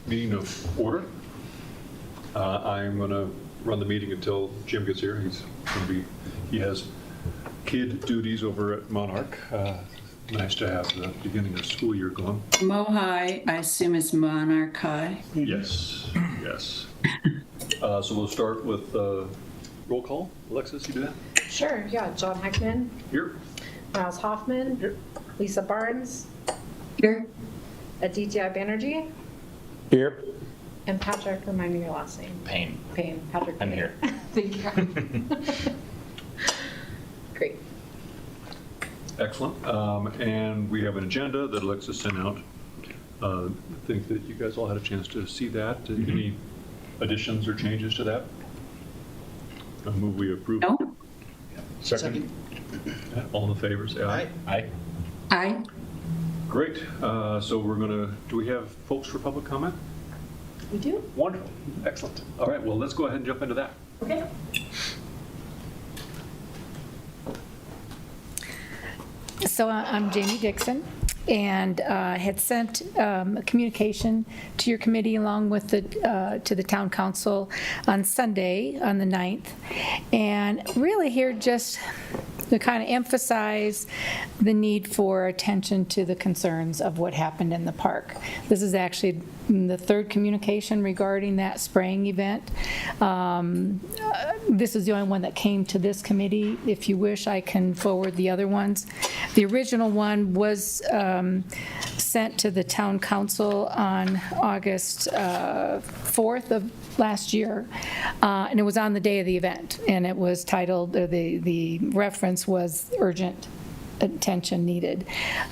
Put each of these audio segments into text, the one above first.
Meeting of order. I'm going to run the meeting until Jim gets here. He has kid duties over at Monarch. Nice to have the beginning of school year going. Mohai, I assume is Monarch High. Yes, yes. So we'll start with roll call. Alexis, you do that? Sure, yeah. John Heckman. Here. Miles Hoffman. Here. Lisa Barnes. Here. Aditya Banerjee. Here. And Patrick, remind me your last name. Payne. Payne. Patrick I'm Payne. here. Thank you. Great. Excellent. And we have an agenda that Alexis sent out. I think that you guys all had a chance to see that. Any additions or changes to that? I move we approve. No? Second. All in favor, say aye. Aye. Aye. Great. So we're going to, do we have folks for public comment? We do? Wonderful. Excellent. All right, well, let's go ahead and jump into that. Okay. So I'm Jamie Dixon, and had sent a communication to your committee along with to the town council on Sunday, on the 9th, and really here just to kind of emphasize the need for attention to the concerns of what happened in the park. This is actually the third communication regarding that spraying event. This is the only one that came to this committee. If you wish, I can forward the other ones. The original one was sent to the town council on August 4th of last year, and it was on the day of the event, and it was titled, the reference was urgent attention needed.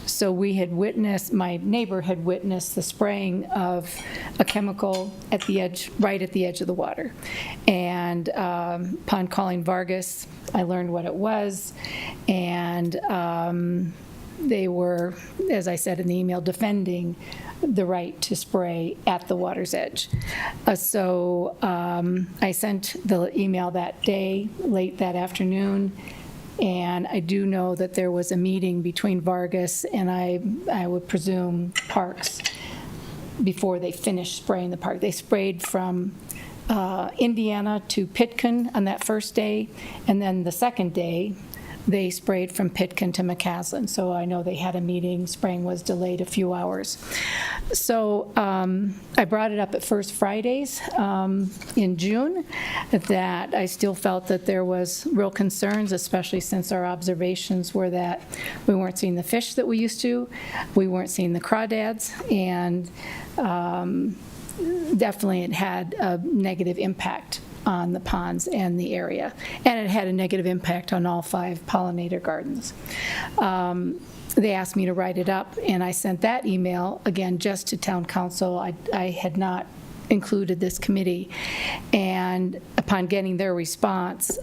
So we had witnessed, my neighbor had witnessed the spraying of a chemical at the edge, right at the edge of the water. And upon calling Vargas, I learned what it was, and they were, as I said in the email, defending the right to spray at the water's edge. So I sent the email that day, late that afternoon, and I do know that there was a meeting between Vargas and I would presume Parks before they finished spraying the park. They sprayed from Indiana to Pitkin on that first day, and then the second day, they sprayed from Pitkin to McCaslin. So I know they had a meeting. Spraying was delayed a few hours. So I brought it up at First Fridays in June, that I still felt that there was real concerns, especially since our observations were that we weren't seeing the fish that we used to, we weren't seeing the crawdads, and definitely it had a negative impact on the ponds and the area. And it had a negative impact on all 5 pollinator gardens. They asked me to write it up, and I sent that email, again, just to town council. I had not included this committee. And upon getting their response,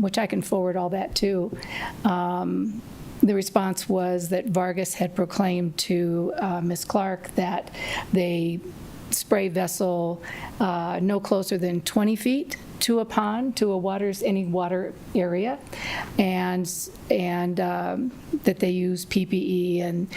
which I can forward all that to, the response was that Vargas had proclaimed to Ms. Clark that they spray vessel no closer than 20 feet to a pond, to any water area, and that they use PPE, and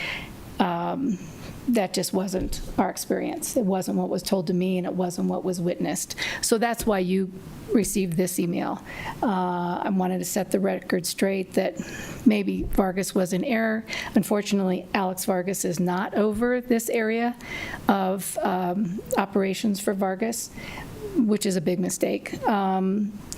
that just wasn't our experience. It wasn't what was told to me, and it wasn't what was witnessed. So that's why you received this email. I wanted to set the record straight that maybe Vargas was in error. Unfortunately, Alex Vargas is not over this area of operations for Vargas, which is a big mistake.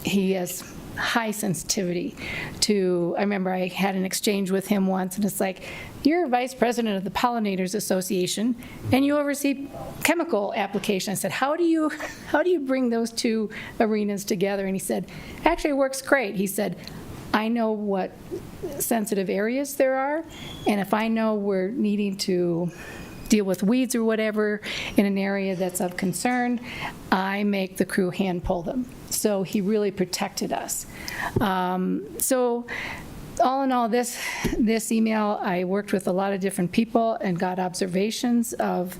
He has high sensitivity to, I remember I had an exchange with him once, and it's like, you're vice president of the Pollinators Association, and you oversee chemical application. I said, how do you bring those two arenas together? And he said, actually, it works great. He said, I know what sensitive areas there are, and if I know we're needing to deal with weeds or whatever in an area that's of concern, I make the crew hand pull them. So he really protected us. So all in all, this email, I worked with a lot of different people and got observations of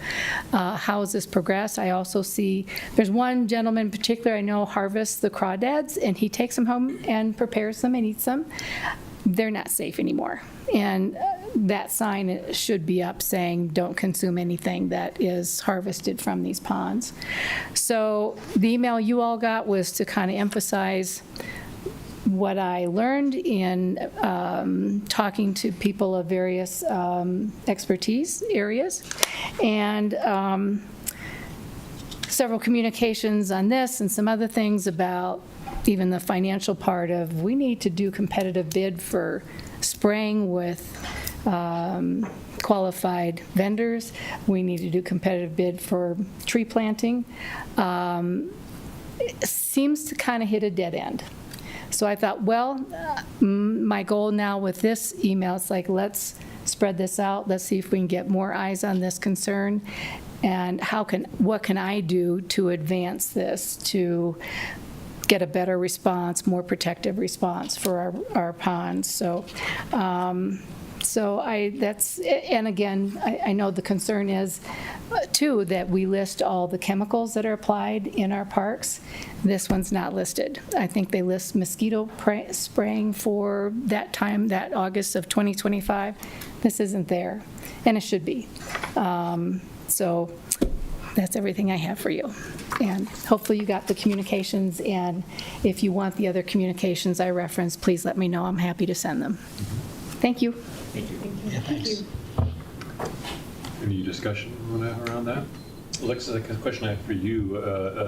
how has this progressed. I also see, there's one gentleman in particular I know harvests the crawdads, and he takes them home and prepares them and eats them. They're not safe anymore. And that sign should be up saying, don't consume anything that is harvested from these ponds. So the email you all got was to kind of emphasize what I learned in talking to people of various expertise areas, and several communications on this and some other things about even the financial part of, we need to do competitive bid for spraying with qualified vendors. We need to do competitive bid for tree planting. It seems to kind of hit a dead end. So I thought, well, my goal now with this email is like, let's spread this out. Let's see if we can get more eyes on this concern. And what can I do to advance this to get a better response, more protective response for our ponds. So, and again, I know the concern is, too, that we list all the chemicals that are applied in our parks. This one's not listed. I think they list mosquito spraying for that time, that August of 2025. This isn't there, and it should be. So that's everything I have for you. And hopefully you got the communications, and if you want the other communications I referenced, please let me know. I'm happy to send them. Thank you. Thank you. Any discussion around that? Alexa, the question I have for you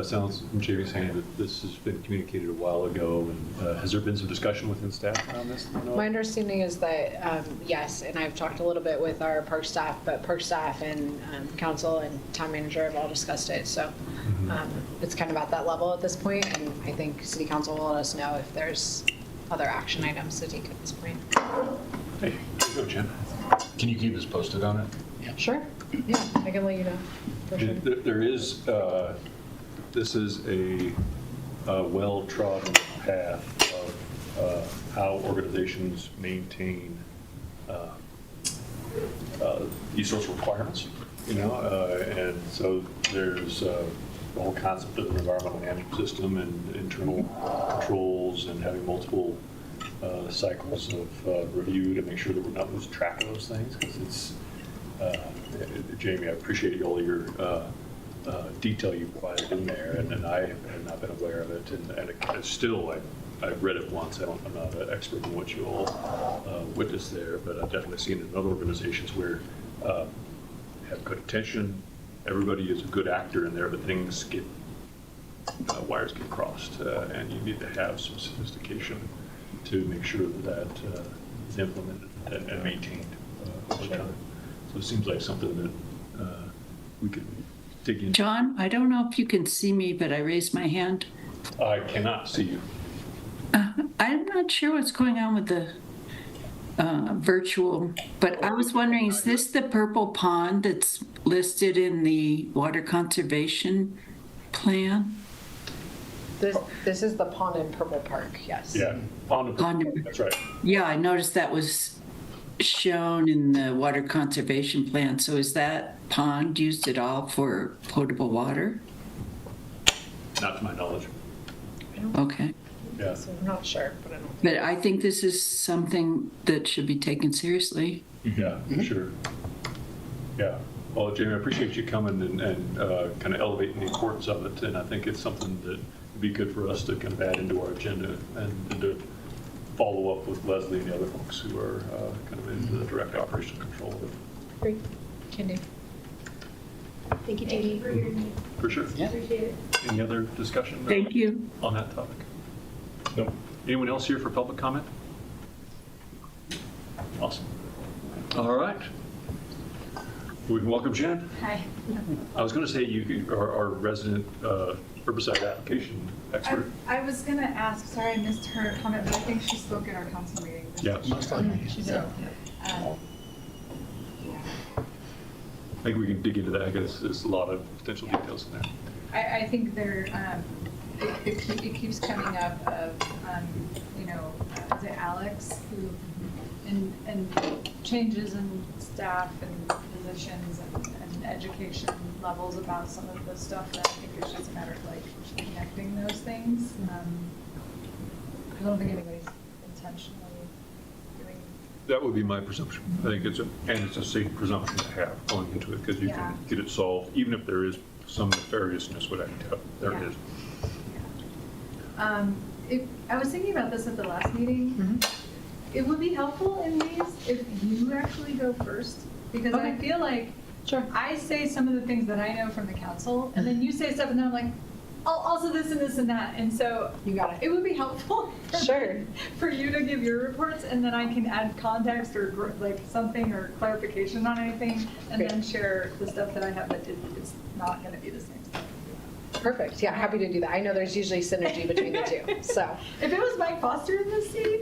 sounds from Jamie saying that this has been communicated a while ago, and has there been some discussion within staff around this? My understanding is that, yes, and I've talked a little bit with our park staff, but park staff and council and town manager have all discussed it. So it's kind of at that level at this point, and I think city council will let us know if there's other action items to take at this point. Hey, go, Jen. Can you keep us posted on it? Sure. Yeah, I can let you know. For sure. There is, this is a well-trodden path of how organizations maintain these sorts of requirements, and so there's the whole concept of an environmental management system and internal controls and having multiple cycles of review to make sure that we're not losing track of those things, because it's Jamie, I appreciate all your detail you provided in there, and I have not been aware of it, and still, I've read it once. I'm not an expert in what you all witnessed there, but I've definitely seen it in other organizations where have good intention, everybody is a good actor in there, but things get, wires get crossed, and you need to have some sophistication to make sure that is implemented and maintained over time. So it seems like something that we could dig into. John, I don't know if you can see me, but I raised my hand. I cannot see you. I'm not sure what's going on with the virtual, but I was wondering, is this the purple pond that's listed in the water conservation plan? This is the pond in Purple Park, yes. Yeah, pond. That's right. Yeah, I noticed that was shown in the water conservation plan. So is that pond used at all for potable water? Not to my knowledge. Okay. Yeah. So I'm not sure, but I don't. But I think this is something that should be taken seriously. Yeah, sure. Yeah. Well, Jamie, I appreciate you coming and kind of elevating the importance of it. And I think it's something that would be good for us to kind of add into our agenda and to follow up with Leslie and the other folks who are kind of in the direct operational control of it. Great. Can do. Thank you, Jamie. For sure. Yeah. Appreciate it. Any other discussion Thank you. on that topic? No. Anyone else here for public comment? Awesome. All right. We can welcome Jen. Hi. I was going to say you are our resident herbicide application expert. I was going to ask, sorry I missed her comment, but I think she spoke at our council meeting. Yeah. Most likely. So, I think we can dig into that because there's a lot of potential details in there. I think there, it keeps coming up of, is it Alex who, and changes in staff and positions and education levels about some of the stuff, and I think it's just a matter of like connecting those things. I don't think anybody's intentionally doing That would be my presumption. I think it's a safe presumption to have going into it, because you Yeah. can get it solved, even if there is some nefariousness, what I can tell. There it Yeah. is. I was thinking about this at the last meeting. It would be helpful in these if you actually go first, because I feel like Sure. I say some of the things that I know from the council, and then you say stuff, and then I'm like, oh, also this and this and that, and so. You got it. It would be helpful. Sure. For you to give your reports, and then I can add context or like something or clarification on anything, and Great. then share the stuff that I have that it's not gonna be the same stuff. Perfect. Yeah, happy to do that. I know there's usually synergy between the two. So, If it was Mike Foster in this seat,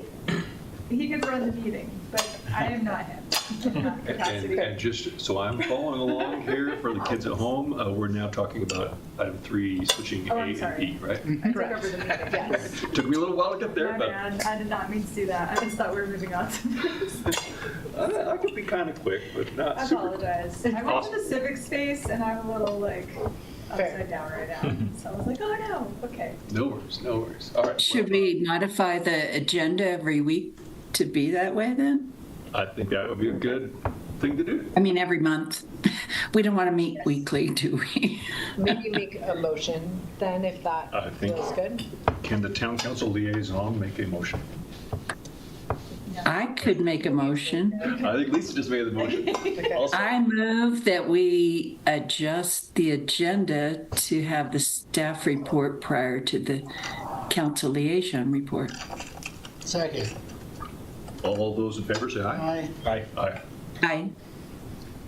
he could run the meeting, but I am not him. in that capacity. And just so I'm following along here for the kids at home, we're now talking about item 3, switching Oh, A I'm and sorry. B, right? I took Correct. over the meeting. yes. Took me a little while to get there, My but bad. I did not mean to do that. I just thought we were moving on to this. I could be kind of quick, but not I super quick. apologize. I went to the civic space and I'm a little like Fair. upside down right now. So I was like, oh no, okay. No worries, no worries. All right. Should we modify the agenda every week to be that way then? I think that would be a good thing to do. I mean, every month. We don't want to meet weekly, do we? Maybe make a motion then if that I think- feels good. Can the town council liaison make a motion? I could make a motion. I think Lisa just made the motion. Also, I move that we adjust the agenda to have the staff report prior to the council liaison report. Second. all those in favor say aye. Aye. Aye. Aye.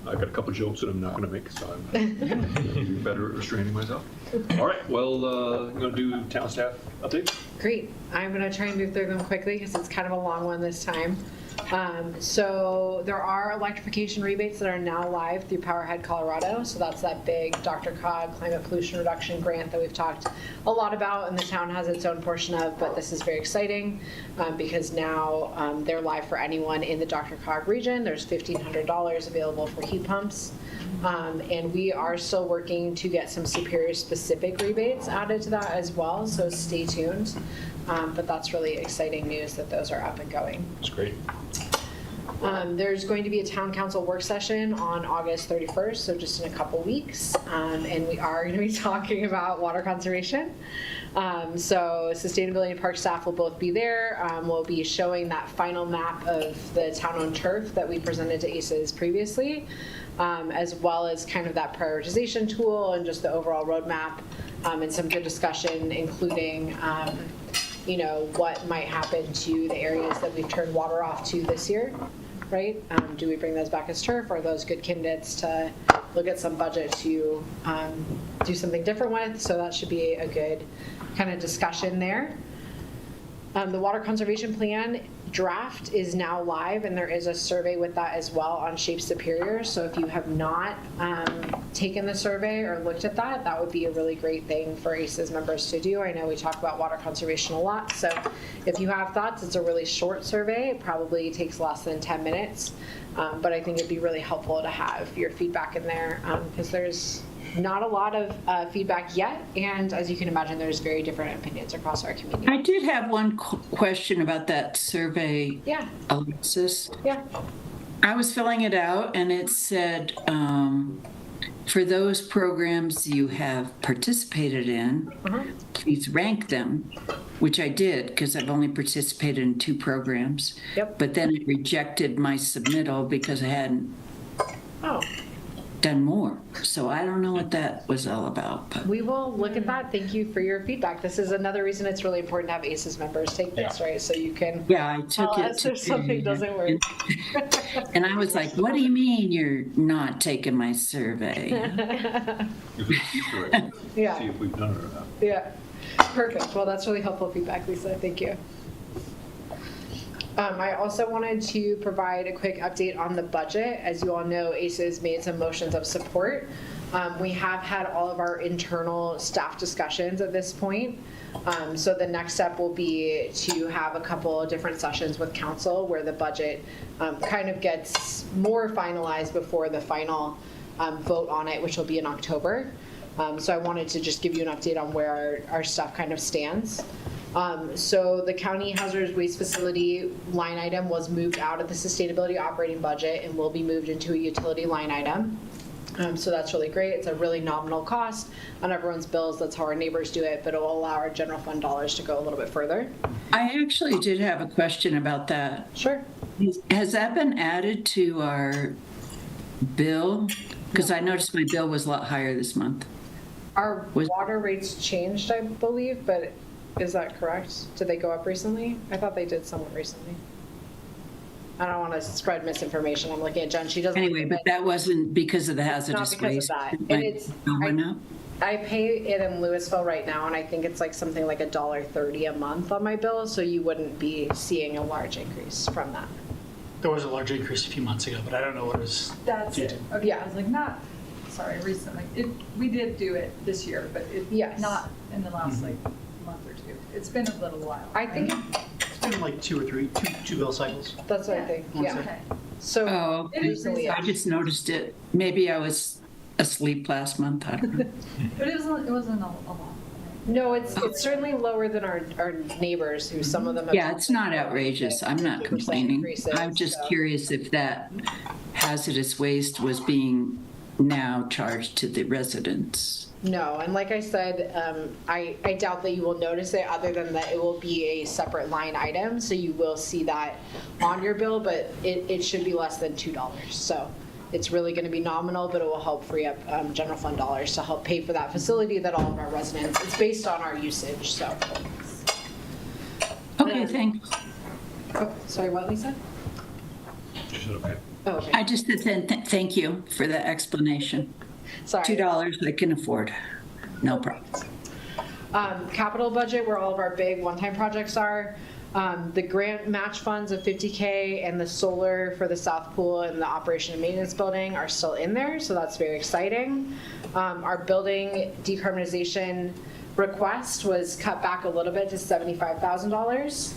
I've got a couple jokes that I'm not going to make, so I'm do better at restraining myself. All right, well, I'm going to do town staff update. Great. I'm going to try and move through them quickly because it's kind of a long one this time. So there are electrification rebates that are now live through Powerhead Colorado. So that's that big DRCOG climate pollution reduction grant that we've talked a lot about, and the town has its own portion of, but this is very exciting because now they're live for anyone in the DRCOG region. There's $1,500 available for heat pumps. And we are still working to get some Superior specific rebates added to that as well, so stay tuned. But that's really exciting news that those are up and going. It's great. There's going to be a town council work session on August 31st, so just in a couple weeks. And we are going to be talking about water conservation. So sustainability and park staff will both be there. We'll be showing that final map of the town-owned turf that we presented to ACES previously, as well as kind of that prioritization tool and just the overall roadmap, and some good discussion, including you know, what might happen to the areas that we've turned water off to this year, right? Do we bring those back as turf? Or are those good candidates to look at some budget to do something different with? So that should be a good kind of discussion there. The water conservation plan draft is now live, and there is a survey with that as well on Shape Superior. So if you have not taken the survey or looked at that, that would be a really great thing for ACES members to do. I know we talk about water conservation a lot, so if you have thoughts, it's a really short survey. It probably takes less than 10 minutes, but I think it'd be really helpful to have your feedback in there because there's not a lot of feedback yet, and as you can imagine, there's very different opinions across our community. I did have one question about that survey, Yeah, Alexis. yeah. I was filling it out and it said, for those programs you have participated in, please rank them, which I did because I've only participated in 2 programs. Yep. But then it rejected my submittal because I hadn't Oh, done more. So I don't know what that was all about. But we will look at that. Thank you for your feedback. This is another reason it's really important to have ACES members take this, right? So you can yeah, I tell took it. us if something doesn't work. And I was like, what do you mean you're not taking my survey? If we keep correcting it, Yeah. see if we've done it or not. Yeah, perfect. Well, that's really helpful feedback, Lisa. Thank you. I also wanted to provide a quick update on the budget. As you all know, ACES made some motions of support. We have had all of our internal staff discussions at this point. So the next step will be to have a couple of different sessions with council where the budget kind of gets more finalized before the final vote on it, which will be in October. So I wanted to just give you an update on where our stuff kind of stands. So the county hazardous waste facility line item was moved out of the sustainability operating budget and will be moved into a utility line item. So that's really great. It's a really nominal cost on everyone's bills. That's how our neighbors do it, but it will allow our general fund dollars to go a little bit further. I actually did have a question about that. Sure. Has that been added to our bill? Because I noticed my bill was a lot higher this month. Our Was- water rates changed, I believe, but is that correct? Did they go up recently? I thought they did somewhat recently. I don't want to spread misinformation. I'm looking at Jen. She doesn't. Anyway, but that wasn't because of the Not hazardous because of waste. that. And My it's, bill went up? I pay it in Louisville right now, and I think it's like something like $1.30 a month on my bill, so you wouldn't be seeing a large increase from that. There was a large increase a few months ago, but I don't know what it was. That's due it. to. Okay, Yeah. I was like, not, sorry, recently. We did do it this year, but Yes. not in the last like month or two. It's been a little while. I think It's been like two bill cycles. that's what I think, yeah. Okay. So Oh, It is recently, I just noticed it. Maybe I was asleep last month. I don't know. But it wasn't a lot. no, it's certainly lower than our neighbors, who some of them have. Yeah, it's not outrageous. I'm not 50% complaining. increases, I'm just so. curious if that hazardous waste was being now charged to the residents. No, and like I said, I doubt that you will notice it, other than that it will be a separate line item, so you will see that on your bill, but it should be less than $2. So it's really going to be nominal, but it will help free up general fund dollars to help pay for that facility that all of our residents, it's based on our usage, so. Okay, thanks. Oh, sorry, what, Lisa? She said, okay. Oh, okay. I just said thank you for the explanation. Sorry. $2 I can afford. No problem. Capital budget, where all of our big one-time projects are. The grant match funds of $50K and the solar for the South Pool and the operation and maintenance building are still in there, so that's very exciting. Our building decarbonization request was cut back a little bit to $75,000.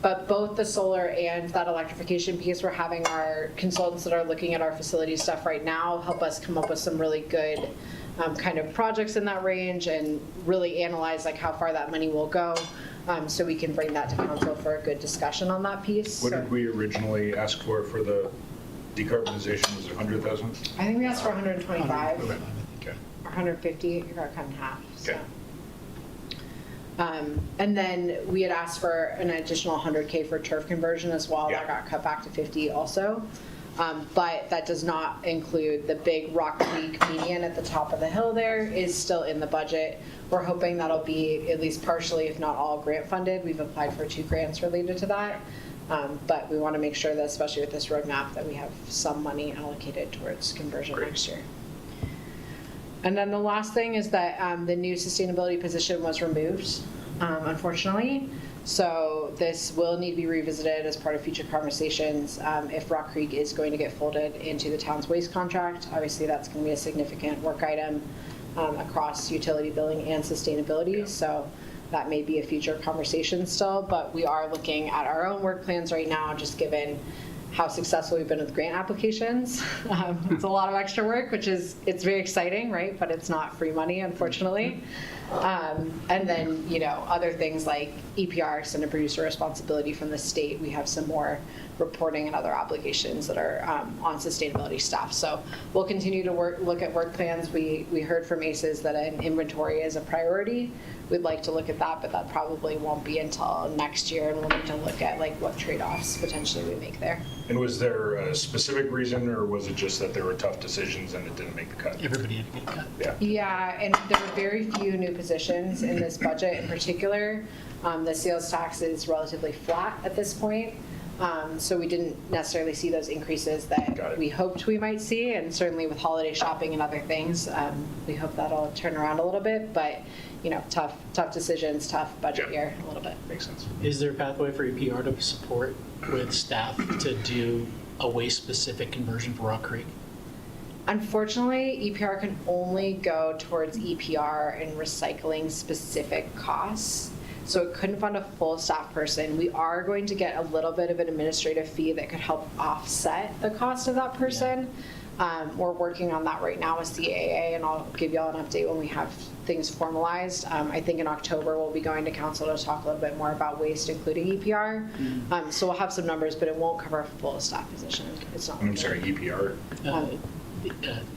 But both the solar and that electrification piece, we're having our consultants that are looking at our facility stuff right now help us come up with some really good kind of projects in that range and really analyze like how far that money will go, so we can bring that to council for a good discussion on that piece. What So did we originally ask for the decarbonization? Was it 100,000? I think we asked for 125 or Okay. 150, you got cut in half. So. Okay. And then we had asked for an additional 100K for turf conversion as well. Yeah. That got cut back to 50 also. But that does not include the big Rock Creek median at the top of the hill there is still in the budget. We're hoping that'll be at least partially, if not all, grant funded. We've applied for 2 grants related to that. But we want to make sure that, especially with this roadmap, that we have some money allocated towards conversion next year. And then the last thing is that the new sustainability position was removed, unfortunately. So this will need to be revisited as part of future conversations if Rock Creek is going to get folded into the town's waste contract. Obviously, that's going to be a significant work item across utility billing and sustainability. So that may be a future conversation still, but we are looking at our own work plans right now, just given how successful we've been with grant applications. It's a lot of extra work, it's very exciting, right? But it's not free money, unfortunately. And then, other things like EPR, extended producer responsibility from the state. We have some more reporting and other obligations that are on sustainability staff. So we'll continue to look at work plans. We heard from ACES that an inventory is a priority. We'd like to look at that, but that probably won't be until next year, and we'll need to look at like what trade-offs potentially we make there. And was there a specific reason, or was it just that there were tough decisions and it didn't make the cut? Everybody had to get cut. Yeah. Yeah, and there were very few new positions in this budget in particular. The sales tax is relatively flat at this point. So we didn't necessarily see those increases Got that it. we hoped we might see, and certainly with holiday shopping and other things, we hope that'll turn around a little bit, but tough decisions, tough budget Yeah. year a little bit. Makes sense. Is there a pathway for EPR to support with staff to do a waste-specific conversion for Rock Creek? Unfortunately, EPR can only go towards EPR and recycling specific costs. So it couldn't fund a full staff person. We are going to get a little bit of an administrative fee that could help offset the cost of that person. We're working on that right now with CAA, and I'll give you all an update when we have things formalized. I think in October we'll be going to council to talk a little bit more about waste, including EPR. So we'll have some numbers, but it won't cover a full staff position. It's not. I'm sorry, EPR?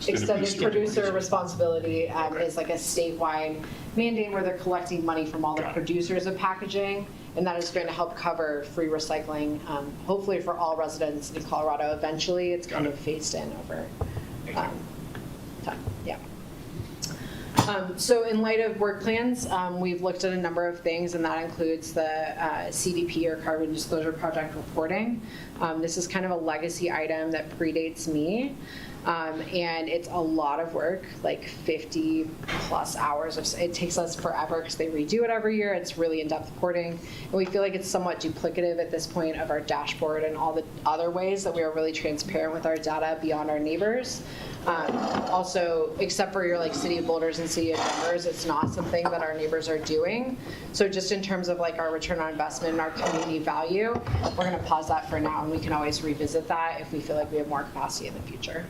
Extended producer responsibility is like a statewide mandate where they're collecting money from all the producers of packaging, and that is going to help cover free recycling, hopefully for all residents in Colorado. Eventually, it's kind of phased in over time. Yeah. So in light of work plans, we've looked at a number of things, and that includes the CDP, or Carbon Disclosure Project reporting. This is kind of a legacy item that predates me. And it's a lot of work, like 50 plus hours. It takes us forever because they redo it every year. It's really in-depth reporting. And we feel like it's somewhat duplicative at this point of our dashboard and all the other ways that we are really transparent with our data beyond our neighbors. Also, except for your like City of Boulders and City of Denver's, it's not something that our neighbors are doing. So just in terms of like our return on investment and our community value, we're going to pause that for now, and we can always revisit that if we feel like we have more capacity in the future.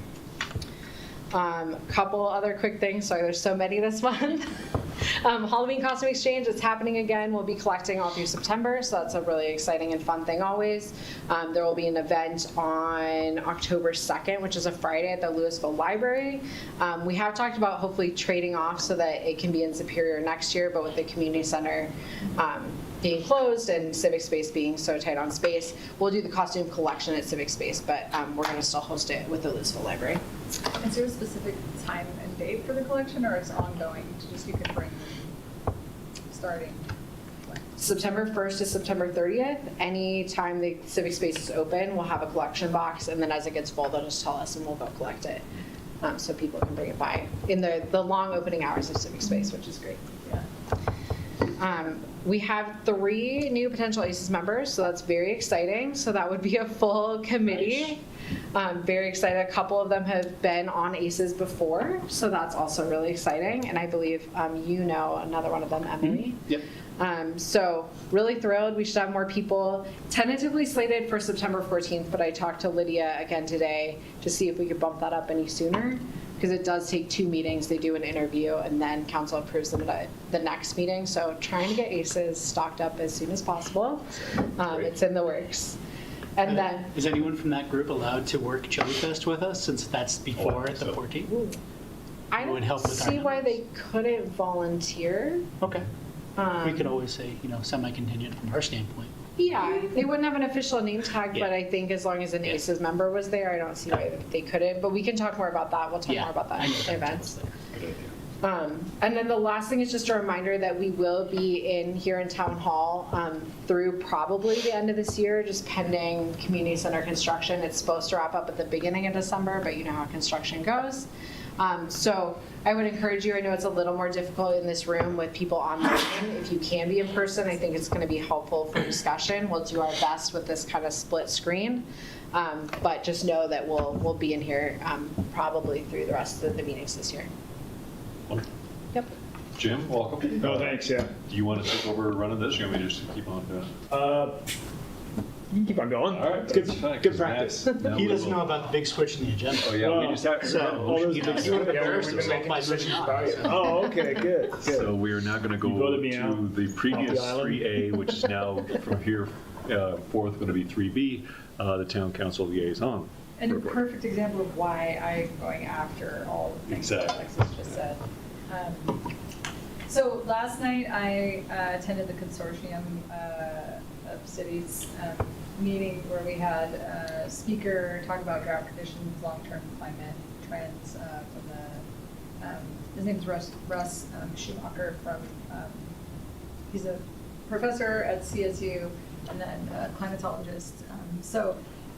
Couple other quick things. Sorry, there's so many this month. Halloween costume exchange is happening again. We'll be collecting all through September, so that's a really exciting and fun thing always. There will be an event on October 2nd, which is a Friday at the Louisville Library. We have talked about hopefully trading off so that it can be in Superior next year, but with the community center being closed and Civic Space being so tight on space, we'll do the costume collection at Civic Space, but we're going to still host it with the Louisville Library. Is there a specific time and date for the collection, or it's ongoing to just you can bring starting? September 1st to September 30th. Anytime the Civic Space is open, we'll have a collection box, and then as it gets full, they'll just tell us and we'll go collect it. So people can bring it by in the long opening hours of Civic Space, which is great. Yeah. We have 3 new potential ACES members, so that's very exciting. So that would be a full committee. Very excited. A couple of them have been on ACES before, so that's also really exciting. And I believe you know another one of them, Emily. Yep. So really thrilled. We should have more people tentatively slated for September 14th, but I talked to Lydia again today to see if we could bump that up any sooner, because it does take 2 meetings. They do an interview and then council approves them at the next meeting. So trying to get ACES stocked up as soon as possible. It's in the works. And then, is anyone from that group allowed to work Chili Fest with us, since that's before the 14th? I Would don't help with our see why numbers. they couldn't volunteer. Okay. We could always say, semi-contingent from our standpoint. Yeah, they wouldn't have an official name tag, Yeah. but I think as long as an ACES member was there, I don't see why they couldn't. But we can talk more about that. We'll talk more about that in the events. And then the last thing is just a reminder that we will be here in Town Hall through probably the end of this year, just pending community center construction. It's supposed to wrap up at the beginning of December, but you know how construction goes. So I would encourage you, I know it's a little more difficult in this room with people online. If you can be in person, I think it's going to be helpful for discussion. We'll do our best with this kind of split screen. But just know that we'll be in here probably through the rest of the meetings this year. Wonderful. Yep. Jim, welcome. Oh, thanks, yeah. Do you want to take over running this, or you want me to just keep on doing it? You can keep on going. All right, It's good, that's fine, good 'cause practice. now He we doesn't will- know about the big switch in the agenda. Oh, yeah, we just have. So, All those you big know, switches. you're Yeah, embarrassed we've been yourself making by decisions moving about on. it. Oh, okay, good, So good. we are now going to go You voted me out. to the previous Off the island. 3A, which is now from here forth going to be 3B, the town council liaison. And a report. perfect example of why I'm going after all the things that Exactly. Alexis just said. So last night I attended the consortium of cities meeting where we had a speaker talk about drought conditions, long-term climate trends from the, his name's Russ Schumacher from, he's a professor at CSU and then a climatologist.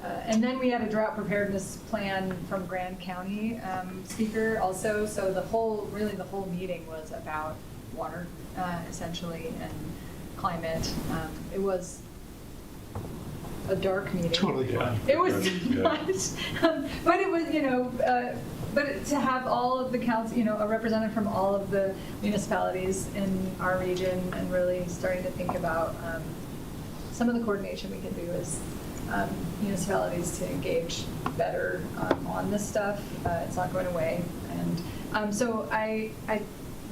And then we had a drought preparedness plan from Grand County speaker also. So the whole meeting was about water, essentially, and climate. It was a dark meeting. Totally fine. It was Yeah. not, but it was, but to have all of the council, a representative from all of the municipalities in our region and really starting to think about some of the coordination we can do is municipalities to engage better on this stuff. It's not going away. And so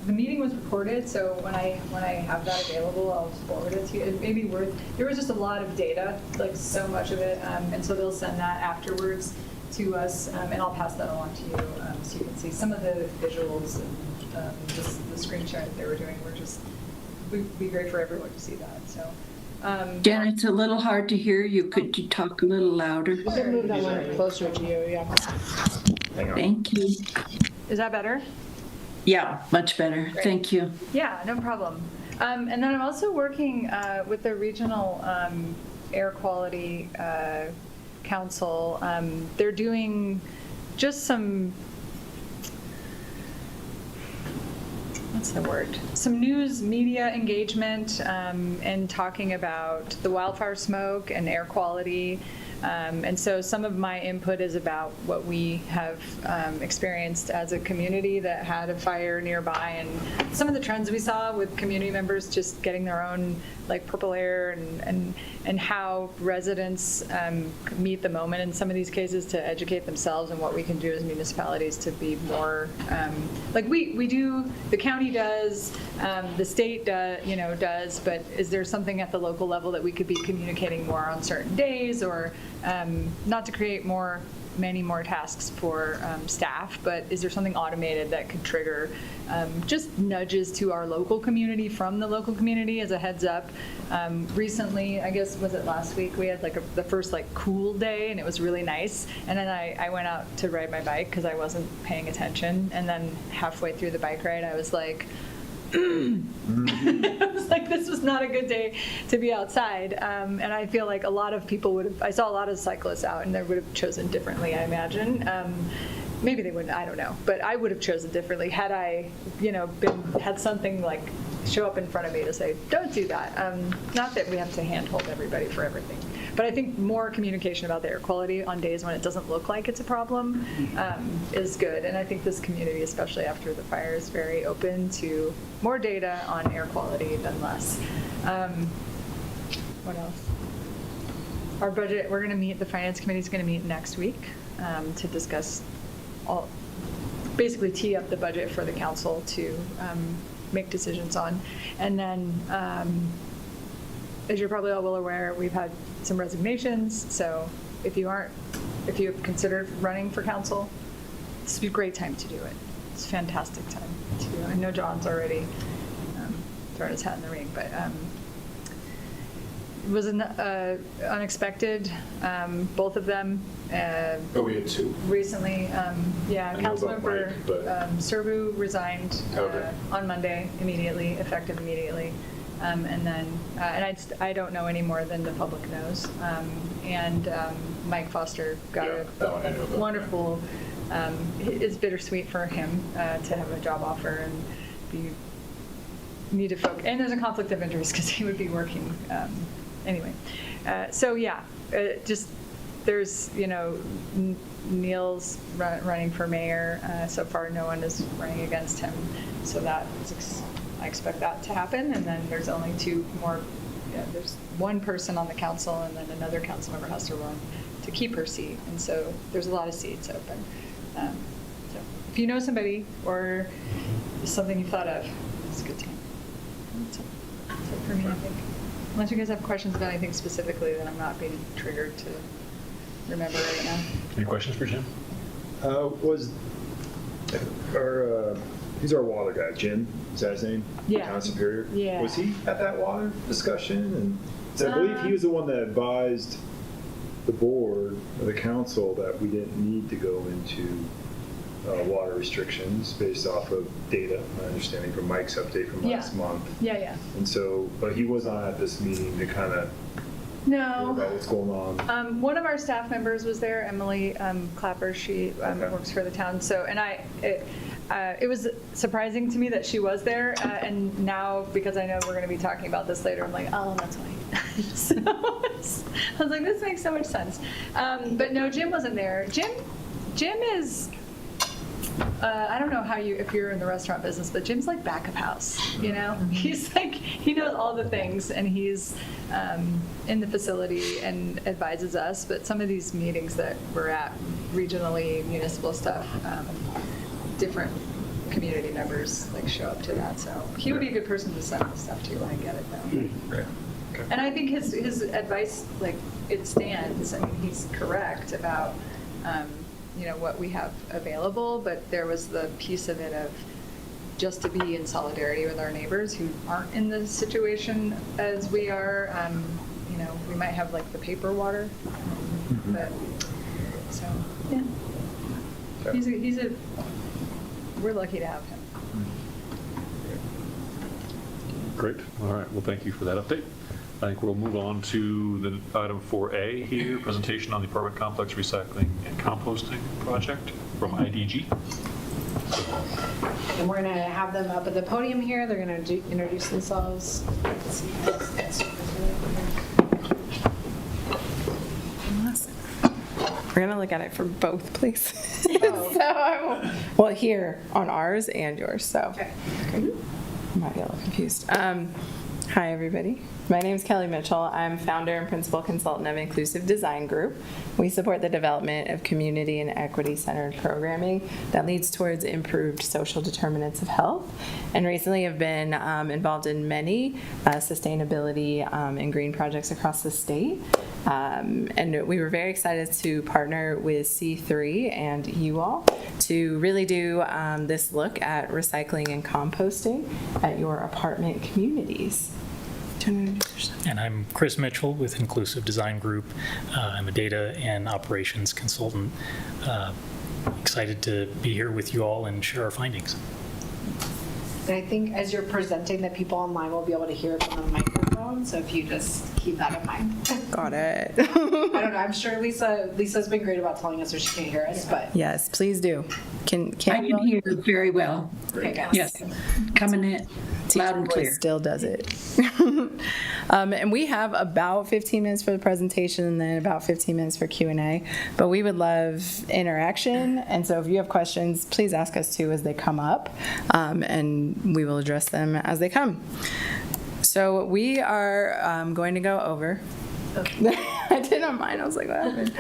the meeting was recorded, so when I have that available, I'll forward it to you. It may be worth, there was just a lot of data, like so much of it, and so they'll send that afterwards to us, and I'll pass that along to you so you can see some of the visuals and the screen share that they were doing were just, would be great for everyone to see that, so. Jen, it's a little hard to hear you. Could you talk a little louder? You can move that one closer to you, yeah. Thank you. Is that better? Yeah, much better. Thank you. Yeah, no problem. And then I'm also working with the Regional Air Quality Council. They're doing just some, what's the word? Some news media engagement and talking about the wildfire smoke and air quality. And so some of my input is about what we have experienced as a community that had a fire nearby, and some of the trends we saw with community members just getting their own like purple air, and how residents meet the moment in some of these cases to educate themselves, and what we can do as municipalities to be more like we do, the county does, the state does, but is there something at the local level that we could be communicating more on certain days, or not to create many more tasks for staff, but is there something automated that could trigger just nudges to our local community from the local community as a heads up? Recently, I guess, was it last week, we had like the first like cool day, and it was really nice, and then I went out to ride my bike because I wasn't paying attention, and then halfway through the bike ride I was like, I was like, this was not a good day to be outside, and I feel like a lot of people would have, I saw a lot of cyclists out, and they would have chosen differently, I imagine. Maybe they wouldn't, I don't know, but I would have chosen differently had I, had something like show up in front of me to say, don't do that. Not that we have to handhold everybody for everything, but I think more communication about the air quality on days when it doesn't look like it's a problem is good. And I think this community, especially after the fire, is very open to more data on air quality than less. What else? Our budget, we're going to meet, the Finance Committee is going to meet next week to discuss basically tee up the budget for the council to make decisions on. And then, as you're probably all well aware, we've had some resignations. So if you have considered running for council, this would be a great time to do it. It's a fantastic time to do it. I know John's already thrown his hat in the ring, but it was unexpected, both of them. Oh, we had two. Recently, yeah, I know about Councilmember Mike, but- Serbu resigned Okay. on Monday, effective immediately. And then, and I don't know any more than the public knows. And Mike Foster got Yeah, that one I know about. wonderful, it's bittersweet for him to have a job offer and need to focus. And there's a conflict of interest because he would be working anyway. So yeah, just there's, Neil's running for mayor. So far, no one is running against him. So I expect that to happen. And then there's only two more. There's one person on the council, and then another council member has to run to keep her seat. And so there's a lot of seats open. So if you know somebody or something you've thought of, it's a good time. That's it for me, I think. Unless you guys have questions about anything specifically that I'm not being triggered to remember right now. Any questions for Jim? He's our water guy, Jim, is that his name? Yeah. Town Superior? Yeah. Was he at that water discussion? And so I believe he was the one that advised the board or the council that we didn't need to go into water restrictions based off of data, my understanding from Mike's update from last month. Yeah. And so, but he was not at this meeting to kind of No. about what's going on. One of our staff members was there, Emily Clapper. She Okay. works for the town. So, and it was surprising to me that she was there. And now, because I know we're going to be talking about this later, I'm like, oh, that's why. So I was like, this makes so much sense. But no, Jim wasn't there. Jim is. I don't know if you're in the restaurant business, but Jim's like back of house, He's he knows all the things, and he's in the facility and advises us. But some of these meetings that we're at, regionally, municipal stuff, different community members like show up to that. So he would be a good person to send this stuff to. I get it though. Right. Okay. And I think his advice, like, it stands. I mean, he's correct about, what we have available, but there was the piece of it of just to be in solidarity with our neighbors who aren't in the situation as we are. We might have like the paper water, but, so, yeah. Okay. We're lucky to have him. Great. All right. Well, thank you for that update. I think we'll move on to the item 4A here, presentation on the apartment complex recycling and composting project from IDG. And we're going to have them up at the podium here. They're going to introduce themselves. We're gonna look at it for both, please. Oh. Well, here on ours and yours, so Okay. I might be a little confused. Hi, everybody. My name is Kelly Mitchell. I'm founder and principal consultant of Inclusive Design Group. We support the development of community and equity-centered programming that leads towards improved social determinants of health, and recently have been involved in many sustainability and green projects across the state. And we were very excited to partner with C3 and you all to really do this look at recycling and composting at your apartment communities. And I'm Chris Mitchell with Inclusive Design Group. I'm a data and operations consultant. Excited to be here with you all and share our findings. And I think as you're presenting, that people online will be able to hear it from the microphone. So if you just keep that in mind. Got it. I don't know. I'm sure Lisa's been great about telling us when she can't hear us, but. Yes, please do. Can I can hear you very well. Okay, good. Yes, coming in loud and clear. Still does it. And we have about 15 minutes for the presentation and then about 15 minutes for Q&A. But we would love interaction. And so if you have questions, please ask us too as they come up. And we will address them as they come. So we are going to go over. I did on mine. I was like, what happened?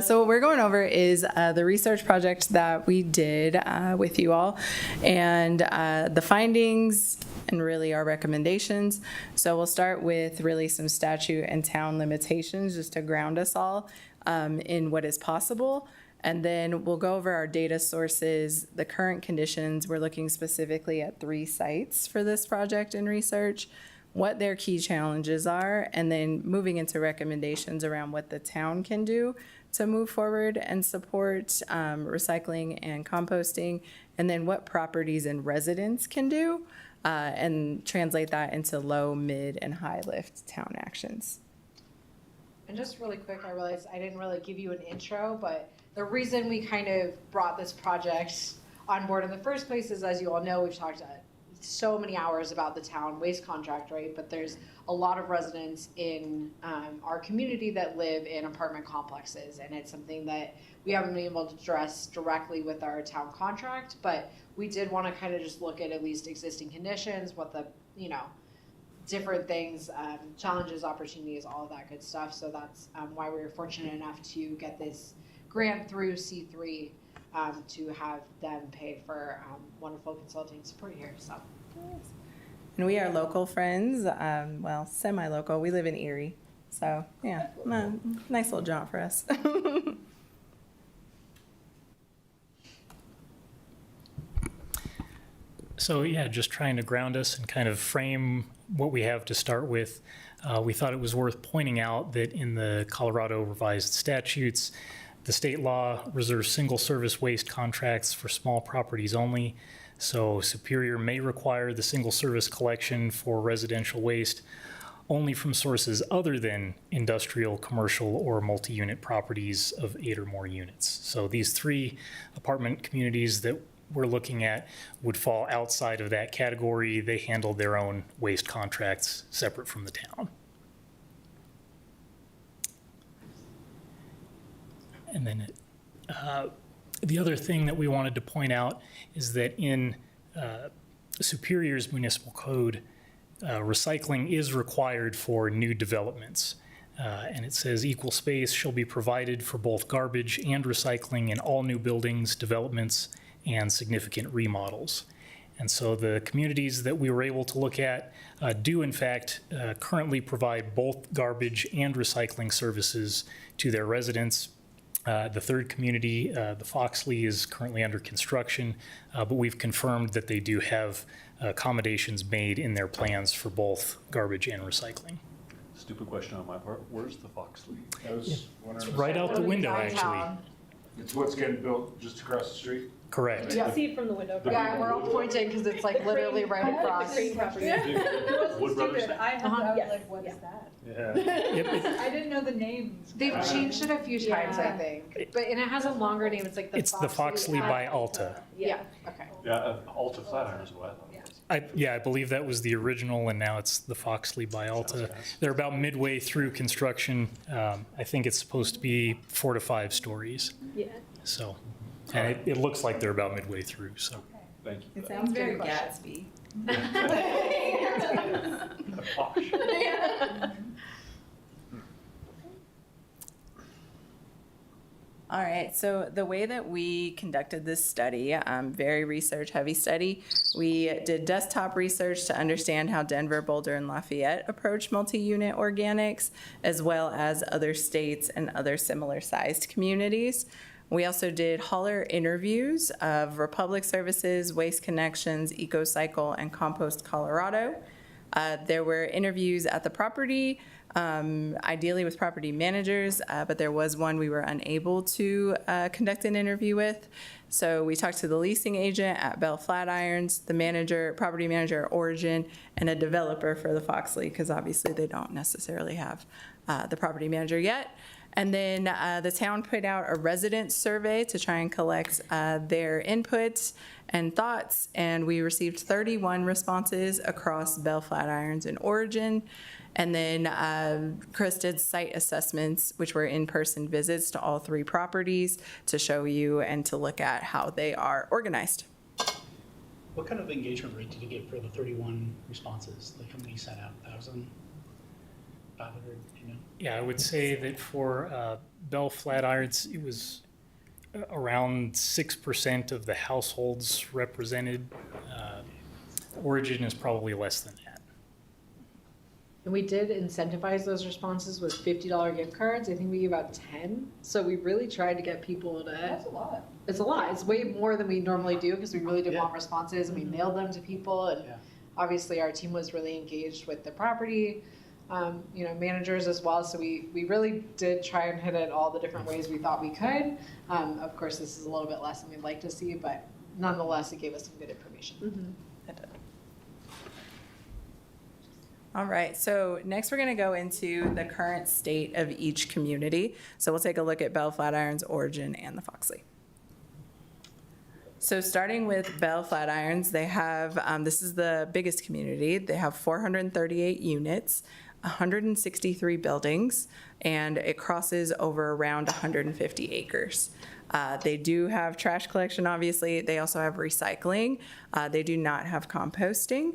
So what we're going over is the research project that we did with you all and the findings and really our recommendations. So we'll start with really some statute and town limitations just to ground us all in what is possible. And then we'll go over our data sources, the current conditions. We're looking specifically at 3 sites for this project and research, what their key challenges are, and then moving into recommendations around what the town can do to move forward and support recycling and composting, and then what properties and residents can do, and translate that into low, mid, and high lift town actions. And just really quick, I realized I didn't really give you an intro, but the reason we kind of brought this project on board in the first place is, as you all know, we've talked so many hours about the town waste contract, right? But there's a lot of residents in our community that live in apartment complexes, and it's something that we haven't been able to address directly with our town contract, but we did want to kind of just look at least existing conditions, what the, different things, challenges, opportunities, all of that good stuff. So that's why we were fortunate enough to get this grant through C3 to have them pay for wonderful consulting support here. So. And we are local friends, well, semi-local. We live in Erie. So, yeah, nice little jaunt for us. So yeah, just trying to ground us and kind of frame what we have to start with. We thought it was worth pointing out that in the Colorado revised statutes, the state law reserves single service waste contracts for small properties only. So Superior may require the single service collection for residential waste only from sources other than industrial, commercial, or multi-unit properties of 8 or more units. So these 3 apartment communities that we're looking at would fall outside of that category. They handle their own waste contracts separate from the town. And then the other thing that we wanted to point out is that in Superior's municipal code, recycling is required for new developments. And it says equal space shall be provided for both garbage and recycling in all new buildings, developments, and significant remodels. And so the communities that we were able to look at do in fact currently provide both garbage and recycling services to their residents. The third community, the Foxley, is currently under construction, but we've confirmed that they do have accommodations made in their plans for both garbage and recycling. Stupid question on my part. Where's the Foxley? I was wondering. Right out the window, actually. It's what's getting built just across the street? Correct. Yeah. See it from the window. Yeah, we're all pointing because it's like literally right across. It Wood wasn't Brothers? stupid. I was Yes. like, what is that? Yeah. I didn't know the names. They've changed it a few times, I think. But, and it has a longer name. It's like the It's the Foxley by Alta. Yeah, okay. Yeah, Alta Flatiron is what I thought it was. I believe that was the original, and now it's the Foxley by Alta. They're about midway through construction. I think it's supposed to be 4 to 5 stories. Yeah. So, and it looks like they're about midway through, so. Thank you. It sounds very Good Gatsby. Posh. All right, so the way that we conducted this study, very research-heavy study, we did desktop research to understand how Denver, Boulder, and Lafayette approach multi-unit organics, as well as other states and other similar-sized communities. We also did hauler interviews of Republic Services, Waste Connections, EcoCycle, and Compost Colorado. There were interviews at the property, ideally with property managers, but there was one we were unable to conduct an interview with. So we talked to the leasing agent at Bell Flatirons, the manager, property manager at Origin, and a developer for the Foxley, because obviously they don't necessarily have the property manager yet. And then the town put out a resident survey to try and collect their inputs and thoughts, and we received 31 responses across Bell Flatirons and Origin. And then Chris did site assessments, which were in-person visits to all 3 properties to show you and to look at how they are organized. What kind of engagement rate did you get for the 31 responses? Like how many sat out? 1,000? 500, you know? Yeah, I would say that for Bell Flatirons, it was around 6% of the households represented. Origin is probably less than that. And we did incentivize those responses with $50 gift cards. I think we gave out 10. So we really tried to get people to. That's a lot. It's a lot. It's way more than we normally do because we really did Yeah. want responses and we mailed them to people. And Yeah. obviously our team was really engaged with the property, managers as well. So we really did try and hit it all the different ways we thought we could. Of course, this is a little bit less than we'd like to see, but nonetheless, it gave us some good information. All right, so next we're gonna go into the current state of each community. So we'll take a look at Bell Flatirons, Origin, and the Foxley. So starting with Bell Flatirons, they have, this is the biggest community. They have 438 units, 163 buildings, and it crosses over around 150 acres. They do have trash collection, obviously. They also have recycling. They do not have composting.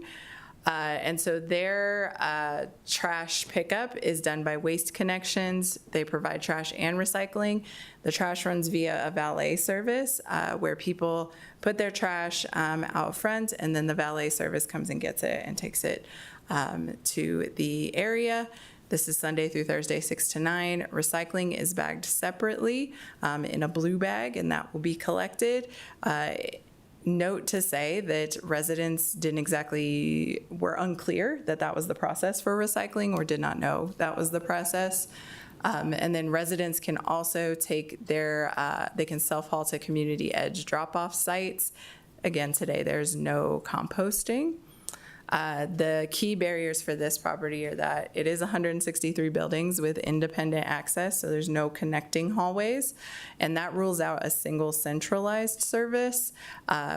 And so their trash pickup is done by Waste Connections. They provide trash and recycling. The trash runs via a valet service where people put their trash out front, and then the valet service comes and gets it and takes it to the area. This is Sunday through Thursday, 6 to 9. Recycling is bagged separately in a blue bag, and that will be collected. Note to say that residents were unclear that that was the process for recycling or did not know that was the process. And then residents can also take they can self-haul to community edge drop-off sites. Again, today there's no composting. The key barriers for this property are that it is 163 buildings with independent access, so there's no connecting hallways, and that rules out a single centralized service,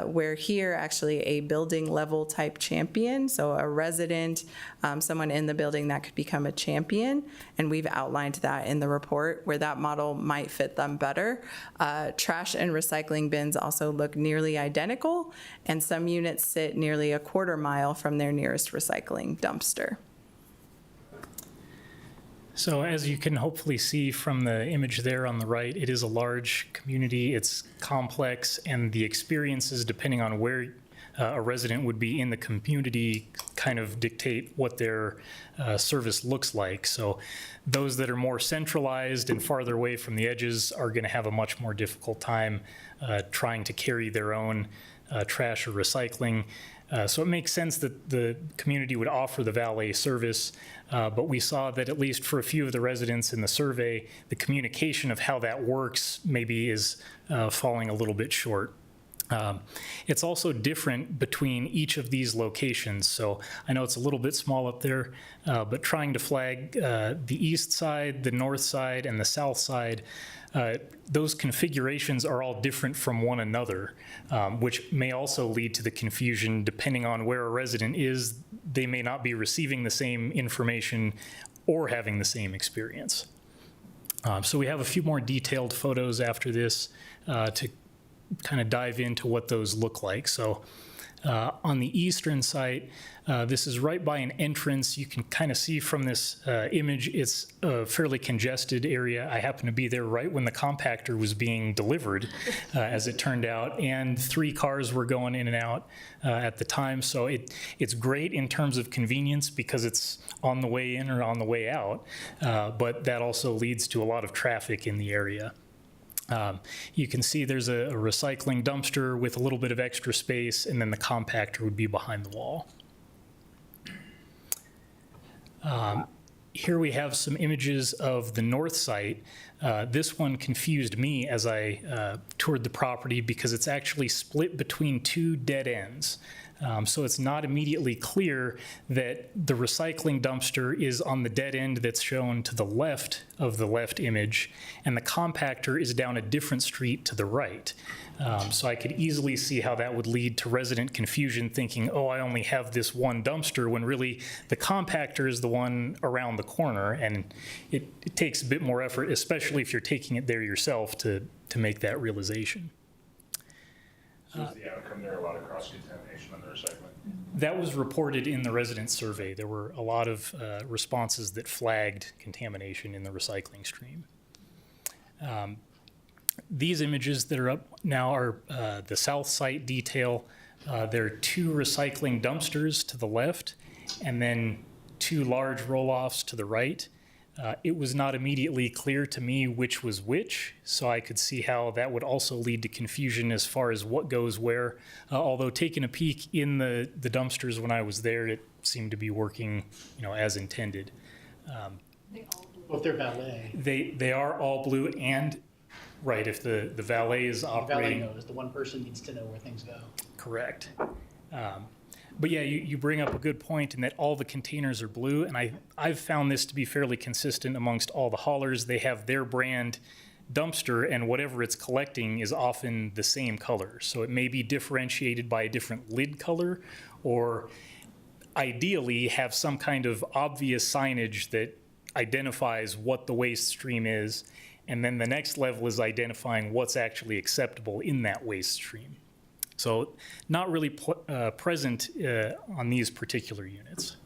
where here actually a building level type champion, so a resident, someone in the building that could become a champion, and we've outlined that in the report where that model might fit them better. Trash and recycling bins also look nearly identical, and some units sit nearly a quarter mile from their nearest recycling dumpster. So as you can hopefully see from the image there on the right, it is a large community, it's complex, and the experiences, depending on where a resident would be in the community, kind of dictate what their service looks like. So those that are more centralized and farther away from the edges are going to have a much more difficult time trying to carry their own trash or recycling. So it makes sense that the community would offer the valet service, but we saw that at least for a few of the residents in the survey, the communication of how that works maybe is falling a little bit short. It's also different between each of these locations. So I know it's a little bit small up there, but trying to flag the east side, the north side, and the south side, those configurations are all different from one another, which may also lead to the confusion depending on where a resident is. They may not be receiving the same information or having the same experience. So we have a few more detailed photos after this to kind of dive into what those look like. So on the eastern site, this is right by an entrance. You can kind of see from this image, it's a fairly congested area. I happened to be there right when the compactor was being delivered, as it turned out, and 3 cars were going in and out at the time. So it's great in terms of convenience because it's on the way in or on the way out, but that also leads to a lot of traffic in the area. You can see there's a recycling dumpster with a little bit of extra space, and then the compactor would be behind the wall. Here we have some images of the north site. This one confused me as I toured the property because it's actually split between 2 dead ends. So it's not immediately clear that the recycling dumpster is on the dead end that's shown to the left of the left image, and the compactor is down a different street to the right. So I could easily see how that would lead to resident confusion thinking, oh, I only have this one dumpster, when really the compactor is the one around the corner, and it takes a bit more effort, especially if you're taking it there yourself, to make that realization. So is the outcome there a lot of cross-contamination on the recycling? That was reported in the resident survey. There were a lot of responses that flagged contamination in the recycling stream. These images that are up now are the south site detail. There are 2 recycling dumpsters to the left, and then 2 large roll-offs to the right. It was not immediately clear to me which was which, so I could see how that would also lead to confusion as far as what goes where. Although taking a peek in the dumpsters when I was there, it seemed to be working, as intended. Well, if they're valet, They are all blue, and right, if the valet is valet operating. knows, the one person needs to know where things go. Correct. But yeah, you bring up a good point in that all the containers are blue, and I've found this to be fairly consistent amongst all the haulers. They have their brand dumpster, and whatever it's collecting is often the same color. So it may be differentiated by a different lid color, or ideally have some kind of obvious signage that identifies what the waste stream is, and then the next level is identifying what's actually acceptable in that waste stream. So not really present on these particular units.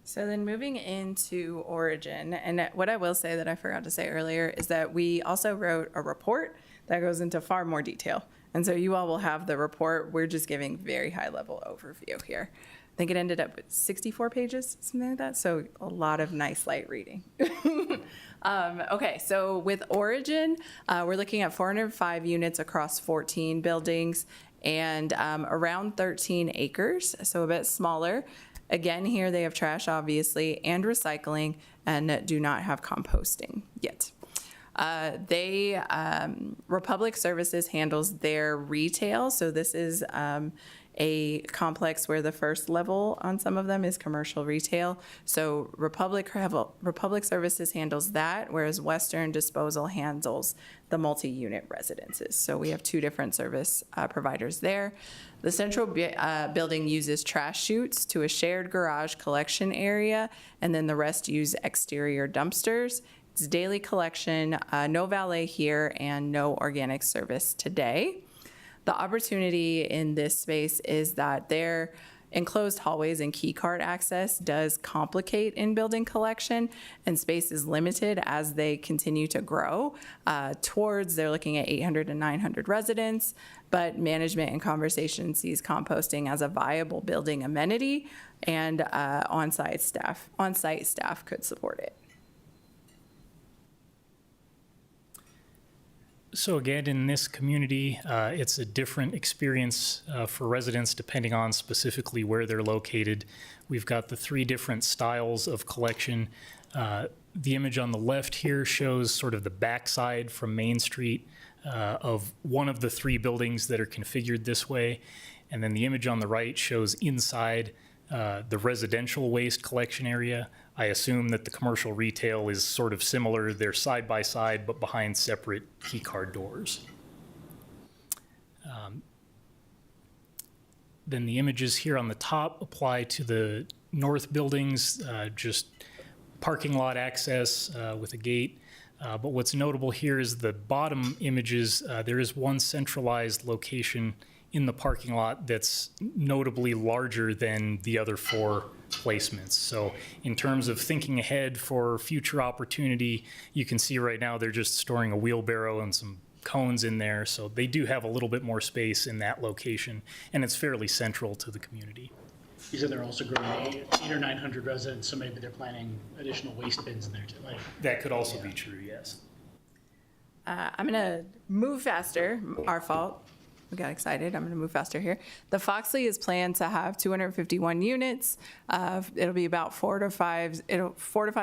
So then moving into Origin, and what I will say that I forgot to say earlier is that we also wrote a report that goes into far more detail. And so you all will have the report. We're just giving very high level overview here. I think it ended up with 64 pages, something like that. So a lot of nice light reading. Okay, so with Origin, we're looking at 405 units across 14 buildings and around 13 acres, so a bit smaller. Again, here they have trash, obviously, and recycling, and do not have composting yet. Republic Services handles their retail, so this is a complex where the first level on some of them is commercial retail. So Republic Services handles that, whereas Western Disposal handles the multi-unit residences. So we have 2 different service providers there. The central building uses trash chutes to a shared garage collection area, and then the rest use exterior dumpsters. It's daily collection, no valet here, and no organic service today. The opportunity in this space is that their enclosed hallways and key card access does complicate in-building collection, and space is limited as they continue to grow. They're looking at 800 to 900 residents, but management and conversation sees composting as a viable building amenity, and on-site staff could support it. So again, in this community, it's a different experience for residents depending on specifically where they're located. We've got the 3 different styles of collection. The image on the left here shows sort of the backside from Main Street of one of the 3 buildings that are configured this way. And then the image on the right shows inside the residential waste collection area. I assume that the commercial retail is sort of similar. They're side by side, but behind separate key card doors. Then the images here on the top apply to the north buildings, just parking lot access with a gate. But what's notable here is the bottom images. There is one centralized location in the parking lot that's notably larger than the other 4 placements. So in terms of thinking ahead for future opportunity, you can see right now they're just storing a wheelbarrow and some cones in there. So they do have a little bit more space in that location, and it's fairly central to the community. You said they're also growing 8 or 900 residents, so maybe they're planning additional waste bins in there too. That could also be true, yes. I'm gonna move faster, our fault. We got excited. I'm going to move faster here. The Foxley is planned to have 251 units. It'll be about 4 to 5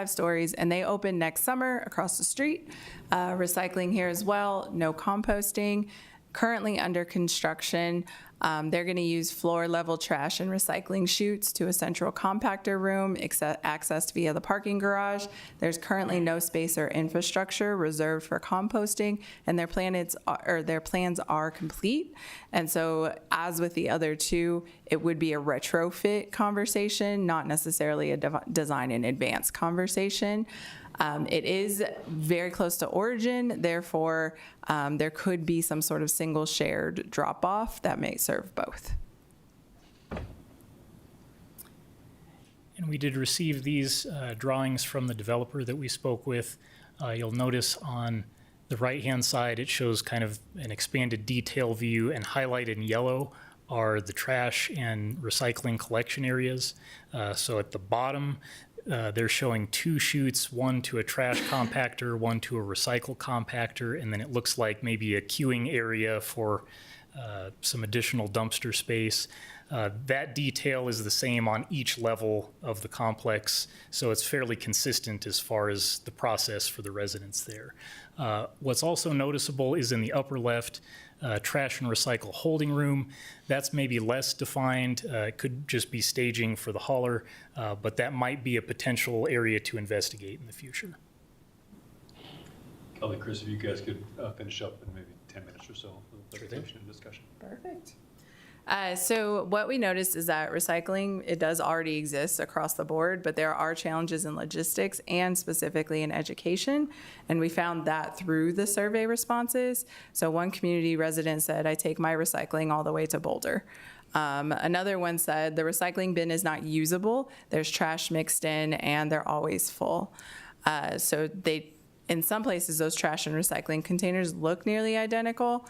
stories, and they open next summer across the street. Recycling here as well. No composting. Currently under construction. They're going to use floor level trash and recycling chutes to a central compactor room accessed via the parking garage. There's currently no space or infrastructure reserved for composting, and their plans are complete. And so, as with the other 2, it would be a retrofit conversation, not necessarily a design in advance conversation. It is very close to origin, therefore there could be some sort of single shared drop-off that may serve both. And we did receive these drawings from the developer that we spoke with. You'll notice on the right-hand side it shows kind of an expanded detail view, and highlighted in yellow are the trash and recycling collection areas. So at the bottom, they're showing 2 chutes, one to a trash compactor, one to a recycle compactor, and then it looks like maybe a queuing area for some additional dumpster space. That detail is the same on each level of the complex, so it's fairly consistent as far as the process for the residents there. What's also noticeable is in the upper left, trash and recycle holding room. That's maybe less defined. It could just be staging for the hauler, but that might be a potential area to investigate in the future. Kelly, Chris, if you guys could finish up in maybe 10 minutes or so for the presentation and discussion. Perfect. So what we noticed is that recycling, it does already exist across the board, but there are challenges in logistics and specifically in education. And we found that through the survey responses. So one community resident said, I take my recycling all the way to Boulder. Another one said, the recycling bin is not usable. There's trash mixed in and they're always full. In some places, those trash and recycling containers look nearly identical.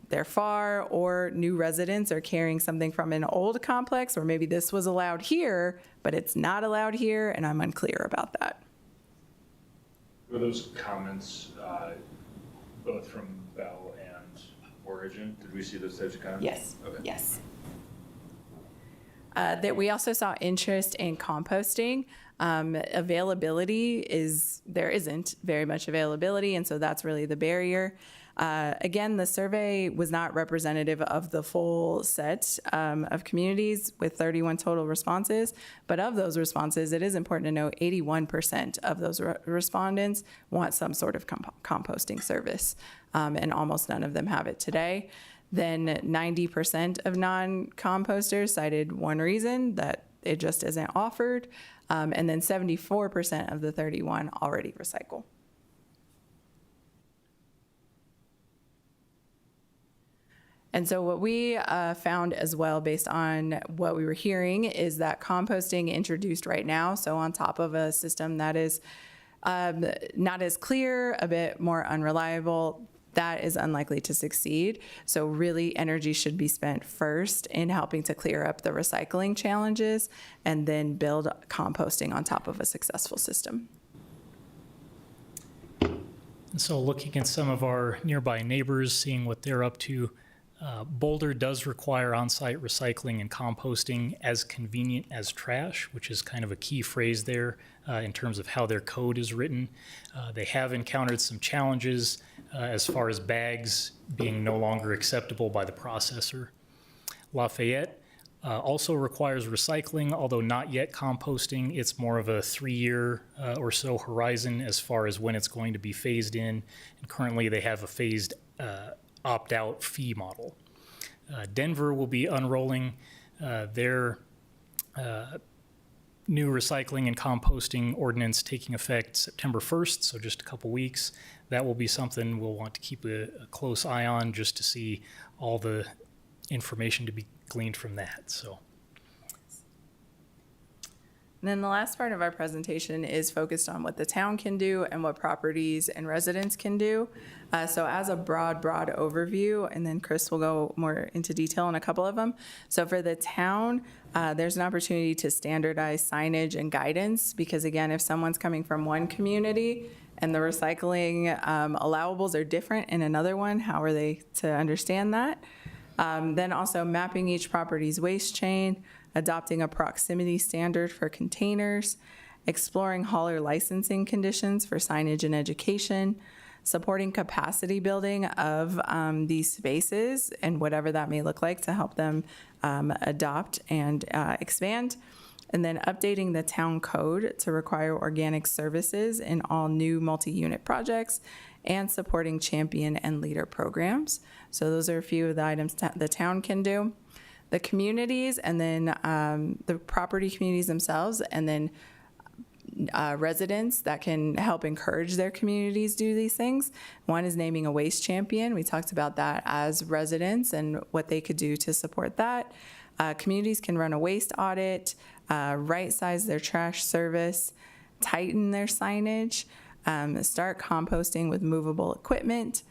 They're far, or new residents are carrying something from an old complex, or maybe this was allowed here, but it's not allowed here, and I'm unclear about that. Were those comments both from Bell and Origin? Did we see those types of comments? Yes, Okay. yes. That we also saw interest in composting. Availability there isn't very much availability, and so that's really the barrier. Again, the survey was not representative of the full set of communities with 31 total responses, but of those responses, it is important to note 81% of those respondents want some sort of composting service, and almost none of them have it today. Then 90% of non-composters cited one reason, that it just isn't offered, and then 74% of the 31 already recycle. And so what we found as well, based on what we were hearing, is that composting introduced right now, so on top of a system that is not as clear, a bit more unreliable, that is unlikely to succeed. So really energy should be spent first in helping to clear up the recycling challenges and then build composting on top of a successful system. And so looking at some of our nearby neighbors, seeing what they're up to, Boulder does require on-site recycling and composting as convenient as trash, which is kind of a key phrase there in terms of how their code is written. They have encountered some challenges as far as bags being no longer acceptable by the processor. Lafayette also requires recycling, although not yet composting. It's more of a 3-year or so horizon as far as when it's going to be phased in. And currently they have a phased opt-out fee model. Denver will be unrolling their new recycling and composting ordinance taking effect September 1st, so just a couple weeks. That will be something we'll want to keep a close eye on just to see all the information to be gleaned from that. So. And then the last part of our presentation is focused on what the town can do and what properties and residents can do. So as a broad overview, and then Chris will go more into detail on a couple of them. So for the town, there's an opportunity to standardize signage and guidance, because again, if someone's coming from one community and the recycling allowables are different in another one, how are they to understand that? Then also mapping each property's waste chain, adopting a proximity standard for containers, exploring hauler licensing conditions for signage and education, supporting capacity building of these spaces and whatever that may look like to help them adopt and expand, and then updating the town code to require organic services in all new multi-unit projects, and supporting champion and leader programs. So those are a few of the items the town can do. The communities, and then the property communities themselves, and then residents that can help encourage their communities do these things. One is naming a waste champion. We talked about that as residents and what they could do to support that. Communities can run a waste audit, right-size their trash service, tighten their signage, start composting with movable equipment.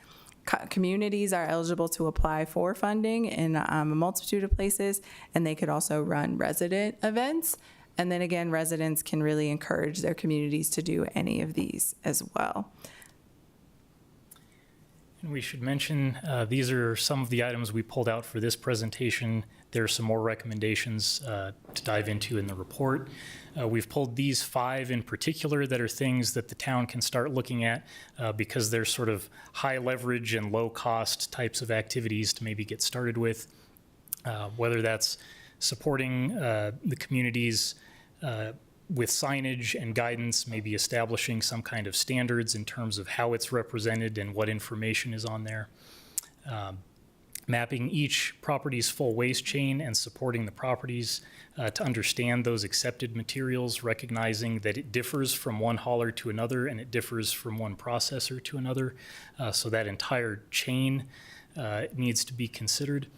Communities are eligible to apply for funding in a multitude of places, and they could also run resident events. And then again, residents can really encourage their communities to do any of these as well. And we should mention, these are some of the items we pulled out for this presentation. There are some more recommendations to dive into in the report. We've pulled these 5 in particular that are things that the town can start looking at because they're sort of high leverage and low cost types of activities to maybe get started with, whether that's supporting the communities with signage and guidance, maybe establishing some kind of standards in terms of how it's represented and what information is on there. Mapping each property's full waste chain and supporting the properties to understand those accepted materials, recognizing that it differs from one hauler to another and it differs from one processor to another. So that entire chain needs to be considered.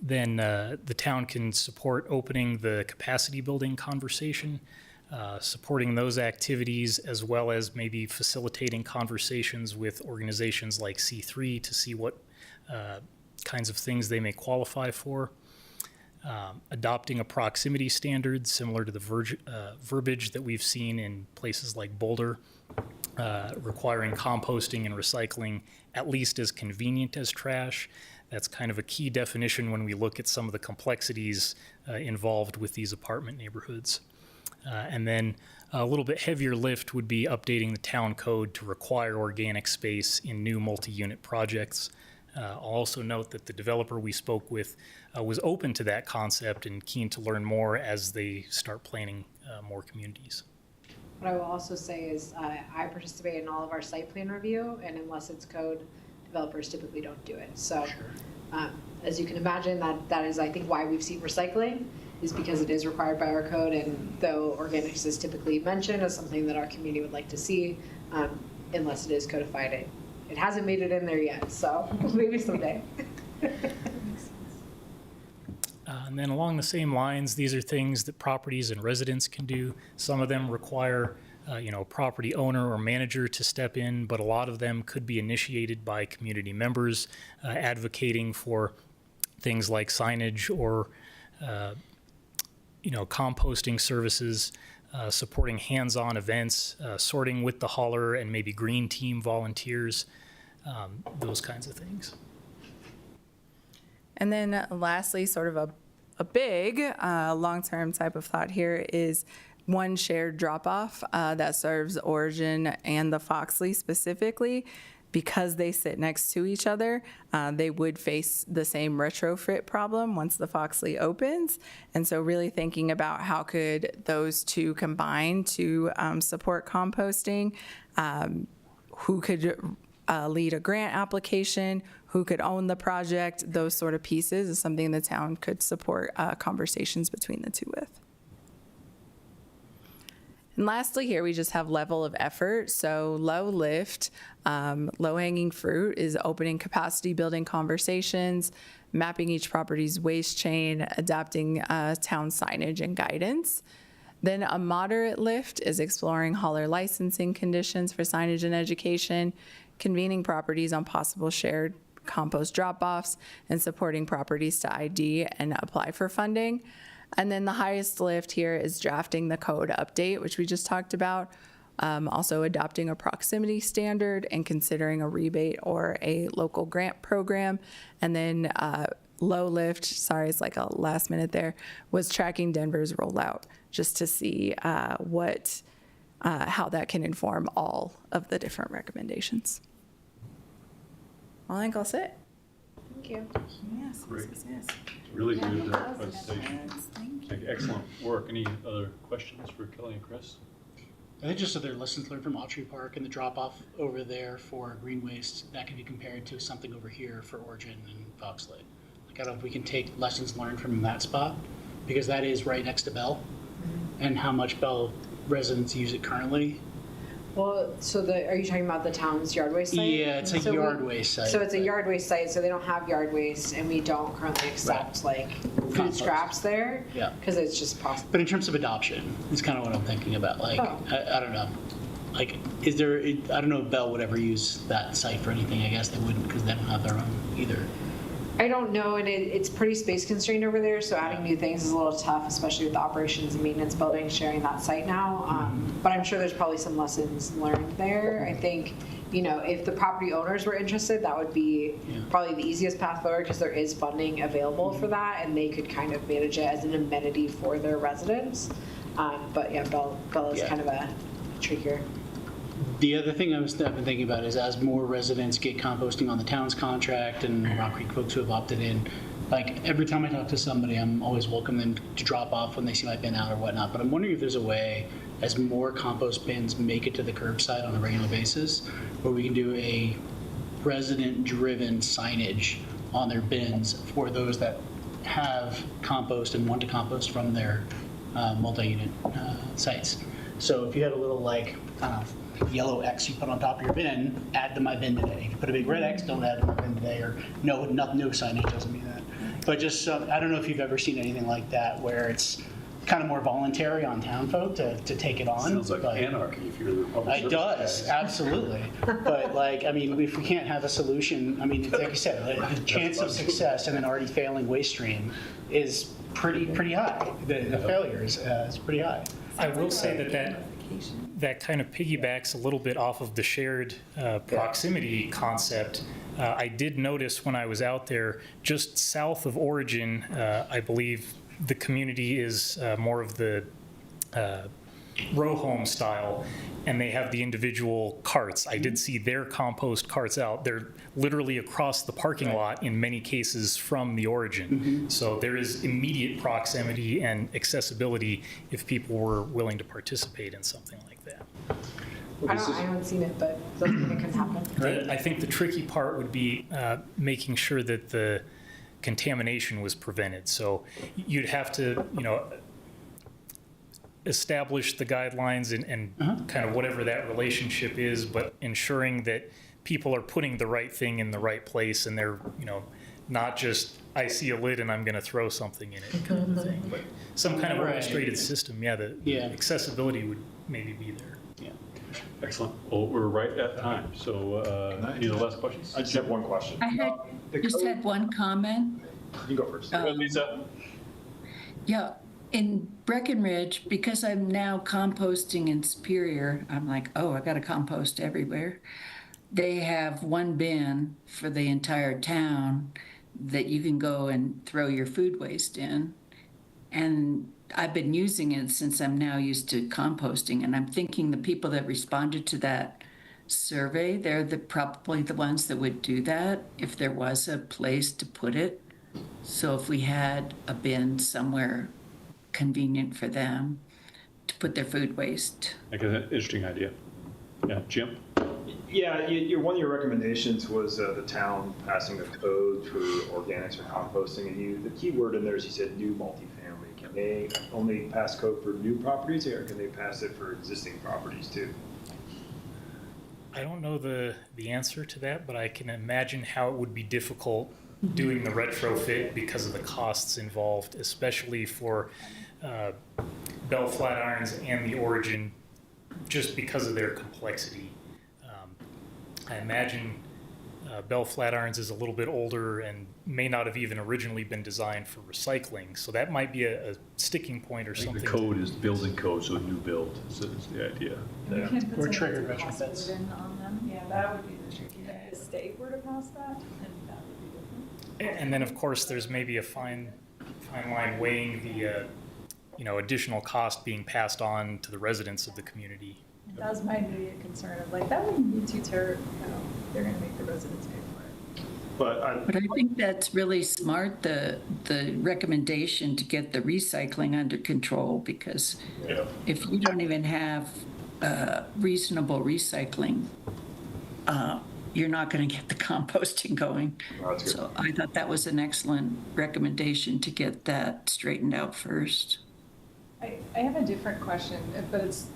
Then the town can support opening the capacity building conversation, supporting those activities, as well as maybe facilitating conversations with organizations like C3 to see what kinds of things they may qualify for. Adopting a proximity standard similar to the verbiage that we've seen in places like Boulder, requiring composting and recycling at least as convenient as trash. That's kind of a key definition when we look at some of the complexities involved with these apartment neighborhoods. And then a little bit heavier lift would be updating the town code to require organic space in new multi-unit projects. I'll also note that the developer we spoke with was open to that concept and keen to learn more as they start planning more communities. What I will also say is I participate in all of our site plan review, and unless it's code, developers typically don't do it. So as you can imagine, that is, I think, why we've seen recycling, is because it is required by our code, and though organics is typically mentioned as something that our community would like to see, unless it is codified, It hasn't made it in there yet, so maybe someday. And then along the same lines, these are things that properties and residents can do. Some of them require, property owner or manager to step in, but a lot of them could be initiated by community members advocating for things like signage or, composting services, supporting hands-on events, sorting with the hauler and maybe green team volunteers, those kinds of things. And then lastly, sort of a big long-term type of thought here is one shared drop-off that serves Origin and the Foxley specifically. Because they sit next to each other, they would face the same retrofit problem once the Foxley opens. And so really thinking about how could those two combine to support composting, who could lead a grant application, who could own the project, those sort of pieces is something the town could support conversations between the two with. And lastly, here we just have level of effort. So low lift, low hanging fruit is opening capacity building conversations, mapping each property's waste chain, adapting town signage and guidance. Then a moderate lift is exploring hauler licensing conditions for signage and education, convening properties on possible shared compost drop-offs, and supporting properties to ID and apply for funding. And then the highest lift here is drafting the code update, which we just talked about. Also adopting a proximity standard and considering a rebate or a local grant program. And then low lift, sorry, it's like a last minute there, was tracking Denver's rollout just to see how that can inform all of the different recommendations. Well, I think I'll sit. Thank you. Yes, Great. yes. Really good presentation. Thank you. Excellent work. Any other questions for Kelly and Chris? I think just so there are lessons learned from Autry Park and the drop-off over there for green waste, that can be compared to something over here for Origin and Foxley. Like, I don't know if we can take lessons learned from that spot, because that is right next to Bell, and how much Bell residents use it currently. Well, so are you talking about the town's yard waste site? Yeah, it's a So yard waste site. So it's a yard waste site, so they don't have yard waste, and we don't currently accept like food Compost. scraps there. Yeah. Because it's just possible. But in terms of adoption, is kind of what I'm thinking about. Like, Oh. I don't know. Like, is there, I don't know if Bell would ever use that site for anything. I guess they wouldn't, because they don't have their own either. I don't know, and it's pretty space constrained over there, so adding new things is a little tough, especially with the operations and maintenance building sharing that site now. But I'm sure there's probably some lessons learned there. I think, if the property owners were interested, that would be probably the easiest path forward, because there is funding available for that, and they could kind of manage it as an amenity for their residents. But yeah, Bell is kind of a trickier. The other thing I've been thinking about is as more residents get composting on the town's contract and Rock Creek folks who have opted in, like every time I talk to somebody, I'm always welcome them to drop off when they see my bin out or whatnot. But I'm wondering if there's a way, as more compost bins make it to the curbside on a regular basis, where we can do a resident-driven signage on their bins for those that have compost and want to compost from their multi-unit sites. So if you had a little yellow X you put on top of your bin, add to my bin today. If you put a big red X, don't add to my bin today, or no signage doesn't mean that. But just, I don't know if you've ever seen anything like that where it's kind of more voluntary on town folk to take it on. Sounds like anarchy if you're the public It service does, guys. absolutely. But if we can't have a solution, like you said, the chance of success in an already failing waste stream is pretty high. The failure is pretty high. I will say that kind of piggybacks a little bit off of the shared proximity concept. I did notice when I was out there, just south of Origin, I believe the community is more of the row home style, and they have the individual carts. I did see their compost carts out. They're literally across the parking lot in many cases from the Origin. So there is immediate proximity and accessibility if people were willing to participate in something like that. I haven't seen it, but doesn't mean it can happen. I think the tricky part would be making sure that the contamination was prevented. So you'd have to, establish the guidelines and kind of whatever that relationship is, but ensuring that people are putting the right thing in the right place, and they're, not just, I see a lid and I'm going to throw something in it kind of thing. But some kind of Right. orchestrated system, the accessibility would maybe be there. Yeah. Excellent. Well, we're right at time. So any other last questions? I just have one question. I just code- had one comment. You can go first. Lisa? Yeah, in Breckenridge, because I'm now composting in Superior, I'm like, oh, I got to compost everywhere. They have one bin for the entire town that you can go and throw your food waste in. And I've been using it since I'm now used to composting. And I'm thinking the people that responded to that survey, they're probably the ones that would do that if there was a place to put it. So if we had a bin somewhere convenient for them to put their food waste. I guess an interesting idea. Yeah, Jim? Yeah, one of your recommendations was the town passing the code for organics or composting, and the key word in there is you said new multifamily. Can they only pass code for new properties, or can they pass it for existing properties too? I don't know the answer to that, but I can imagine how it would be difficult doing the retrofit because of the costs involved, especially for Bell Flatirons and the Origin, just because of their complexity. I imagine Bell Flatirons is a little bit older and may not have even originally been designed for recycling, so that might be a sticking point or I think something. the code is building code, so a new build is the idea. We Yeah. can't put Or some triggered deposit retrofits. burden on them. Yeah, that would be the tricky. If the state were to pass that, then that would be different. And then, of course, there's maybe a fine line weighing the additional cost being passed on to the residents of the community. That was my immediate concern of like, that wouldn't be too terrible, they're gonna make the residents pay for it. But I think that's really smart, the recommendation to get the recycling under control, because if you don't even have reasonable recycling, you're not going to get the composting going. Oh, that's good. So I thought that was an excellent recommendation to get that straightened out first. I have a different question, but it's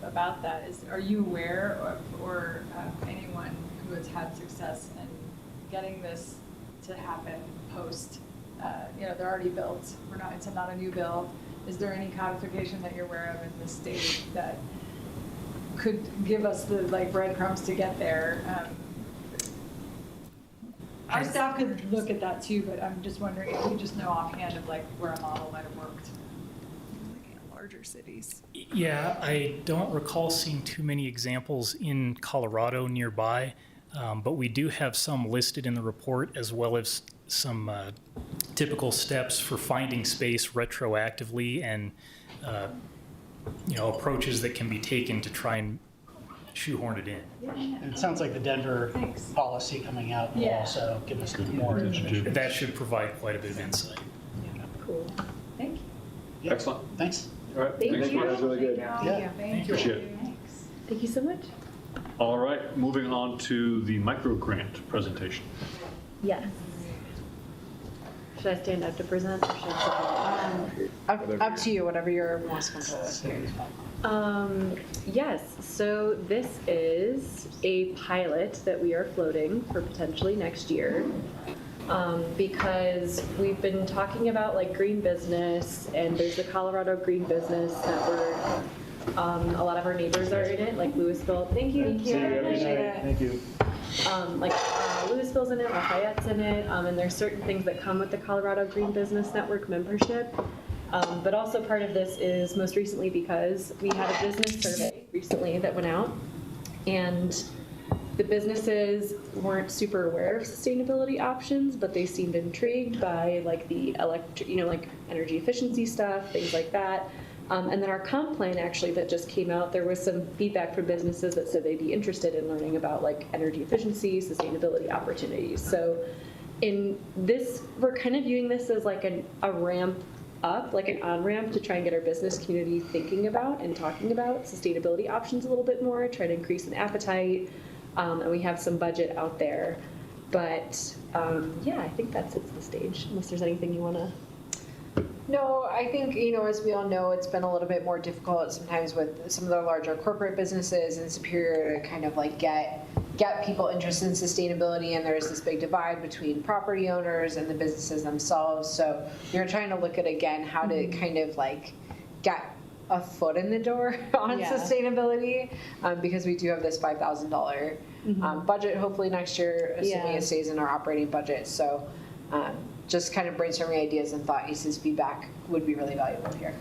about that. Are you aware or anyone who has had success in getting this to happen post, they're already built, it's not a new build. Is there any codification that you're aware of in the state that could give us the breadcrumbs to get there? Our staff could look at that too, but I'm just wondering if you just know offhand of where a model might have worked. Larger cities. Yeah, I don't recall seeing too many examples in Colorado nearby, but we do have some listed in the report, as well as some typical steps for finding space retroactively and approaches that can be taken to try and shoehorn it in. And it sounds like the Denver Thanks. policy coming out will Yeah. also give us more information. That should provide quite a bit of insight. Cool. Thank you. Yeah. Excellent. Thanks. All right. Thank Thanks you. much. That was really good. Yeah. Thank you. Appreciate it. Thanks. Thank you so much. All right, moving on to the micro grant presentation. Yes. Should I stand up to present or should I sit Up to you, whatever you're most comfortable with. Yes, so this is a pilot that we are floating for potentially next year. Because we've been talking about green business, and there's the Colorado Green Business Network. A lot of our neighbors are in it, like Louisville. Thank you. See you every night. Thank you. Louisville's in it, Lafayette's in it, and there's certain things that come with the Colorado Green Business Network membership. But also part of this is most recently because we had a business survey recently that went out, and the businesses weren't super aware of sustainability options, but they seemed intrigued by the energy efficiency stuff, things like that. And then our comp plan actually that just came out, there was some feedback from businesses that said they'd be interested in learning about energy efficiency, sustainability opportunities. So in this, we're kind of viewing this as a ramp up, an on-ramp to try and get our business community thinking about and talking about sustainability options a little bit more, try to increase an appetite. And we have some budget out there. But I think that's it to the stage, unless there's anything you want to. No, I think, as we all know, it's been a little bit more difficult sometimes with some of the larger corporate businesses in Superior to kind of get get people interested in sustainability, and there's this big divide between property owners and the businesses themselves. So we were trying to look at, again, how to kind of like get a foot in the door on Yeah. sustainability, because we do have this $5,000 budget hopefully next year, assuming Yeah. it stays in our operating budget. So just kind of brainstorming ideas and thought ACES feedback would be really valuable here.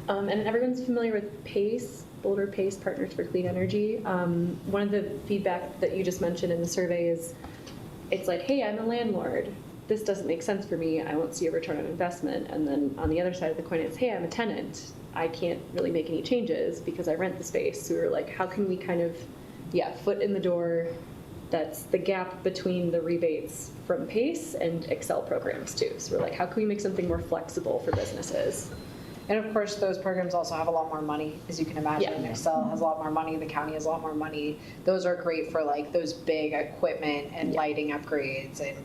And everyone's familiar with PACE, Boulder PACE Partners for Clean Energy. One of the feedback that you just mentioned in the survey is, it's like, hey, I'm a landlord. This doesn't make sense for me. I won't see a return on investment. And then on the other side of the coin, it's, hey, I'm a tenant. I can't really make any changes because I rent the space. So we were like, how can we kind of, foot in the door? That's the gap between the rebates from PACE and Excel programs too. So we're like, how can we make something more flexible for businesses? And of course, those programs also have a lot more money, as you can imagine. Yeah. Excel has a lot more money, the county has a lot more money. Those are great for like those big equipment and lighting upgrades and,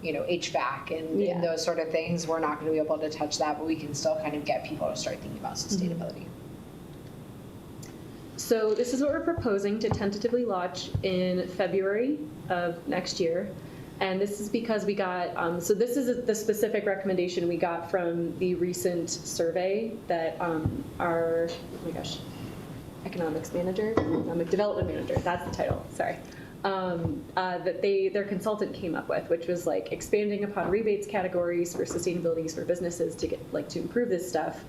you know, HVAC and those sort of things. We're not going to be able to touch that, but we can still kind of get people to start thinking about sustainability. So this is what we're proposing to tentatively launch in February of next year. And this is because we got, so this is the specific recommendation we got from the recent survey that our, oh my gosh, economics manager, economic development manager, that's the title, sorry. That their consultant came up with, which was like expanding upon rebates categories for sustainabilities for businesses to get, like, to improve this stuff.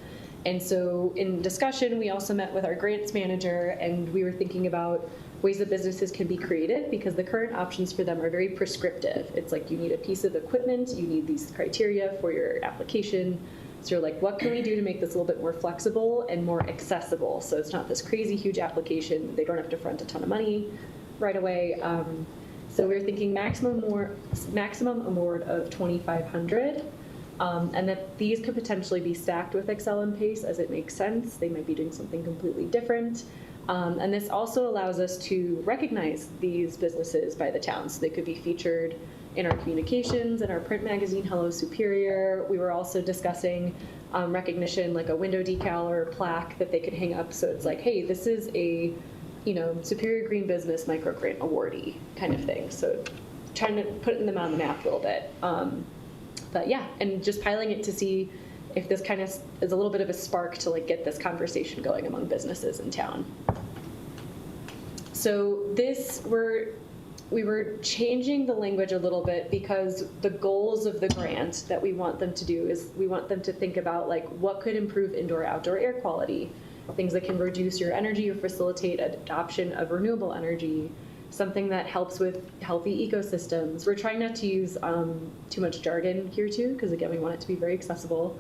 And so in discussion, we also met with our grants manager, and we were thinking about ways that businesses can be creative, because the current options for them are very prescriptive. It's like, you need a piece of equipment, you need these criteria for your application. So you're like, what can we do to make this a little bit more flexible and more accessible? So it's not this crazy huge application. They don't have to front a ton of money right away. So we were thinking maximum award of $2,500. And that these could potentially be stacked with Excel and PACE as it makes sense. They might be doing something completely different. And this also allows us to recognize these businesses by the town. So they could be featured in our communications, in our print magazine, Hello Superior. We were also discussing recognition, like a window decal or a plaque that they could hang up. So it's like, hey, this is a, you know, Superior Green Business Micro Grant awardee kind of thing. So trying to put them on the map a little bit. But yeah, and just piling it to see if this kind of is a little bit of a spark to like get this conversation going among businesses in town. So we were changing the language a little bit, because the goals of the grant that we want them to do is we want them to think about like what could improve indoor-outdoor air quality, things that can reduce your energy or facilitate adoption of renewable energy, something that helps with healthy ecosystems. We're trying not to use too much jargon here too, because again, we want it to be very accessible.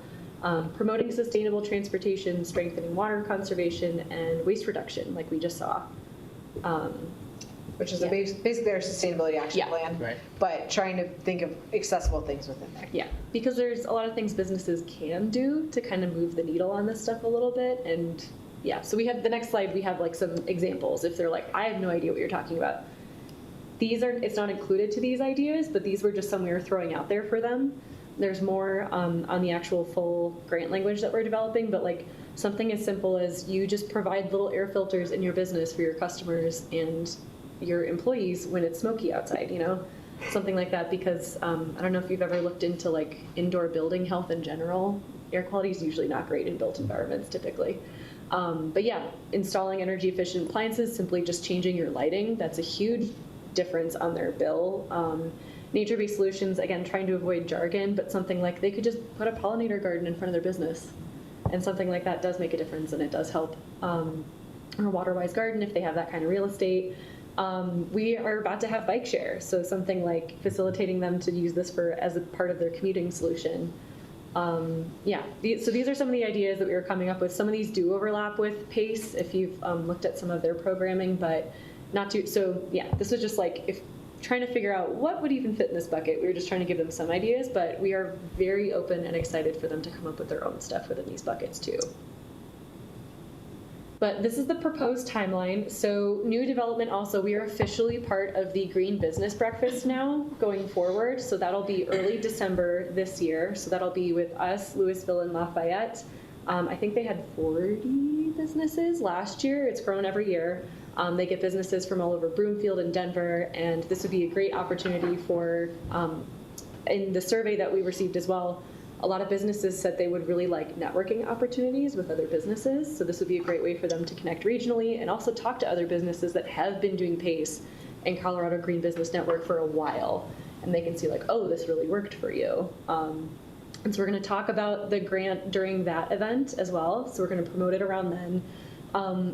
Promoting sustainable transportation, strengthening water conservation, and waste reduction, like we just saw. Which is basically our sustainability action plan, right. but trying to think of accessible things within there. Yeah, because there's a lot of things businesses can do to kind of move the needle on this stuff a little bit. And yeah, so we have the next slide, we have like some examples. If they're like, I have no idea what you're talking about. It's not included to these ideas, but these were just some we were throwing out there for them. There's more on the actual full grant language that we're developing, but like something as simple as you just provide little air filters in your business for your customers and your employees when it's smoky outside, you know, something like that. Because I don't know if you've ever looked into like indoor building health in general. Air quality is usually not great in built environments typically. But yeah, installing energy efficient appliances, simply just changing your lighting, that's a huge difference on their bill. Nature-based solutions, again, trying to avoid jargon, but something like they could just put a pollinator garden in front of their business. And something like that does make a difference, and it does help. Or a water-wise garden if they have that kind of real estate. We are about to have bike share, so something like facilitating them to use this as a part of their commuting solution. So these are some of the ideas that we were coming up with. Some of these do overlap with PACE if you've looked at some of their programming, but not too. So yeah, this was just like if trying to figure out what would even fit in this bucket. We were just trying to give them some ideas, but we are very open and excited for them to come up with their own stuff within these buckets too. But this is the proposed timeline. So new development also, we are officially part of the Green Business Breakfast now going forward. So that'll be early December this year. So that'll be with us, Louisville and Lafayette. I think they had 40 businesses last year. It's grown every year. They get businesses from all over Broomfield and Denver, and this would be a great opportunity for, in the survey that we received as well, a lot of businesses said they would really like networking opportunities with other businesses. So this would be a great way for them to connect regionally and also talk to other businesses that have been doing PACE and Colorado Green Business Network for a while. And they can see like, oh, this really worked for you. And so we're going to talk about the grant during that event as well. So we're going to promote it around then.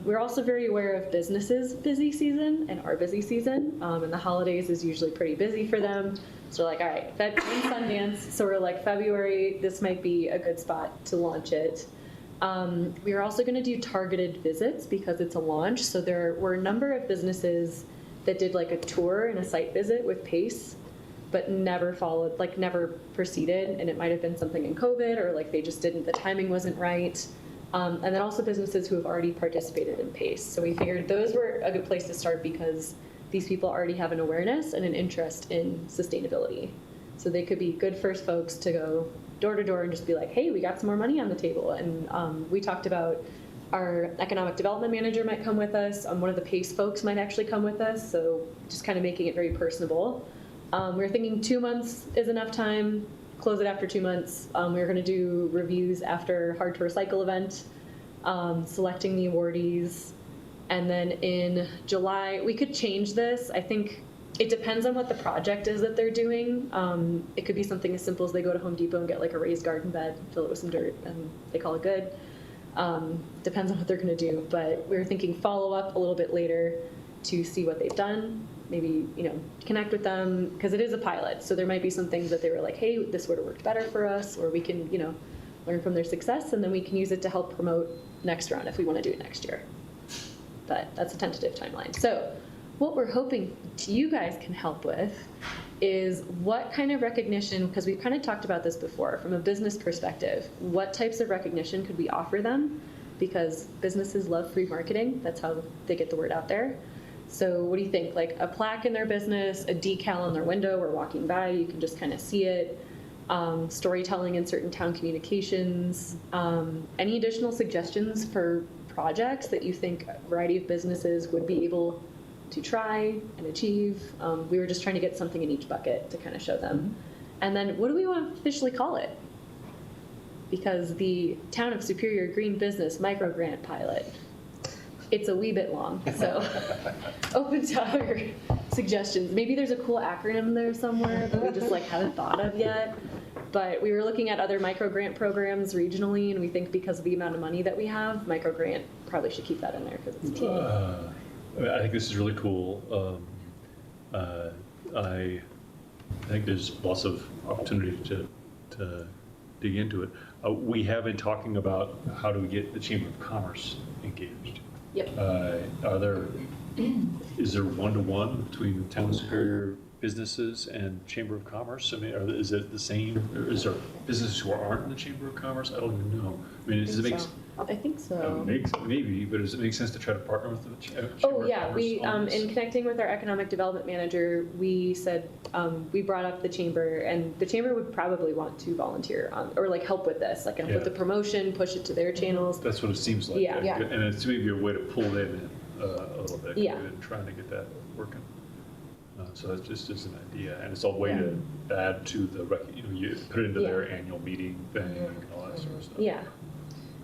We're also very aware of businesses' busy season and our busy season. And the holidays is usually pretty busy for them. So we're like, all right, Sundance. So we're like, February, this might be a good spot to launch it. We are also going to do targeted visits because it's a launch. So there were a number of businesses that did like a tour and a site visit with PACE, but never followed, like never proceeded. And it might have been something in COVID or like they just didn't, the timing wasn't right. And then also businesses who have already participated in PACE. So we figured those were a good place to start because these people already have an awareness and an interest in sustainability. So they could be good first folks to go door to door and just be like, hey, we got some more money on the table. And we talked about our economic development manager might come with us. One of the PACE folks might actually come with us. So just kind of making it very personable. We were thinking 2 months is enough time, close it after 2 months. We were going to do reviews after Hard to Recycle event, selecting the awardees. And then in July, we could change this. I think it depends on what the project is that they're doing. It could be something as simple as they go to Home Depot and get like a raised garden bed, fill it with some dirt, and they call it good. Depends on what they're going to do. But we were thinking follow up a little bit later to see what they've done. Maybe, connect with them because it is a pilot. So there might be some things that they were like, hey, this would have worked better for us, or we can, learn from their success, and then we can use it to help promote next round if we want to do it next year. But that's a tentative timeline. So what we're hoping you guys can help with is what kind of recognition, because we've kind of talked about this before, from a business perspective, what types of recognition could we offer them? Because businesses love free marketing. That's how they get the word out there. So what do you think? Like a plaque in their business, a decal on their window, we're walking by, you can just kind of see it. Storytelling in certain town communications. Any additional suggestions for projects that you think a variety of businesses would be able to try and achieve? We were just trying to get something in each bucket to kind of show them. And then what do we want to officially call it? Because the Town of Superior Green Business Micro Grant Pilot, it's a wee bit long, so open to other suggestions. Maybe there's a cool acronym there somewhere that we just haven't thought of yet. But we were looking at other micro grant programs regionally, and we think because of the amount of money that we have, micro grant probably should keep that in there because it's teeny. I think this is really cool. I think there's lots of opportunity to dig into it. We have been talking about how do we get the Chamber of Commerce engaged. Yep. Is there one-to-one between the Town of Superior businesses and Chamber of Commerce? I mean, is it the same? Or is there businesses who aren't in the Chamber of Commerce? I don't even know. I mean, does it make I think so. maybe, but does it make sense to try to partner with the Chamber of Commerce? Oh yeah, we on this? in connecting with our economic development manager, we said we brought up the chamber, and the chamber would probably want to volunteer on or help with this, with the promotion, push it to their channels. That's what it seems like. Yeah. Yeah. And it's maybe a way to pull them in a little bit. Yeah. And trying to get that working. So that's just an idea, and it's a way to add to the you put it into their annual meeting thing and all that sort of stuff. Yeah.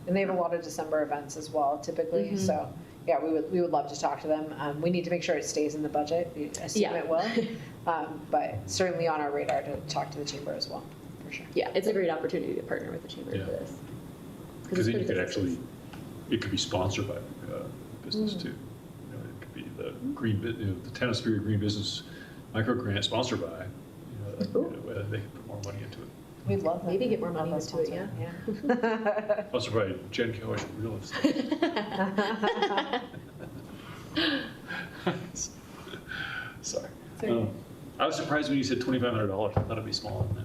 And they have a lot of December events as well, typically. So yeah, we would love to talk to them. We need to make sure it stays in the budget. We assume it will, but certainly on our radar to talk to the chamber as well, for sure. Yeah, it's a great opportunity to partner with the chamber for this. Because then you could actually, it could be sponsored by business too. It could be the the Town of Superior Green Business Micro Grant sponsored by. They could put more money into it. We'd love that. Maybe get more money into it. Yeah. Sponsored by Jen Kelly Real Estate. Sorry. I was surprised when you said $2,500. I thought it'd be smaller than that.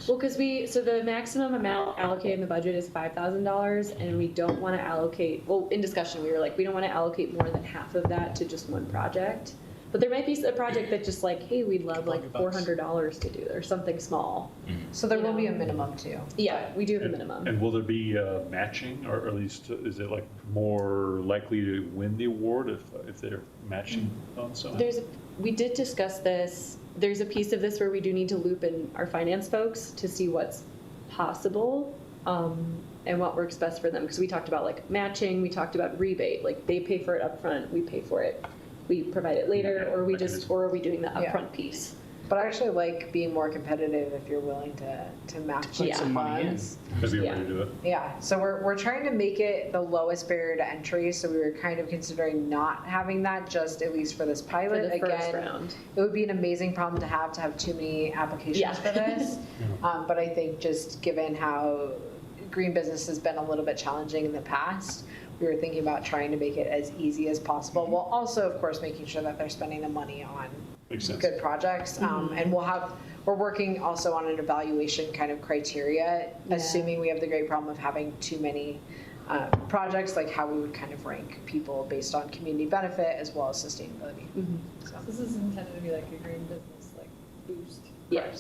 Well, because so the maximum amount allocated in the budget is $5,000, and we don't want to allocate, in discussion, we were like, we don't want to allocate more than half of that to just one project. But there might be a project that just like, hey, we'd love like $100. $400 to do, or something small. So there You will be a know. minimum too. Yeah, we do have a minimum. And will there be matching, or at least is it like more likely to win the award if they're matching on something? We did discuss this. There's a piece of this where we do need to loop in our finance folks to see what's possible and what works best for them. Because we talked about like matching, we talked about rebate, like they pay for it up front, we pay for it, we provide it later, or are we doing the upfront piece? But I actually like being more competitive if you're willing to match Put the some money in. funds. That'd be a way Yeah. to do it. Yeah, so we're trying to make it the lowest barrier to entry, so we were kind of considering not having that, just at least for this For pilot. the first Again, round. it would be an amazing problem to have too many applications Yeah. for this. But I think just given how green business has been a little bit challenging in the past, we were thinking about trying to make it as easy as possible, while also, of course, making sure that they're spending the money on Makes sense. good projects. And we're working also on an evaluation kind of criteria, assuming we have the great problem of having too many projects, like how we would kind of rank people based on community benefit as well as sustainability. So. This is intended to be like a green business, like boost. Yeah. Right?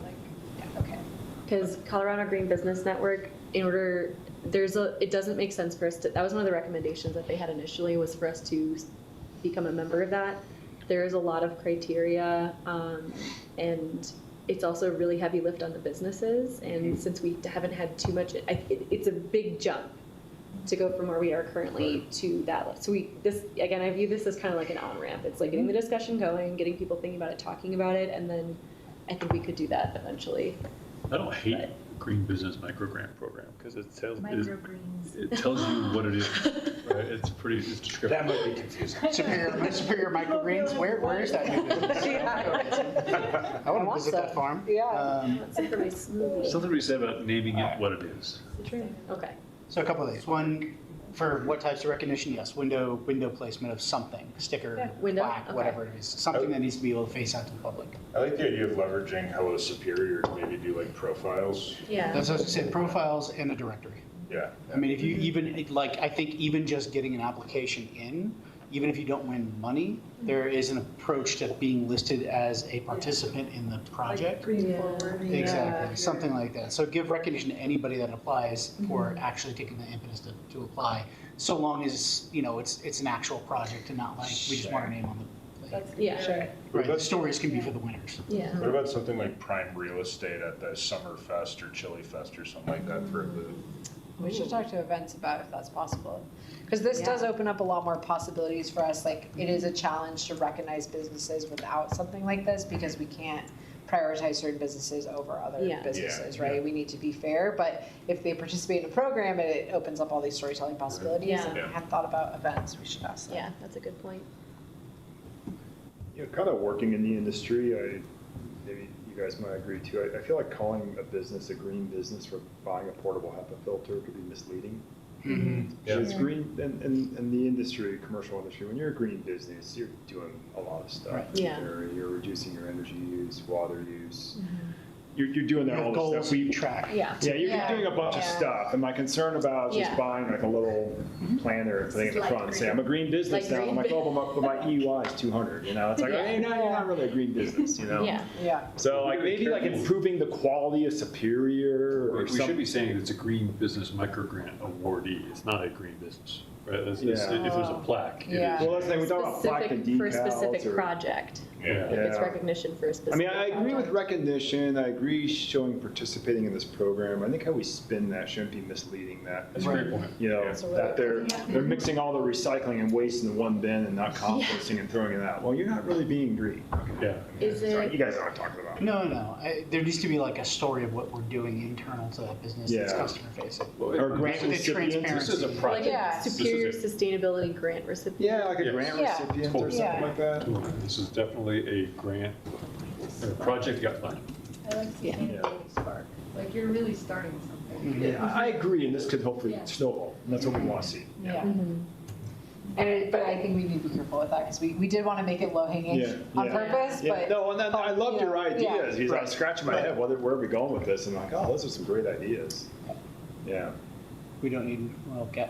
Like, yeah, okay. Because Colorado Green Business Network, it doesn't make sense for us to, that was one of the recommendations that they had initially, was for us to become a member of that. There is a lot of criteria, and it's also a really heavy lift on the businesses. And since we haven't had too much, it's a big jump to go from where we are currently to that. So again, I view this as kind of like an on-ramp. It's like getting the discussion going, getting people thinking about it, talking about it, and then I think we could do that eventually. I don't hate Green Business Micro Grant Program because it tells Microgreens. it tells you what it is. Right? It's descriptive. That might be confusing. Superior microgreens, where is that new business? I want to visit that farm. What's it for my smoothie? Something we said about naming it what it is. Okay. So a couple of things. One, for what types of recognition? Yes, window placement of something, sticker, Window? plaque, Okay. whatever it is. Something that needs to be able to face out to the public. I like the idea of leveraging Hello Superior to maybe do like profiles. Yeah. That's what I said, profiles and a directory. Yeah. I mean, if you even, like, I think even just getting an application in, even if you don't win money, there is an approach to being listed as a participant in the project. Green forward. Exactly, something like that. So give recognition to anybody that applies for actually taking the impetus to apply, so long as, it's an actual project and not like, we just want our name on the thing. Yeah, sure. Right, the stories can be for the winners. Yeah. What about something like prime real estate at the Summer Fest or Chili Fest or something like that for a booth? We should talk to events about if that's possible. Because this does open up a lot more possibilities for us. Like, it is a challenge to recognize businesses without something like this because we can't prioritize certain businesses over other businesses, right? We need to be fair, but if they participate in a program, it opens up all these storytelling possibilities. Yeah. And I hadn't thought about events, we should ask them. Yeah, that's a good point. Kind of working in the industry, maybe you guys might agree too. I feel like calling a business a green business for buying a portable HEPA filter could be misleading. Because green, in the industry, commercial industry, when you're a green business, you're doing a lot of stuff. Right. Yeah. You're reducing your energy use, water use. You're doing all this Goals stuff. you track. Yeah. Yeah, you're doing a bunch of stuff. And my concern about just Yeah. buying like a little planner and putting it in the Like front and saying, I'm a green business Like now. green I'm like, oh, but my EUI is 200. It's like, Yeah. hey, no, you're not really a green business, Yeah. Yeah. So like maybe like improving the quality of Superior or We should something. be saying it's a Green Business Micro Grant awardee. It's not a green business, right? If there's a plaque, it Yeah. Well, that's the thing, we talk about plaque and Specific, for a decals. specific or- project. Yeah. If it's Yeah. recognition for a I specific. mean, I agree with project. recognition. I agree showing participating in this program. I think how we spin that shouldn't be misleading that. That's a great point. That they're mixing all the recycling and waste in one bin and not composting and throwing it out. Well, you're not really being green. Yeah. Is Sorry, it, you guys know what I'm talking about. No. There needs to be like a story of what we're doing internal to that business that's Yeah. customer facing. Or grant The recipients. This is a transparency. project. like Yeah. a This is superior a- sustainability grant recipient? Yeah, like a Yes. grant Yeah. recipient Cool. or something Yeah. like that. This is definitely a grant, a project got funded. I like sustainability spark. Like, you're really starting something. Yeah, I agree, and this could hopefully Yeah. snowball, and that's what we want to see. Yeah. But I think we need to be careful with that because we did want to make it low hanging on purpose, Yeah. but. No, and then I loved your ideas. I'm scratching my Right. head, where are we going with this? And I'm like, oh, those are some great ideas. Yeah. We don't need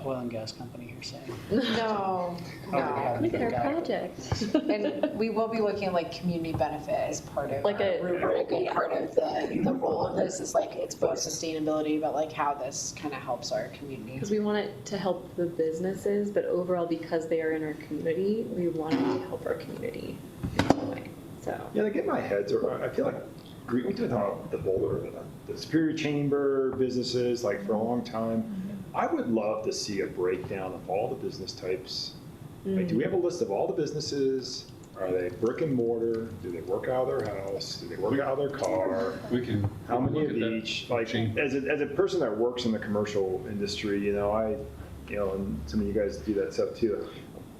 oil and gas company, you're saying. No, no. Look at our project. And we will be looking at like community benefit as part of Like our a- rubric, and part of the role of this is like, it's both sustainability, but like how this kind of helps our community. Because we want it to help the businesses, but overall, because they are in our community, we want it to help our community in some way, so. Yeah, like in my head, I feel like we talked about the Boulder, the Superior Chamber businesses, like for a long time. I would love to see a breakdown of all the business types. Like, do we have a list of all the businesses? Are they brick and mortar? Do they work out of their house? Do they work out of their car? We can. How many look of at that each? Like, chamber. as a person that works in the commercial industry, and some of you guys do that stuff too,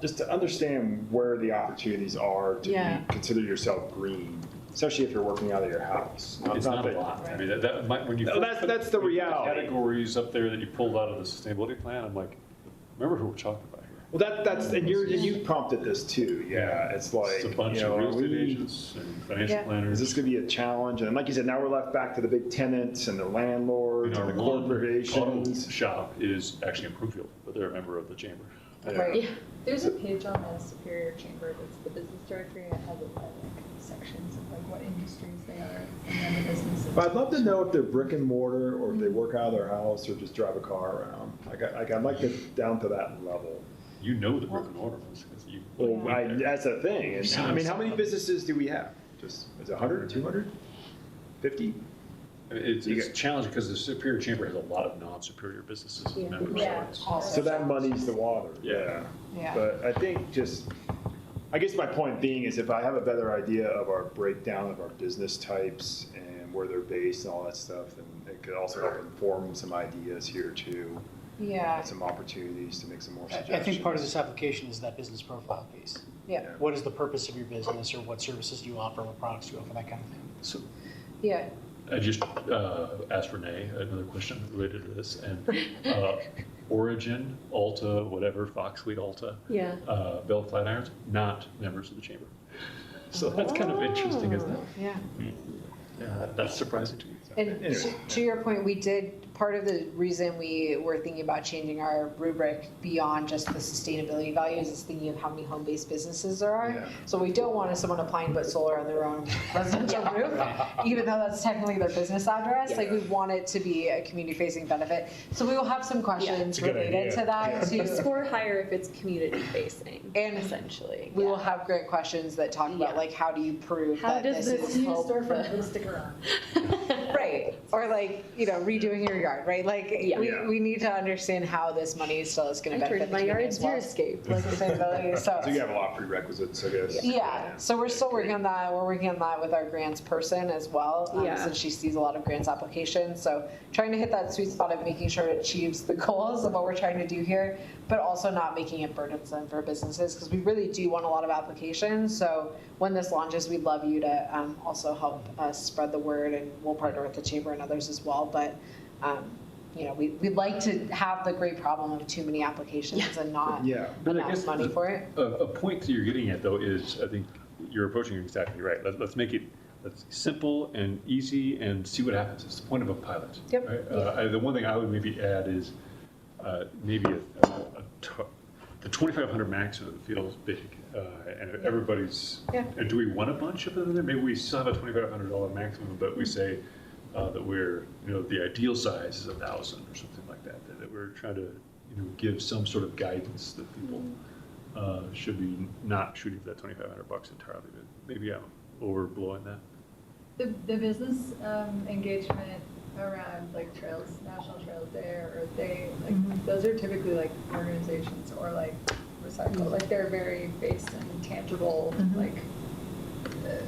just to understand where the opportunities are to Yeah. consider yourself green, especially if you're working out of your house. It's not a that- lot. I mean, that might, when you. No, first that's- put- that's the when you put reality. Categories up there that you pulled out of the sustainability plan, I'm like, remember who we're talking about here? Well, that's and you prompted this too. Yeah, it's like, It's a bunch of real estate agents and financial Yeah. planners. Is this going to be a challenge? And like you said, now we're left back to the big tenants and the landlords You know, and the one auto corporations. shop is actually in Broomfield, but they're a member of the chamber. Right. Yeah. There's a page on the Superior Chamber that's the business directory, and it has like sections of like what industries they are and then the businesses. But I'd love to know if they're brick and mortar or if they work out of their house or just drive a car around. I'd like to down to that level. You know the brick and mortar ones, 'cause you. Well, that's a thing. And, I mean, how many businesses do we have? Just, is it 100, 200, 50? It's challenging because the Superior Chamber has a lot of non-superior businesses as Yeah. members. Yeah. So it's- Also So that muddies the water. Yeah. Yeah. But I think I guess my point being is if I have a better idea of our breakdown of our business types and where they're based and all that stuff, then it could also help inform some ideas here too. Yeah. Some opportunities to make some more suggestions. I think part of this application is that business profile piece. Yeah. What is the purpose of your business, or what services do you offer, what products do you offer, that kind of thing. So Yeah. I just asked Renee another question related to this, and Origin, Alta, whatever, Fox Fleet Alta, Yeah. Bell Flatirons, not members of the chamber. So that's kind of interesting, isn't it? Yeah. That's surprising to me. And Anyway. to your point, part of the reason we were thinking about changing our rubric beyond just the sustainability values is thinking of how many home-based businesses there are. Yeah. So we don't want someone applying to put solar on their own residential roof, even though that's technically their business address. Like, we want it to be a community-facing benefit. So we will have some questions related to that You too. score higher if it's community facing, And essentially. We will Yeah. have great questions that talk about Yeah. like, how do you prove How that does this this is New helpful? storefront will stick around. Right, or like, redoing your yard, right? Like, Yeah. we need to understand how this money still is gonna I benefit turned the my community yard as well. xeriscape. Like sustainability, So you so, have a lot of prerequisites, I guess. yeah, so we're still working on that, we're working on that with our grants person as well. Yeah. Since she sees a lot of grants applications, so trying to hit that sweet spot of making sure it achieves the goals of what we're trying to do here, but also not making it burdensome for businesses, because we really do want a lot of applications, so when this launches, we'd love you to also help us spread the word, and we'll partner with the chamber and others as well, but we'd like to have the great problem of too many applications and not Yeah. But I enough guess money for it. A point that you're getting at, though, is I think you're approaching it exactly right. Let's make it simple and easy and see what happens. It's the point of a pilot. Yep. Right? The one thing I would maybe add is maybe the 2,500 maximum feels big, and everybody's. Yeah. And do we want a bunch of them in there? Maybe we still have a $2,500 maximum, but we say that we're, the ideal size is 1,000 or something like that. That we're trying to, give some sort of guidance that people should be not shooting for that $2,500 entirely. But maybe I'm overblowing that. The business engagement around like trails, National Trails Day or Earth Day, like those are typically like organizations or like recycle, like they're very based in tangible like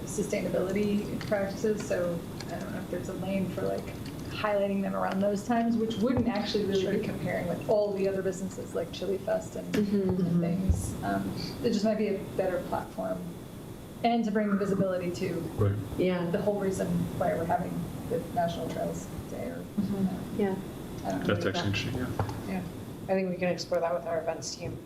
sustainability practices. So I don't know if there's a lane for like highlighting them around those times, which wouldn't actually really be comparing with all the other businesses like Chili Fest and things. It just might be a better platform. And to bring visibility to Right. Yeah. the whole reason why we're having the National Trails Day or, Yeah. I don't know. That's actually interesting, yeah. Yeah, I think we can explore that with our events team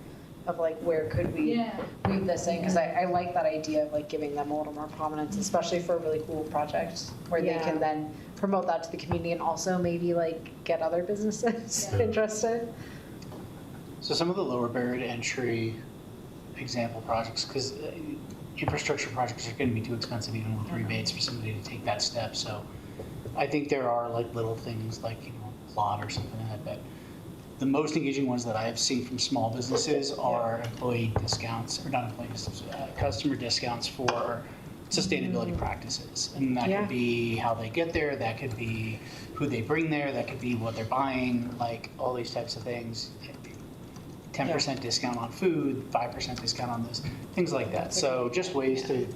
of like, where could we Yeah. weave this in? Because I like that idea of like giving them a little more prominence, especially for a really cool project where they Yeah. can then promote that to the community and also maybe like get other businesses interested. So some of the lower barrier to entry example projects, because infrastructure projects are going to be too expensive even with rebates for somebody to take that step. So I think there are like little things like, a plot or something like that. But the most engaging ones that I have seen from small businesses are employee discounts, or not employees, customer discounts for sustainability practices. And that could be how they get there, that could be who they bring there, that could be what they're buying, like all these types of things. 10% discount on food, 5% discount on this, things like that. So just ways to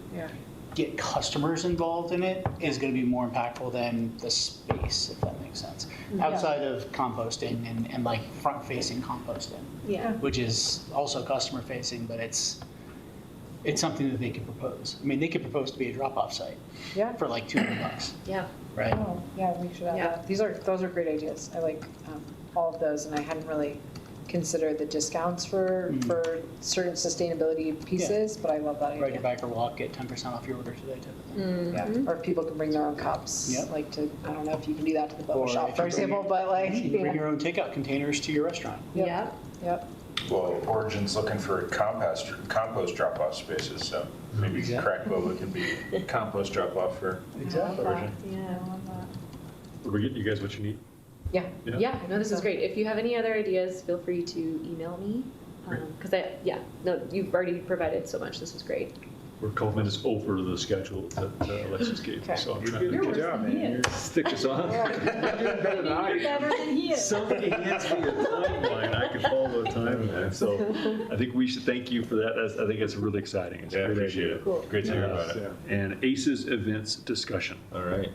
get customers involved in it is going to be more impactful than the space, if that makes sense. Outside of composting and like front-facing composting, which is also customer-facing, but it's something that they could propose. I mean, they could propose to be a drop-off site for like $200. Yeah. Right? Oh, yeah, we should have that. Those are great ideas. I like all of those, and I hadn't really considered the discounts for certain sustainability pieces, but I love that idea. Ride your bike or walk, get 10% off your order today type of thing. Yeah. Or people can bring their own cups. Yep. Like I don't know if you can do that to the Or boba shop, if for you bring example, but like, You can bring your own takeout containers to your restaurant. Yeah. Yep. Well, Origin's looking for compost drop-off spaces, so maybe Crack Boba can be compost drop-off for Origin. Yeah. Are we getting you guys what you need? Yeah, no, this is great. If you have any other ideas, feel free to email me. Because you've already provided so much. This is great. We're a couple minutes over the schedule that Alexis gave, so I'm trying Good to job, man. stick us on. You're doing better than I am. Better than he is. Somebody hands me a timeline, I can follow the timeline. So I think we should thank you for that. I think it's really exciting. It's a great Appreciate idea. it. Great to hear about it. And ACES events discussion. All right.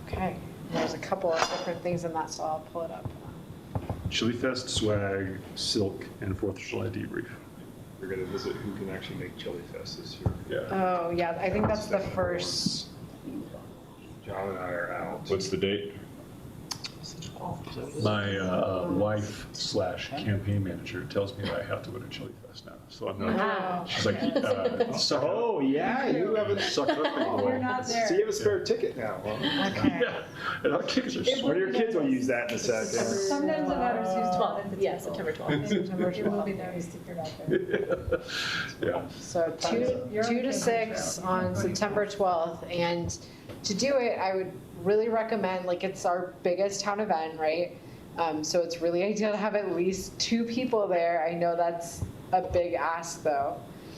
Okay. There's a couple of different things in that, so I'll pull it up. Chili Fest, swag, silk, and 4th of July debrief. We're gonna visit who can actually make Chili Fest this year. Yeah. Oh, yeah, I think that's the first. John and I are out. What's the date? My wife / campaign manager tells me that I have to go to Chili Fest now. So I'm not. Wow. She's like, suck it up. Oh, yeah, you have a, Suck it up. You're not there. so you have a spare ticket now. Huh? Okay. Yeah, and our kids are One of your kids will use that in a second. Sometimes the voters use 12th. Yeah, September 12th. It will be nice to get out there. Yeah. So You're on 2 to campaign 6 trail. on September 12th. And to do it, I would really recommend, like, it's our biggest town event, right? So it's really ideal to have at least 2 people there. I know that's a big ask, though,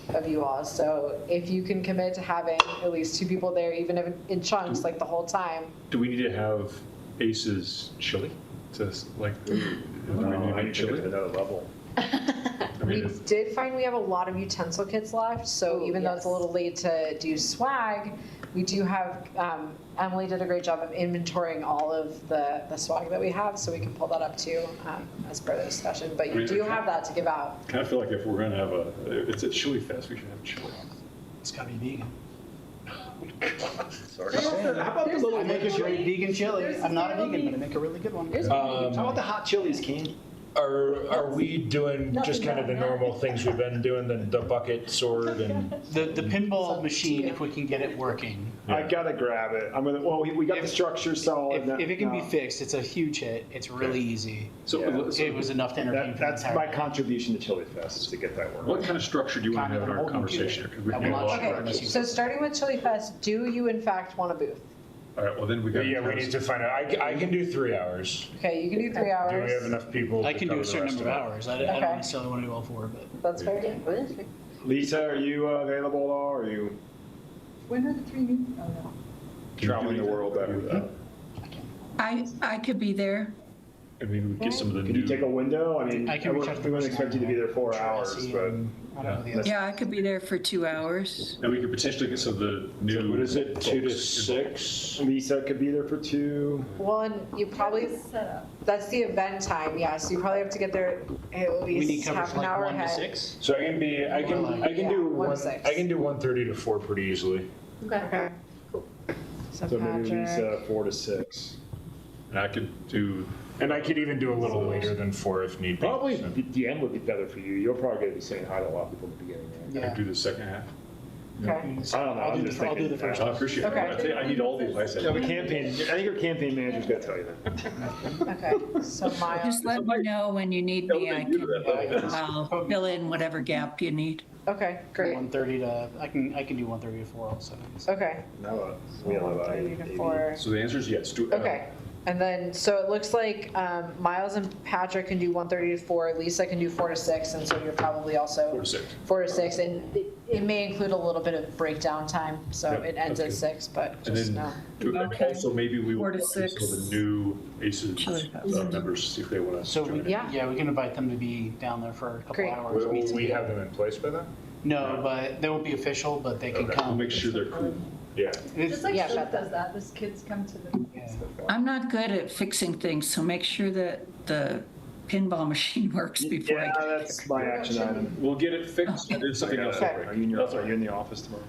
of you all. So if you can commit to having at least 2 people there, even if in chunks, like the whole time. Do we need to have ACES chili? To like, do we need to I make took it to chili? another level. I We mean, if- did find we have a lot of utensil kits left, so even though it's a little late to do swag, we do have, Emily did a great job of inventorying all of the swag that we have, so we can pull that up too, as per the discussion, but you mean, do have that to give out. kind of feel like if we're gonna have it's a Chili Fest, we should have chili. It's got to be vegan. Sorry. How about the little I make a great vegan chili. There's I'm not a still vegan, meat. but I make a really good one. How about the hot chilies candy? Are we doing just kind of the normal things we've been doing, the bucket, sword, and The pinball machine, if we can get it working. I gotta grab it. I'm gonna. Well, we got the structure solid. If it can be no. fixed, it's a huge hit. It's really easy. So, Yeah. It was enough to entertain for the That's entire my day. contribution to Chili Fest is to get that working. what kind of structure do you want to have in our Kind of conversation? Because we I can will do a not lot. share unless you- So starting with Chili Fest, do you in fact want a booth? All right, well then we got. yeah, we need to find out. I can do 3 hours. Okay, you can do 3 hours. Do we have enough people? I to can do cover a the certain rest number of of it? hours. I don't Okay. necessarily want to do all 4, but. That's fair. Lisa, are you available at all? Or are you When are the 3 meetings? Oh, no. traveling the world? I could be there. I mean, we get some of the Can new. you take a window? I mean, I can reach out to the we wouldn't person expect you to be there 4 I'm hours, Tracy but and I don't know the other. Yeah, I could be there for 2 hours. And we could potentially get some of the new. What is it, 2 to folks 6? Lisa could be there for 2. Well, and you probably, Set up. that's the event time, yeah, so you probably have to get there at We need least coverage half an like hour 1 to ahead. 6. So I can do Yeah, 1 to 1. 6. I can do 1:30 to 4 pretty easily. Okay. So maybe Patrick. Lisa 4 to 6. And I could do. And I could even do a little later than 4 if need be. Probably so. the end would be better for you. You'll probably be saying hi to a lot of people in the beginning. Right? I could do the second half. Okay. I don't know, I'll I'm do just the- I'll do thinking. the first I appreciate it. Okay. I think I need all the advice. Yeah, but campaign, I think your campaign manager's gonna tell you that. Okay, so Miles. Just let me know when you need me. I Elevate you to that level. I'll fill in whatever gap you need. Okay, great. 1:30 to, I can do 1:30 to 4 also. Okay. No, we don't have 1:30 to AV. 4. So the answer is yes. Okay. And then, so it looks like Miles and Patrick can do 1:30 to 4, Lisa can do 4 to 6, and so you're probably also. 4 to 6. 4 to 6, and it may include a little bit of breakdown time, so Yep, it ends at that's 6, but And just then know. Okay. also maybe we 4 will to 6. so the new ACES Chili Fest. members, see if they want to So, join. Yeah. we can invite them to be down there for a couple Great. hours. meet Will we some- have them in place by then? No, but they won't be official, but they can Okay. We'll come. make sure they're cool. Yeah. It's- Just like Yeah, Philip shut that. does that, those kids come to the meetings before. I'm not good at fixing things, so make sure that the pinball machine works before I Yeah, get that's my action item. We'll get it fixed and then something else. Okay. Are you in the office tomorrow?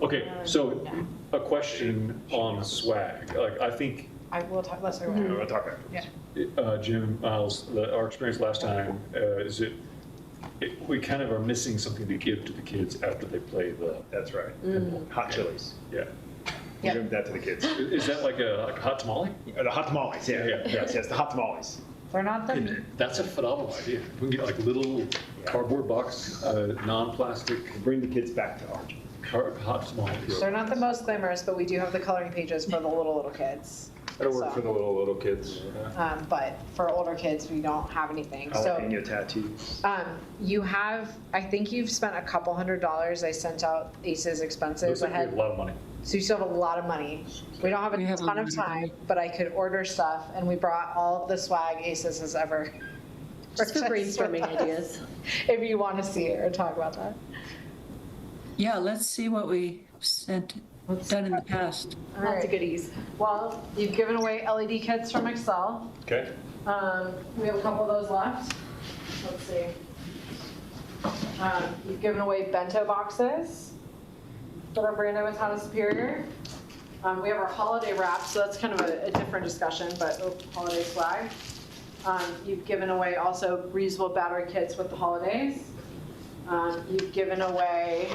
Okay, so a question on swag. Like, I think, I will talk, let's talk about We'll it. talk about it. Yeah. Jim, Miles, our experience last time is we kind of are missing something to give to the kids after they play the, That's right. Hot chilies. yeah. Yeah. Give that to the kids. Is that like a hot tamale? The hot tamales, yeah, Yeah. yes, the hot tamales. They're not the, That's a phenomenal idea. We can get like little cardboard box, non-plastic Bring the kids back to art. hot tamales. they're not the most glamorous, but we do have the coloring pages for the little kids. That'll work So, for the little kids. But for older kids, we don't have anything. So Jalapeno tattoos. you have, I think you've spent a couple $100s. I sent out ACES expenses Looks like we have ahead. a lot of money. So you still have a lot of money. We don't have We a have a ton lot of of time, money. but I could order stuff, and we brought all of the swag ACES has ever. Just for purchased with brainstorming us, ideas. If you want to see it or talk about that. Yeah, let's see what we done in the past. All Lots right. of goodies. Well, you've given away LED kits from Excel. Okay. We have a couple of those left. Let's see. You've given away bento boxes that are branded with Town of Superior. We have our holiday wrap, so that's kind of a different discussion, but holiday swag. You've given away also reusable battery kits with the holidays. You've given away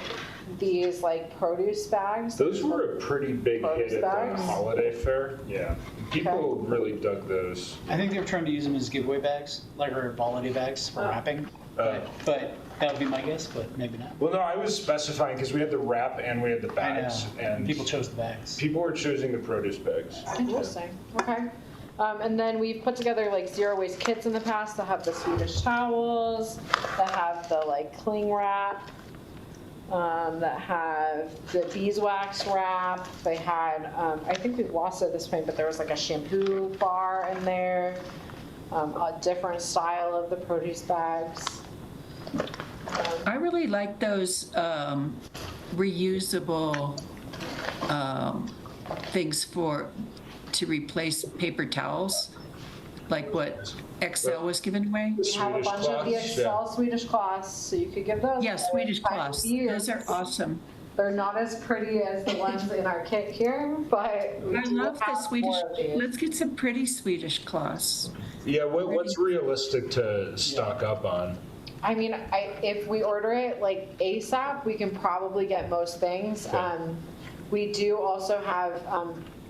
these like produce bags. Those were a pretty big Produce hit at bags? the holiday fair. Yeah. People really dug those. I think they were trying to use them as giveaway bags, like our holiday bags for wrapping. But that would be my guess, but maybe not. Well, no, I was specifying because we had the wrap and we had the I bags. know. And People chose the bags. people were choosing the produce bags. Interesting, okay. And then we've put together like zero waste kits in the past that have the Swedish towels, that have the like cling wrap, that have the beeswax wrap. They had, I think we've lost it at this point, but there was like a shampoo bar in there, a different style of the produce bags. I really like those reusable things to replace paper towels, like what Excel was giving away. We have a Swedish bunch of the cloths, Excel Swedish cloths, so you could give those. Yeah, away. Swedish Try cloths. to use. Those are awesome. They're not as pretty as the ones in our kit here, but we I do love the have Swedish. more of these. Let's get some pretty Swedish cloths. Yeah, what's realistic to stock up on? I mean, if we order it like ASAP, we can probably get most things. We do also have,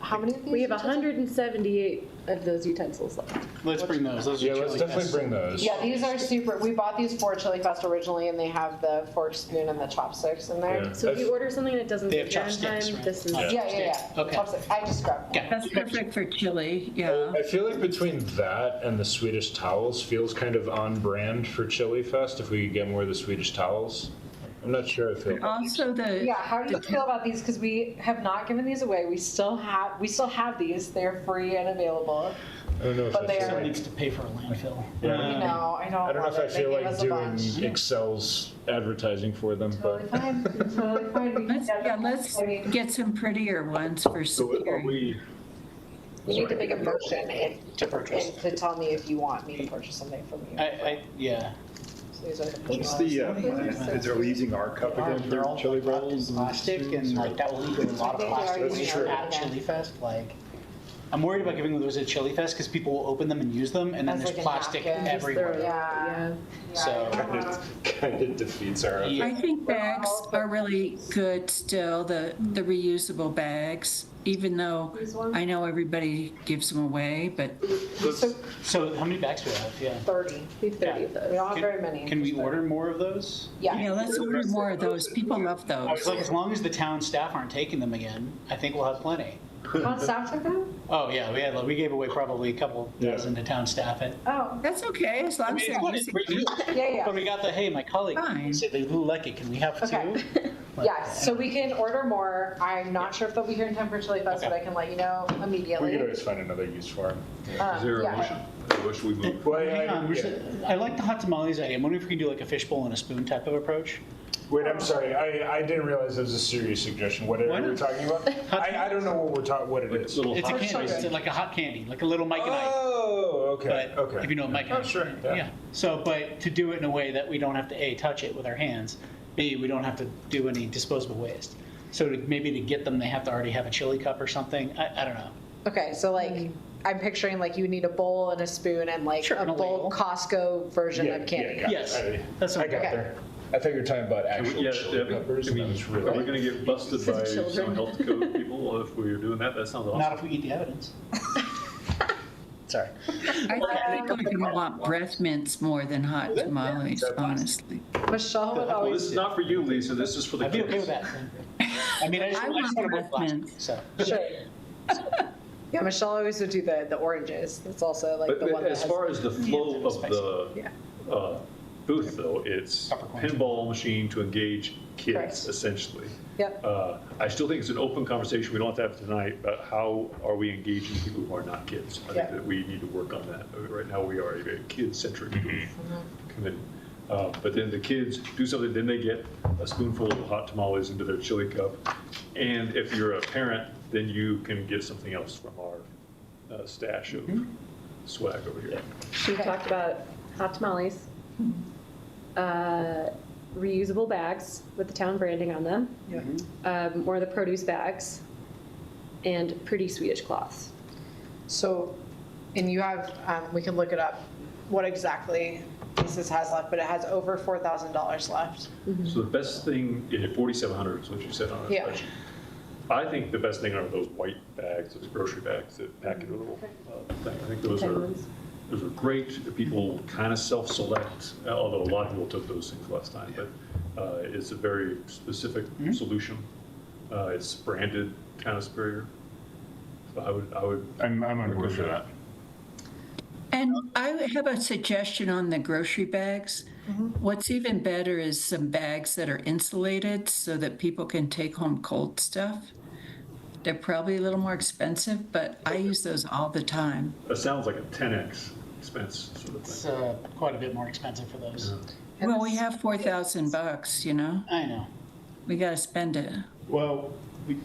how many of these? We have 178 of those utensils left. Let's bring those. Those are Yeah, let's Chili definitely Fest. bring those. Yeah, these are super, we bought these for Chili Fest originally, and they have the fork, spoon, and the chopsticks in there. Yeah. So if you order something that doesn't They get have here in time, chopsticks, right? this is. Yeah. Okay. Chopsticks. I just grabbed one. That's perfect for chili. Yeah. I feel like between that and the Swedish towels feels kind of on brand for Chili Fest if we could get more of the Swedish towels. I'm not sure I feel. Also the Yeah, how do you feel about these? Because we have not given these away. We still have these. They're free and available. I don't know if But I they feel are- Someone like, needs to pay for a landfill. You know, I I don't know love if I it. They feel gave like us a doing bunch. Excel's advertising for them, Totally but fine. Totally fine. We can get them. let's I mean, get some prettier ones for So are Superior. we, you need to make a motion and To purchase. to tell me if you want me to purchase something from you. Yeah. So these are the What's the, are we using our cup again They're for all chili wrapped in bowls? plastic and like that will leak in a lot of They are plastic using waste it at again. Chili Fest. Like, I'm worried about giving those at Chili Fest because people will open them and use them, and then As there's like a plastic napkin. Just everywhere. Yeah. So Kind of defeats our. Yeah. I think bags are really good still, the reusable bags, even though I know everybody gives them away, but So how many bags do we have? Yeah. 30. We have 30 of We those. don't have very many. Can we order more of those? yeah, let's order more of those. People love I was those. like, as long as the town staff aren't taking them again, I think we'll have plenty. Town staff took them? Oh, yeah, we gave away probably a couple dozen to town staff. Oh, That's okay, as long as It's they're fun, using it's great. them. yeah. But we got the, hey, my colleague Fine. said they really like it, can we have two? Okay. Yes, so we can order more. I'm not sure if they'll be here in time for Chili Fest, but Okay. I can let you know We immediately. could always find another use for them. Is there a Yeah. motion? Or should we move? Well, Hang on, yeah. I like the hot tamales idea. I'm wondering if we can do like a fishbowl and a spoon type of approach. Wait, I'm sorry. I didn't realize that was a serious suggestion. What are Why we not? talking about? I don't know what it is. Little It's a hot candy, it's like a hot candy, like a little Mike and Ike. Oh, okay, But okay. if you know what Mike and Oh, Ike. sure, yeah. So, but to do it in a way that we don't have to A, touch it with our hands, B, we don't have to do any disposable waste. So maybe to get them, they have to already have a chili cup or something. I don't know. Okay, so like, I'm picturing like you need a bowl and a spoon and like Sure, a and a bulk ladle. Costco version Yeah, of candy. yeah, got it. Yes, that's I what got Okay. there. I thought you were talking about actual Yeah, chili peppers. and that was are we really. going to get busted by children. some health code people if we are doing that? That sounds Not awesome. if we eat the evidence. Sorry. I think I'm gonna want breath mints more than hot tamales, honestly. Michelle would Well, always. this is not for you, Lisa. This is for the I'd be okay kids. with that. I mean, I just I want want to breath put mints. so. Sure. Yeah, Michelle always would do the oranges. That's also like the But one that as has. far as the flow of the Yeah. booth, though, it's Peppercorn. pinball machine to engage kids, Correct. essentially. Yep. I still think it's an open conversation. We don't have to have it tonight, but how are we engaging people who are not kids? I think Yeah. that we need to work on that. Right now, we are a very kid-centric Mm-hmm. committee. But then the kids do something, then they get a spoonful of hot tamales into their chili cup. And if you're a parent, then you can get something else from our stash of swag over here. We've talked about hot tamales, reusable bags with the town branding on them, more of the produce bags, and pretty Swedish cloths. So, and you have, we can look it up, what exactly ACES has left, but it has over $4,000 left. So the best thing, 4,700 is what you said on the Yeah. spreadsheet. I think the best thing are those white bags, those grocery bags that pack into a little thing. I think those are great. People kind of self-select, although a lot of people took those things last time, but it's a very specific solution. It's branded kind of superior. So I would. I'm on board for that. And I have a suggestion on the grocery bags. What's even better is some bags that are insulated so that people can take home cold stuff. They're probably a little more expensive, but I use those all the time. That sounds like a 10x expense sort of It's thing. quite a bit more expensive for those. Well, we have $4,000, you know? I know. We got to spend it. Well,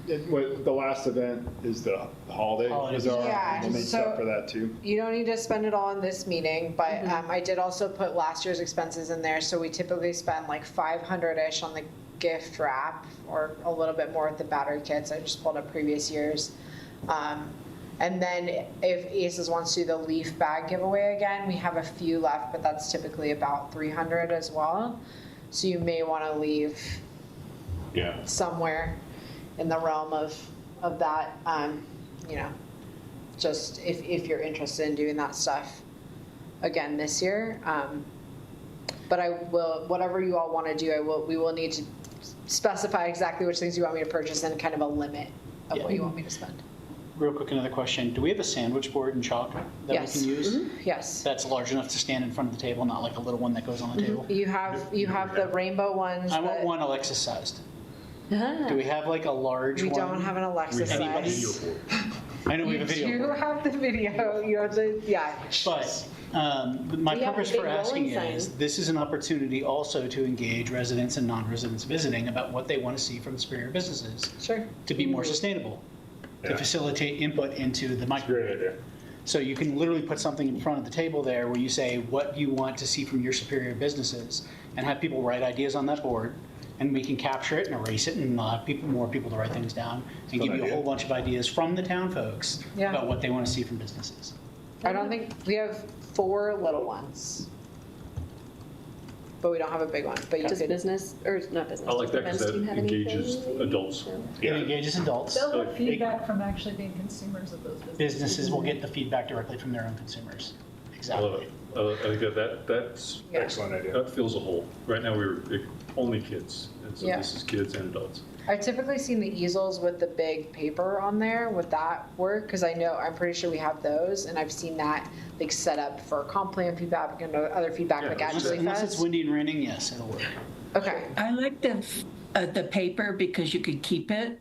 the last event is the holiday bazaar. Yeah, We'll make so- stuff for that too. You don't need to spend it all in this meeting, but I did also put last year's expenses in there. So we typically spend like 500-ish on the gift wrap or a little bit more with the battery kits. I just pulled up previous years. And then if ACES wants to do the leaf bag giveaway again, we have a few left, but that's typically about 300 as well. So you may want to leave Yeah. somewhere in the realm of that, you know, just if you're interested in doing that stuff again this year. But I will, whatever you all want to do, we will need to specify exactly which things you want me to purchase and kind of a limit of what you want me to spend. Real quick, another question. Do we have a sandwich board and chalk that Yes. we can use? Yes. That's large enough to stand in front of the table, not like a little one that goes on the table? You have the rainbow ones. I want that- one Alexis-sized. Do we have like a large We one? don't have an Alexa Anybody? size. I know we You have a video. do board. have the video. You have the, yeah. But my We have purpose a big for asking rolling is, sign. this is an opportunity also to engage residents and non-residents visiting about what they want to see from Superior businesses Sure. to be more sustainable, to facilitate input into the micro. Great idea. So you can literally put something in front of the table there where you say what you want to see from your Superior businesses and have people write ideas on that board. and we can capture it and erase it and have more people to write things down and give you a whole bunch of ideas from the town folks Yeah. about what they want to see from businesses. I don't think, we have 4 little ones. But we don't have a big one, but you Does could. business, or not business, I like does the that because events that team have engages anything? adults. It engages adults. They'll get feedback from actually being consumers of those businesses. Businesses will get the feedback directly from their own consumers. I love Exactly. it. I think that's, Yeah. Excellent idea. that fills a hole. Right now, we're only kids, and so Yeah. this is kids and adults. I've typically seen the easels with the big paper on there. Would that work? Because I'm pretty sure we have those, and I've seen that like set up for comp plan feedback and other feedback Yeah, like unless actually Unless it's fest. windy and raining, yes, it'll work. Okay, I like the paper because you could keep it.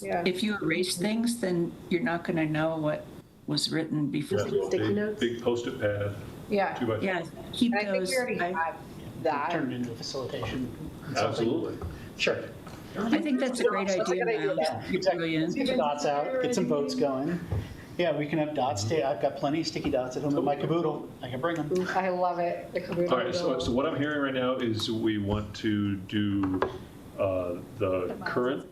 Yeah. If you erase things, then you're not going to know what was written before. Yeah, sticky big- notes? Big Post-it pad, yeah. 2x2. Yeah, keep And I think those. we already have that. Turn it into a facilitation. Absolutely. Sure. I think that's a great That's a idea, good idea. Miles. You're brilliant. Get your dots out, get some votes going. Yeah, we can have dots. I've got plenty of sticky dots at home in my caboodle. I can bring them. I love it. The caboodle. All right, so what I'm hearing right now is we want to do the current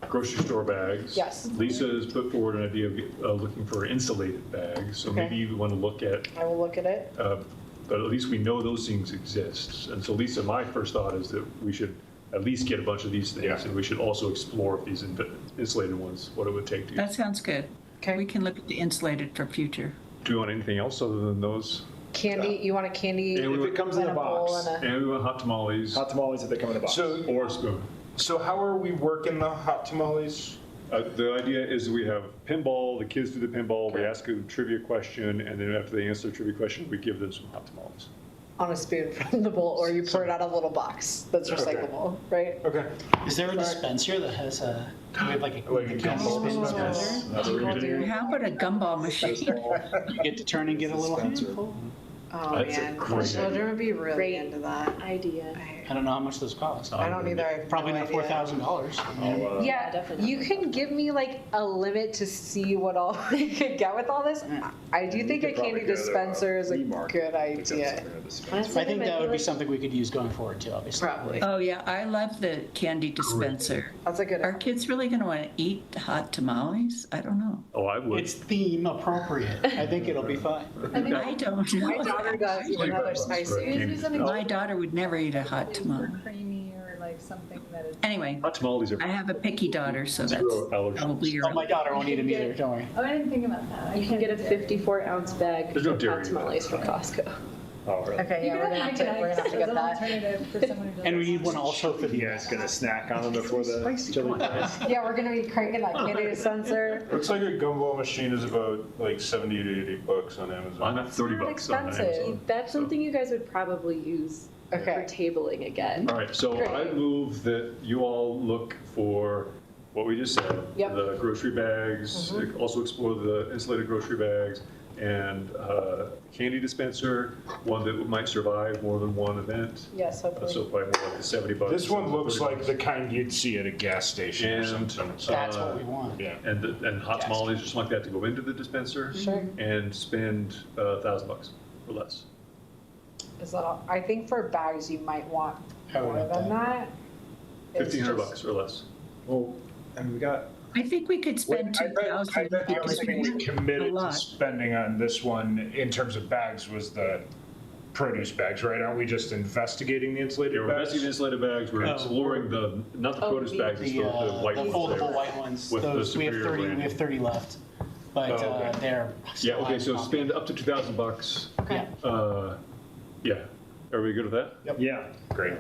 grocery store bags. Yes. Lisa has put forward an idea of looking for insulated bags, so Okay. maybe we want to look at, I will look at it. but at least we know those things exist. And so Lisa, my first thought is that we should at least get a bunch of these things, Yeah. and we should also explore if these insulated ones, what it would take to. That sounds good. Okay. We can look at the insulated for future. Do you want anything else other than those? Candy, you want a candy? Yeah, we If would- it comes in a and bowl box, and a- And we want hot tamales hot tamales if they come in a box. So, or spoon. so how are we working the hot tamales? The idea is we have pinball, the kids do the pinball, we ask a trivia question, and then after they answer the trivia question, we give them some hot tamales. on a spoon from the bowl, or you pour it out of a little box that's recyclable, right? Okay. Is there a dispenser that has a, do we have like a Like a candy gumball dispenser? dispenser? That's what we're doing. How about a gumball machine? You get to turn and get a little handful. Oh That's a man, great children would be really Great. into that. Idea. I don't know how much those cost. I don't either. I have Probably no not idea. $4,000. Yeah, definitely. you can give me like a limit to see what all we could get with all this. I do think a candy dispenser is a good idea. Honestly, I think might that be would be like- something we could use going forward too, obviously. Probably. Oh, yeah, I love the candy dispenser. That's a good. Are kids really going to want to eat hot tamales? I don't know. Oh, I would. It's theme appropriate. I think it'll be fine. I don't My know. daughter does, even though they're spicy. Maybe something My daughter would never eat a hot tamale. creamy or like something that is. Anyway, Hot tamales are I have a picky daughter, so that's zero allergens. probably your. Oh, my daughter won't eat them either, don't worry. Oh, I didn't think about that. You can get a 54-ounce bag There's no of dairy hot in that. tamales from Costco. Oh, really? Okay, yeah, You we're can gonna have have to, we're gonna have to as get an that. alternative for someone who doesn't. And we need one also for the You guys gonna snack on them before the chili fries? Yeah, we're gonna be cranking that candy dispenser. Looks like a gumball machine is about like 70 to $80 on Amazon. I'm at 30 not bucks on expensive. Amazon. That's something you guys would probably use for Okay. tabling again. All right, so I move that you all look for what we just said. Yep. The grocery bags, also explore the insulated grocery bags, and candy dispenser, one that might survive more than one event. Yes, So hopefully. probably more like the 70 bucks. This one looks 30 like bucks. the kind you'd see at a gas station or And, something. That's what we want. Yeah. And hot tamales or something like that to go into the dispenser. Sure. And spend $1,000 or less. Is that all? I think for bags, you might want I would more have than that. It's 1,500 just- bucks or less. Well, and we got, I think we could spend I bet 2,000 the only because thing we we committed a to lot. spending on this one in terms of bags was the produce bags, right? Aren't we just investigating the Yeah, insulated we're bags? investigating insulated bags, we're Oh. exploring not the Oh, produce bags, it's the white The ones. foldable there. white ones. With the Those, we have superior 30, we brand. have 30 left. But Oh, okay. they're. Yeah, still okay, high so quality. spend up to $2,000. Okay. Yeah, are we good with that? yeah, Great.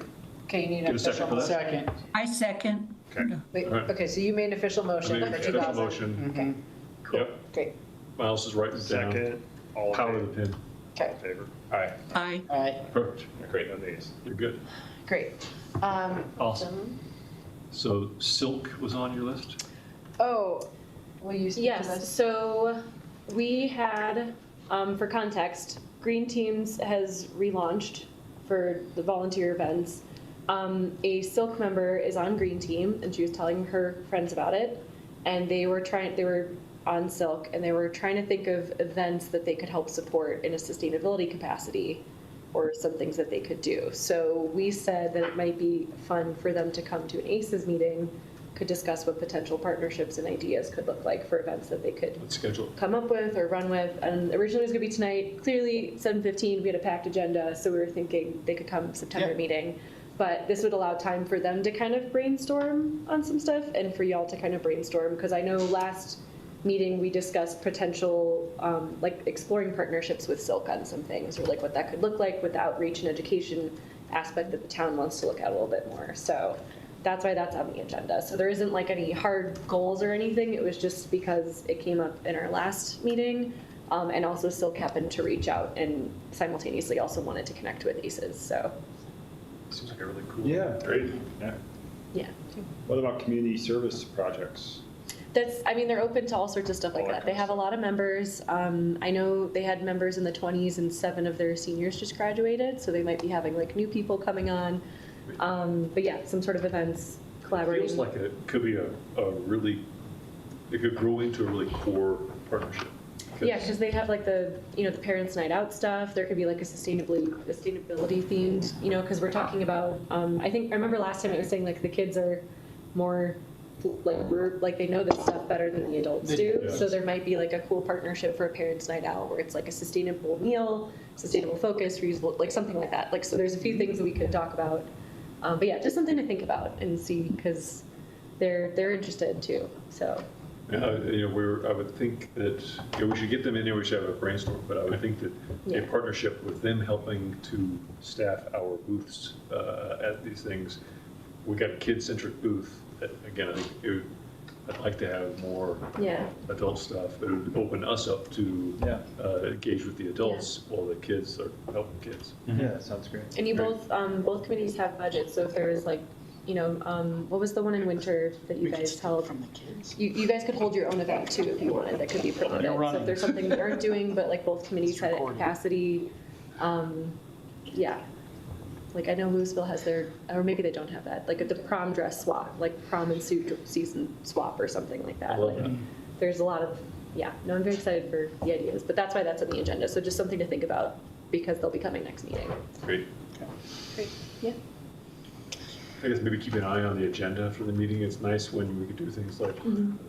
Okay, you need Get an a second official for that? motion. Second. I second. Okay. Wait, Alright. okay, so you made an official I motion made for a special 2,000. motion. Cool. Yep, Great, Miles is writing it down. second, all in Power of the pin. okay, favor. Aye. Aye. All right. Perfect, Great on these. you're good. great. Awesome. So silk was on your list? Oh, will you speak to Yes, this? so we had, for context, Green Teams has relaunched for the volunteer events. A Silk member is on Green Team, and she was telling her friends about it. And they were on Silk, and they were trying to think of events that they could help support in a sustainability capacity. or some things that they could do. So we said that it might be fun for them to come to an ACES meeting, could discuss what potential partnerships and ideas could look like for events that they could Let's schedule it. come up with or run with. And originally it was gonna be tonight. Clearly, 7:15, we had a packed agenda, so we were thinking they could come September meeting. But this would allow time for them to kind of brainstorm on some stuff and for y'all to kind of brainstorm. Because I know last meeting we discussed potential, like exploring partnerships with Silk on some things, or like what that could look like with the outreach and education aspect that the town wants to look at a little bit more. So that's why that's on the agenda. So there isn't like any hard goals or anything. It was just because it came up in our last meeting. And also Silk happened to reach out and simultaneously also wanted to connect with ACES, so. Seems like a really cool. Yeah. Great. Yeah. Yeah. What about community service projects? That's, I mean, they're open to all sorts of stuff like that. They have a lot of members. I know they had members in the 20s and 7 of their seniors just graduated, so they might be having like new people coming on. But yeah, some sort of events, collaborating. Feels like it could be a really, it could grow into a really core partnership. Yeah, because they have like the, you know, the parents' night out stuff. There could be like a sustainability themed, you know, because we're talking about, I remember last time it was saying like the kids are more like they know this stuff better than the adults do. So there might be like a cool partnership for a parents' night out where it's like a sustainable meal, sustainable focus, reusable, like something like that. Like, so there's a few things that we could talk about. But yeah, just something to think about and see, because they're interested too, so. You know, I would think that, you know, we should get them in there, we should have a brainstorm, but I would think that a partnership with them helping to staff our booths at these things, we got a kid-centric booth. Again, I think I'd like to have more adult stuff. It would open us up to engage with the adults while the kids are helping kids. Yeah, that sounds great. And you both committees have budgets, so if there is like, you know, what was the one in winter that you guys held? From the kids. You guys could hold your own event too if you wanted, that could be promoted. So if there's something you aren't doing, but like both committees had capacity, yeah. Like I know Louisville has their, or maybe they don't have that, like the prom dress swap, like prom and suit season swap or something like that. I love Like, that. there's a lot of, no, I'm very excited for the ideas, but that's why that's on the agenda. So just something to think about because they'll be coming next meeting. Great. Great, yeah. I guess maybe keep an eye on the agenda for the meeting. It's nice when we could do things like,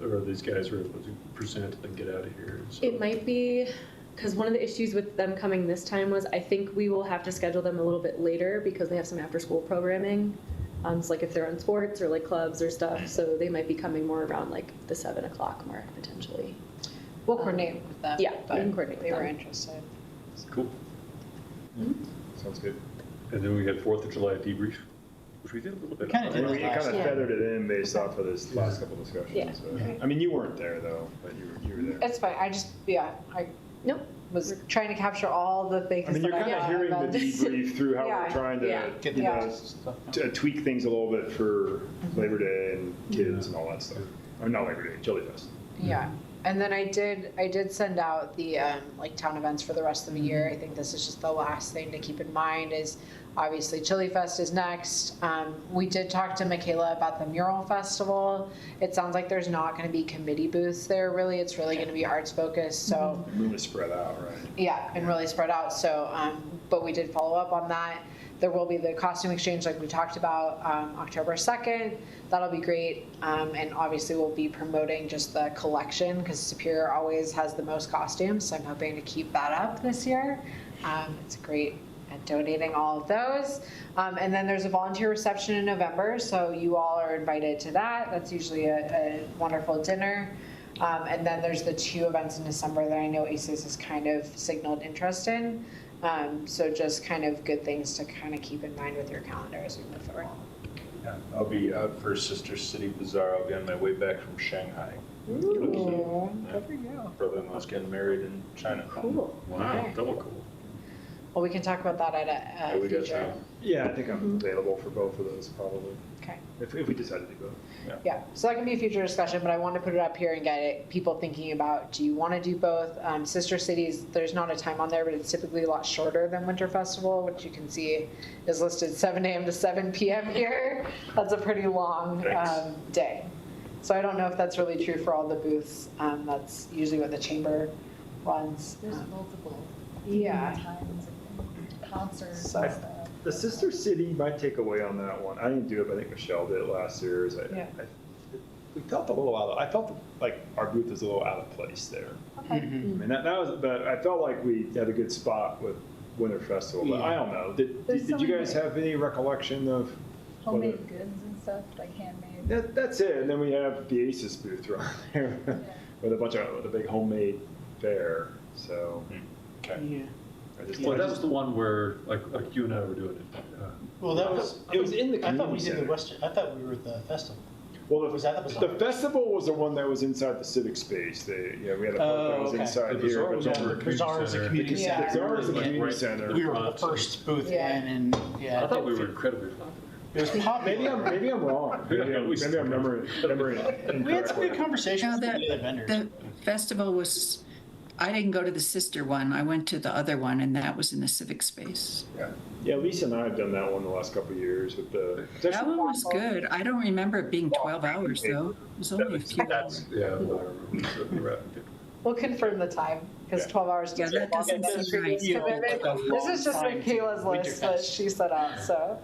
or these guys are able to present and get out of here. So. It might be, because one of the issues with them coming this time was I think we will have to schedule them a little bit later because they have some after-school programming. So like if they're on sports or like clubs or stuff, so they might be coming more around like the 7 o'clock mark potentially. We'll coordinate with them. Yeah, but we can coordinate with They were them. interested. Cool. Sounds good. And then we had 4th of July debrief, which we did a little bit. Kinda of. did And we kind of Yeah. feathered it in based off of this last couple discussions. Yeah. So. I mean, you weren't there though, but you were there. It's fine. I just, I Nope. was trying to capture all the things I mean, you're that kind of I hearing got. the debrief through how Yeah, we're trying to, yeah, Get you the know, stuff. to tweak things a little bit for Labor Day and kids and all that stuff. Or not Labor Day, Chili Fest. Yeah, and then I did send out the like town events for the rest of the year. I think this is just the last thing to keep in mind is obviously Chili Fest is next. We did talk to Michaela about the mural festival. It sounds like there's not going to be committee booths there really. It's really going to be arts focused. So Really spread out, right? yeah, and really spread out. So, but we did follow up on that. There will be the costume exchange like we talked about October 2nd. That'll be great. And obviously we'll be promoting just the collection because Superior always has the most costumes. So I'm hoping to keep that up this year. It's great at donating all of those. And then there's a volunteer reception in November. So you all are invited to that. That's usually a wonderful dinner. And then there's the 2 events in December that I know ACES has kind of signaled interest in. So just kind of good things to kind of keep in mind with your calendar as we move forward. Yeah, I'll be out for Sister City Bazaar. I'll be on my way back from Shanghai. Ooh, Yeah. good for you. Brother-in-law's getting married in China. Cool. Wow, Okay. double cool. Well, we can talk about that at Yeah, a we got future. time. Yeah, I think I'm available for both of those probably, Okay. if we decided to go. Yeah, so that can be a future discussion, but I want to put it up here and get people thinking about, do you want to do both? Sister Cities, there's not a time on there, but it's typically a lot shorter than Winter Festival, which you can see is listed 7 a.m. to 7 p.m. here. That's a pretty long day. So I don't know if that's really true for all the booths. That's usually what the chamber runs. There's multiple Yeah. times. concerts So and stuff. the sister city, my takeaway on that one, I didn't do it, but I think Michelle did it last year, is we felt a little I felt like our booth was a little out of place there. Okay. I mean, that was, but I felt like we had a good spot with Winter Festival, but I don't know. There's Did you guys have any recollection of? Homemade goods and stuff, like handmade. That's it, and then we have the ACES booth around there with a big homemade fair, so. Okay. Yeah. I just- Well, that was the one where, like you and I were doing it. Well, that was. It was in the I thought we community did the center. Western, I thought we were at the festival. Well, Was that the bazaar? the festival was the one that was inside the civic space. We had a part that was okay. inside The here. bazaar was but over then- at community Bazaar is a center. community Yeah. center. Bazaar is a Like, community right- center. We were the first booth in, Yeah. and yeah. I thought we were incredibly popular. It was popular. Maybe I'm wrong. Maybe I'm remembering We had some good incorrectly. conversations No, with the other vendors. the festival was, I didn't go to the sister one. I went to the other one, and that was in the civic space. Yeah, Lisa and I have done that one the last couple of years with the. That one was good. I don't remember it being 12 hours, though. It was only a few That's, hours. yeah, what I remember. So you're right. We'll confirm the time, because 12 hours Yeah, doesn't that fall doesn't into seem right. previous commitment. This is just Michaela's list that she set out, so.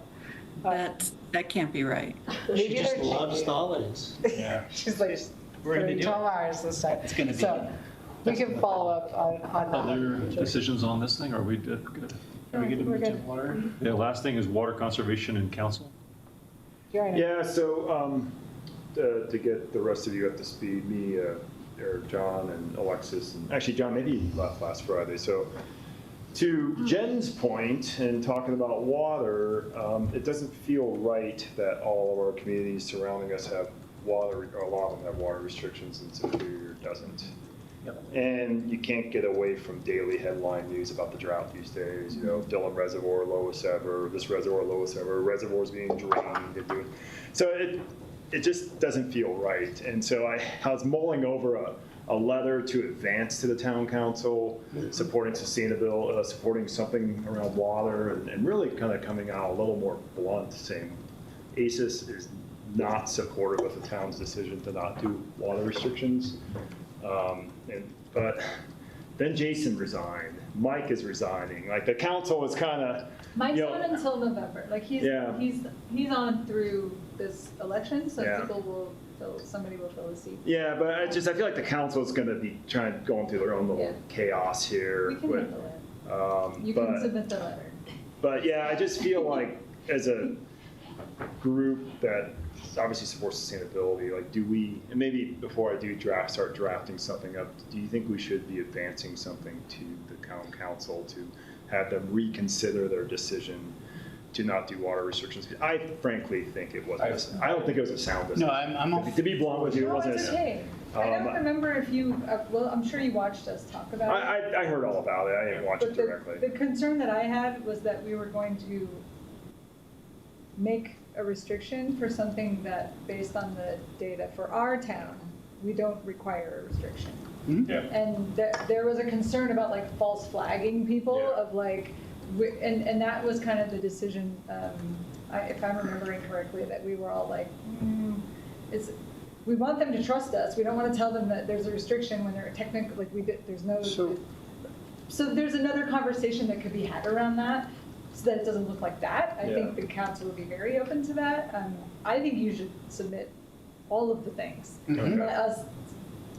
That can't be right. Maybe She just they're loves changing. the holidays. Yeah. She's like, We're gonna do 12 it. hours this time. It's gonna be- So, we can follow up on Other that. decisions on this thing? Are we good? Are we good to We're move to good. water? Yeah, last thing is water conservation and council. You're right. Yeah, so to get the rest of you up to speed, me, Eric, John, and Alexis, and actually, John, maybe you left last Friday. So to Jen's point, and talking about water, it doesn't feel right that all of our communities surrounding us have water, or a lot of them have water restrictions, and Superior doesn't. And you can't get away from daily headline news about the drought these days. Dillon Reservoir lowest ever, this reservoir lowest ever, reservoirs being drained. So it just doesn't feel right. And so I was mulling over a letter to advance to the town council, supporting sustainability, supporting something around water, and really kind of coming out a little more blunt, saying ACES is not supportive of the town's decision to not do water restrictions. But then Jason resigned. Mike is resigning. Like the council was kind of. Mike's on until November, like he's on through this election, so Yeah. somebody will fill his seat. Yeah, but I feel like the council is going to be going through their own little Yeah. chaos here. We can with- handle it. You can submit the letter. But yeah, I just feel like as a group that obviously supports sustainability, like and maybe before I start drafting something up, do you think we should be advancing something to the town council to have them reconsider their decision to not do water restrictions? I frankly think it wasn't, I don't think it was a sound decision. No, I'm all. To be blunt with you, it No, wasn't. it's okay. I don't remember if you, well, I'm sure you watched us talk about it. I heard all about it, I didn't watch it But directly. the concern that I had was that we were going to make a restriction for something that, based on the data for our town, we don't require a restriction. Yeah. And there was a concern about like false flagging people Yeah. of like, and that was kind of the decision, if I'm remembering correctly, that we were all like, we want them to trust us. We don't want to tell them that there's a restriction when they're technically, there's no. So there's another conversation that could be had around that, so that it doesn't look like that. I think the council would be very open to that. I think you should submit all of the things. Mhm. Let us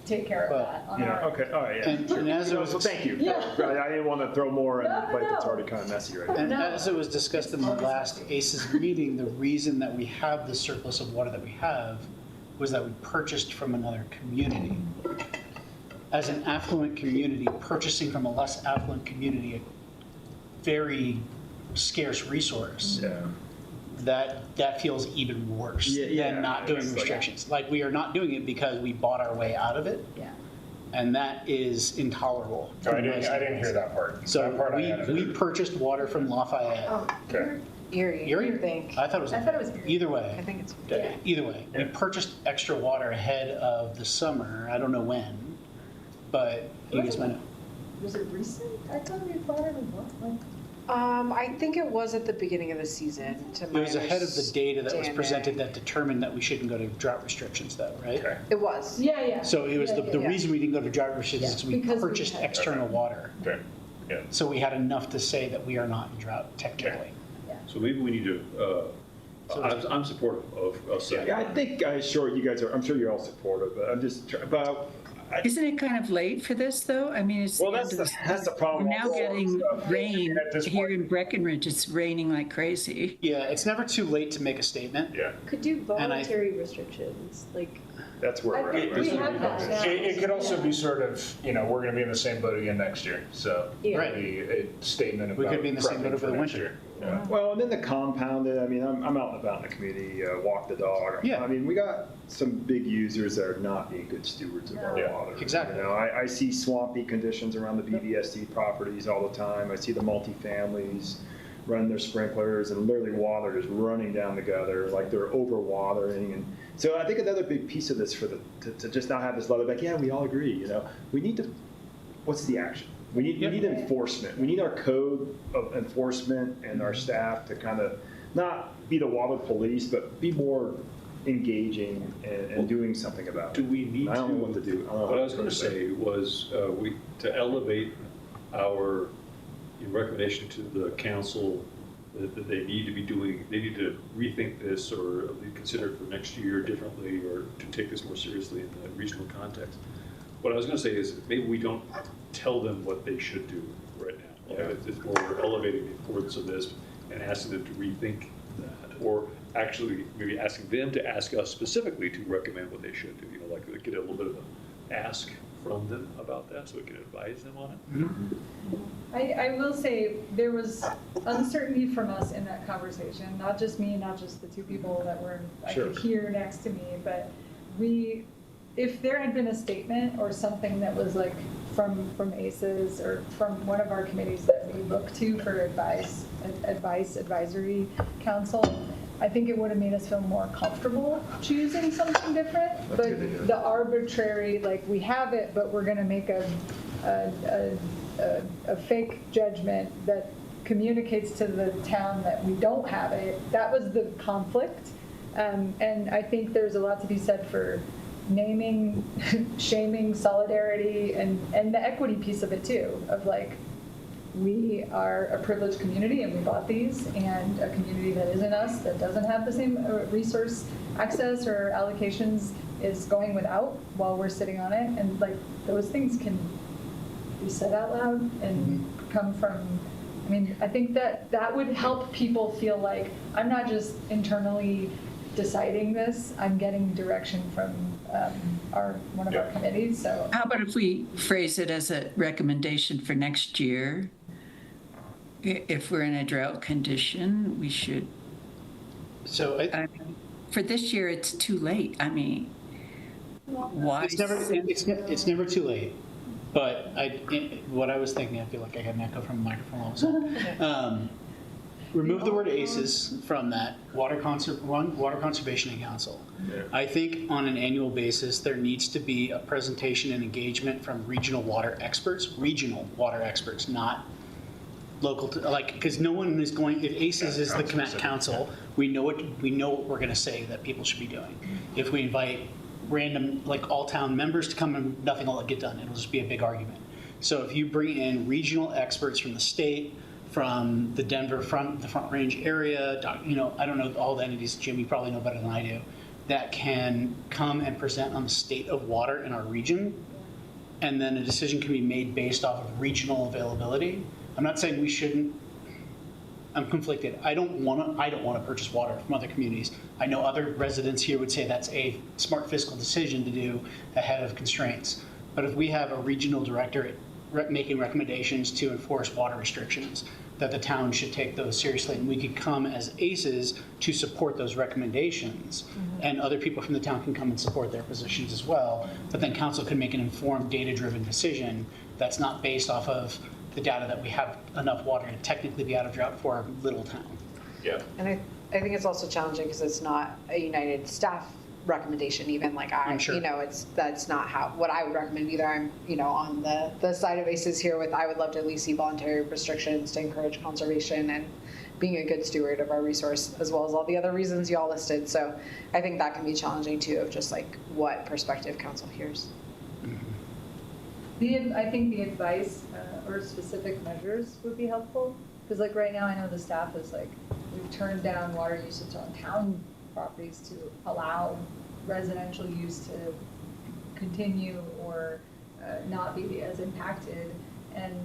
take care of Well, that on Yeah, our. okay, all right, yeah. And as it was. So thank you. Yeah. I didn't want to throw more on No, the plate that's no. already kind of messy right now. And as it was discussed in the last ACES meeting, the reason that we have the surplus of water that we have was that we purchased from another community. As an affluent community, purchasing from a less affluent community, a very scarce resource, Yeah. that feels even worse Yeah, than not doing it's like- restrictions. Like, we are not doing it because we bought our way out of it, Yeah. and that is intolerable. I didn't hear that part. So That part I hadn't we heard. purchased water from Lafayette. Oh, Okay. Erie, Erie? I think. I thought it was. I thought it was Erie. Either way. I think it's. Yeah. Either way, we purchased extra water ahead of the summer. I don't know when, but you guys might know. Was it recent? I thought we bought it in what, like? I think it was at the beginning of the season, to It my was ahead of the data that was understanding. presented that determined that we shouldn't go to drought restrictions though, right? Okay. It was. Yeah, yeah. So it was Yeah, the yeah. reason we didn't go to drought restrictions is we Because we purchased had- external water. Okay. Yeah. So we had enough to say that we are not in drought technically. So maybe we need to, I'm supportive of us saying. Yeah, I think, I'm sure you're all supportive, but I'm just, Isn't it kind of late for this, though? I mean, it's. well, the that's end of that's the problem. We're now getting rain. At this Here point- in Breckenridge, it's raining like crazy. Yeah, it's never too late to make a statement. Yeah. Could do And I- voluntary restrictions, like, That's where we're I at. think we right? have that now. It could also be sort of, we're going to be in the same boat again next year, so Yeah. Right. maybe a statement about. We could be in the same prepping boat over for the next winter. year. Yeah. Well, and then the compounded, I mean, I'm out and about in the community, walk the dog. Yeah. I mean, we got some big users that are not being good stewards of our Yeah, water. exactly. You know, I see swampy conditions around the BVSD properties all the time. I see the multifamilies running their sprinklers and literally water is running down the gutter, like they're overwatering. And so I think another big piece of this to just not have this level like, yeah, we all agree, we need to, what's the action? We need enforcement. We need our code of enforcement and our staff to kind of not be the water police, but be more engaging and doing something about it. Do we need to? I don't know what to do. What I was going to say was to elevate our recommendation to the council that they need to be doing, they need to rethink this or at least consider it for next year differently or to take this more seriously in the regional context. What I was going to say is maybe we don't tell them what they should do right now. It's more elevating the importance of this and asking them to rethink that, or actually maybe asking them to ask us specifically to recommend what they should do. Like get a little bit of an ask from them about that so we can advise them on it. I will say, there was uncertainty from us in that conversation, not just me, not just the two people that were, I could hear next to me, but if there had been a statement or something that was like from ACES or from one of our committees that we look to for advisory council, I think it would have made us feel more comfortable choosing something different. But the arbitrary, like, we have it, but we're gonna make a fake judgment that communicates to the town that we don't have it, that was the conflict. And I think there's a lot to be said for naming, shaming, solidarity, and the equity piece of it too, of like, we are a privileged community and we bought these, and a community that isn't us, that doesn't have the same resource access or allocations, is going without while we're sitting on it. And like, those things can be said out loud and come from, I mean, I think that would help people feel like I'm not just internally deciding this, I'm getting direction from one of our committees. So How about if we phrase it as a recommendation for next year? If we're in a drought condition, we should, So for this year, it's too late. I mean, why? it's never too late. But what I was thinking, I feel like I had an echo from the microphone all of a sudden. Remove the word ACES from that, Water Conservation and Council. Yeah. I think on an annual basis, there needs to be a presentation and engagement from regional water experts, not local, because no one is going, if ACES is the council, we know what we're going to say that people should be doing. If we invite random, all town members to come and nothing will get done, it'll just be a big argument. So if you bring in regional experts from the state, from the Denver the Front Range area, I don't know all the entities, Jim, you probably know better than I do, that can come and present on the state of water in our region, and then a decision can be made based off of regional availability. I'm not saying we shouldn't. I'm conflicted. I don't want to purchase water from other communities. I know other residents here would say that's a smart fiscal decision to do ahead of constraints. But if we have a regional director making recommendations to enforce water restrictions, that the town should take those seriously, and we could come as ACES to support those recommendations, and other people from the town can come and support their positions as well. But then council can make an informed, data-driven decision that's not based off of the data that we have enough water to technically be out of drought for our little town. Yeah. And I think it's also challenging because it's not a united staff recommendation, even I'm sure. that's not what I would recommend either. I'm, on the side of ACES here with, I would love to at least see voluntary restrictions to encourage conservation and being a good steward of our resource, as well as all the other reasons you all listed. So I think that can be challenging too, of just what perspective council hears. I think the advice or specific measures would be helpful. Because like right now, I know the staff is like, we've turned down water usage on town properties to allow residential use to continue or not be as impacted. And,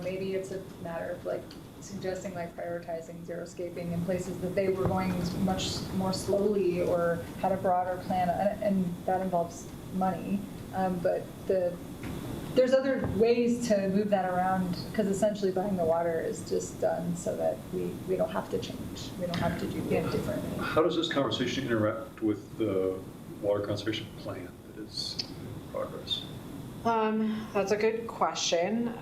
maybe it's a matter of like suggesting like prioritizing xeriscaping in places that they were going much more slowly or had a broader plan, and that involves money. But there's other ways to move that around, because essentially buying the water is just done so that we don't have to change. We don't have to do it differently. How does this conversation interact with the water conservation plan that is in progress? That's a good question.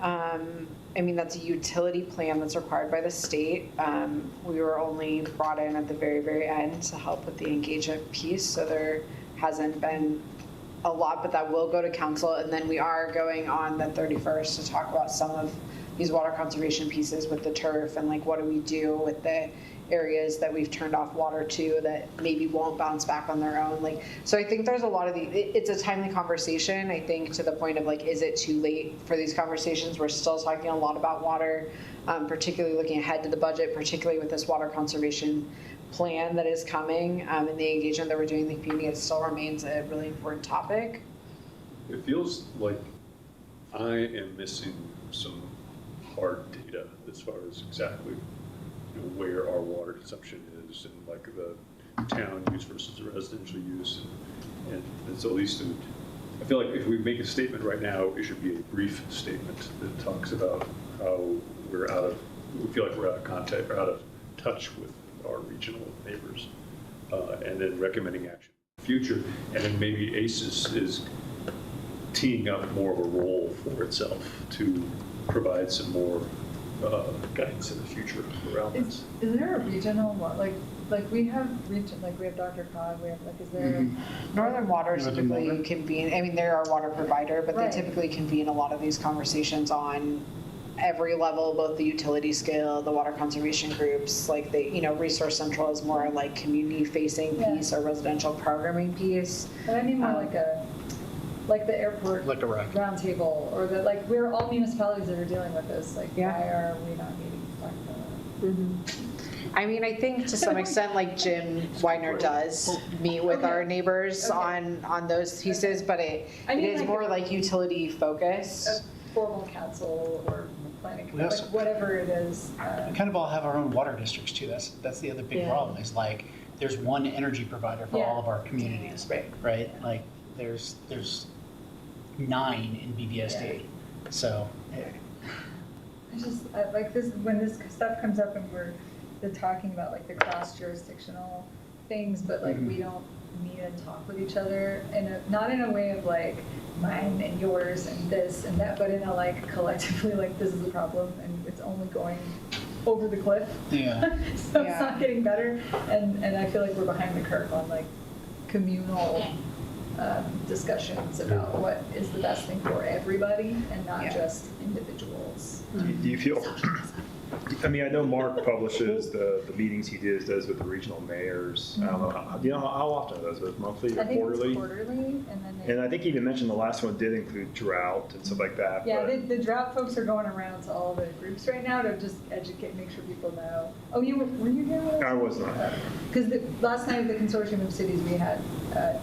That's a utility plan that's required by the state. We were only brought in at the very, very end to help with the engagement piece, so there hasn't been a lot, but that will go to council. And then we are going on the 31st to talk about some of these water conservation pieces with the turf and like what do we do with the areas that we've turned off water to that maybe won't bounce back on their own. So I think there's a lot of it's a timely conversation, I think, to the point of like, is it too late for these conversations? We're still talking a lot about water, particularly looking ahead to the budget, particularly with this water conservation plan that is coming, and the engagement that we're doing in the community. It still remains a really important topic. It feels like I am missing some hard data as far as exactly where our water consumption is and like the town use versus the residential use. And it's at least, I feel like if we make a statement right now, it should be a brief statement that talks about how we feel like we're out of contact, or out of touch with our regional neighbors, and then recommending action in the future. And then maybe ACES is teeing up more of a role for itself to provide some more guidance in the future around this. Is there a regional one? Like we have we have Dr. Cog, we have is there Northern Water typically convene, they're our water provider, but Right. they typically convene a lot of these conversations on every level, both the utility scale, the water conservation groups, like Resource Central is more like community facing piece or residential programming piece. But I mean more like the airport Like a rec. roundtable, or we're all municipalities that are dealing with this. Yeah. Why are we not meeting to talk about it? I think to some extent, like Jim Widener does meet with our neighbors on those pieces, but it is more like utility focused. A formal council or planning, We also- whatever it is. We kind of all have our own water districts too. That's the other big Yeah. problem is like there's one energy provider for Yeah. all of our communities, right? Like there's 9 in BVSD. Yeah. So I just like this when this stuff comes up and we're talking about like the cross jurisdictional things, but like we don't meet and talk with each other not in a way of like mine and yours and this and that, but in a like collectively like this is a problem and it's only going over the cliff. yeah. So it's not getting better, and I feel like we're behind the curve on like communal discussions about what is the best thing for everybody and not just individuals. Do you feel, I know Mark publishes the meetings he does with the regional mayors. I don't know, do you know how often are those monthly or I think quarterly? it's quarterly, and then And I think he even mentioned the last one did include drought and stuff like that. yeah, but- the drought folks are going around to all the groups right now to just educate, make sure people know. Oh, were you here? I was not. Because last night at the Consortium of Cities, we had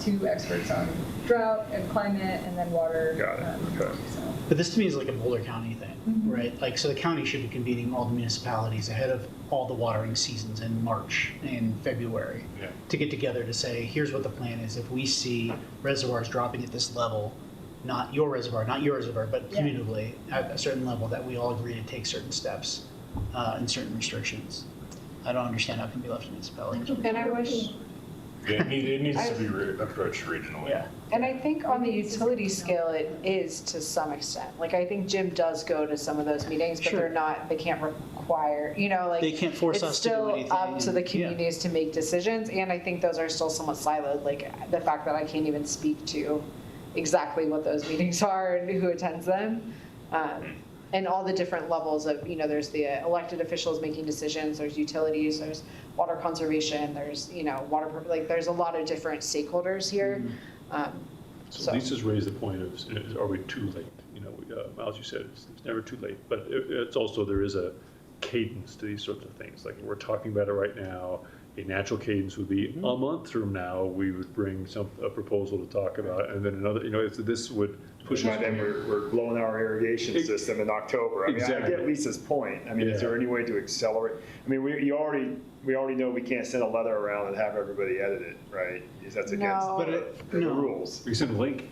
2 experts on drought and climate and then water. Got it, okay. So. But this to me is like a Boulder County thing, right? Like, so the county should be convening all the municipalities ahead of all the watering seasons in March and February to get together to say, here's what the plan is. If we see reservoirs dropping at this level, not your reservoir, but cumulatively at a certain level, that we all agree to take certain steps and certain restrictions. I don't understand how it can be left to municipalities. And I wish, It needs to be approached regionally. Yeah. and I think on the utility scale, it is to some extent. Like, I think Jim does go to some of those meetings, but Sure. they can't require, They can't force us to do anything. It's still up to the Yeah. communities to make decisions, and I think those are still somewhat siloed. Like, the fact that I can't even speak to exactly what those meetings are and who attends them. And all the different levels of, there's the elected officials making decisions, there's utilities, there's water conservation, there's, there's a lot of different stakeholders here. So Lisa's raised the point of, are we too late? Miles, you said, it's never too late, but it's also, there is a cadence to these sorts of things. Like, we're talking about it right now. A natural cadence would be a month from now, we would bring a proposal to talk about, and then another, if this would push By us. then, we're blowing our irrigation system in October. I mean, I Exactly. get Lisa's point. I mean, is there any way to accelerate? I mean, we already know we can't send a letter around and have everybody edit it, right? Because that's against No. But the rules. We send a link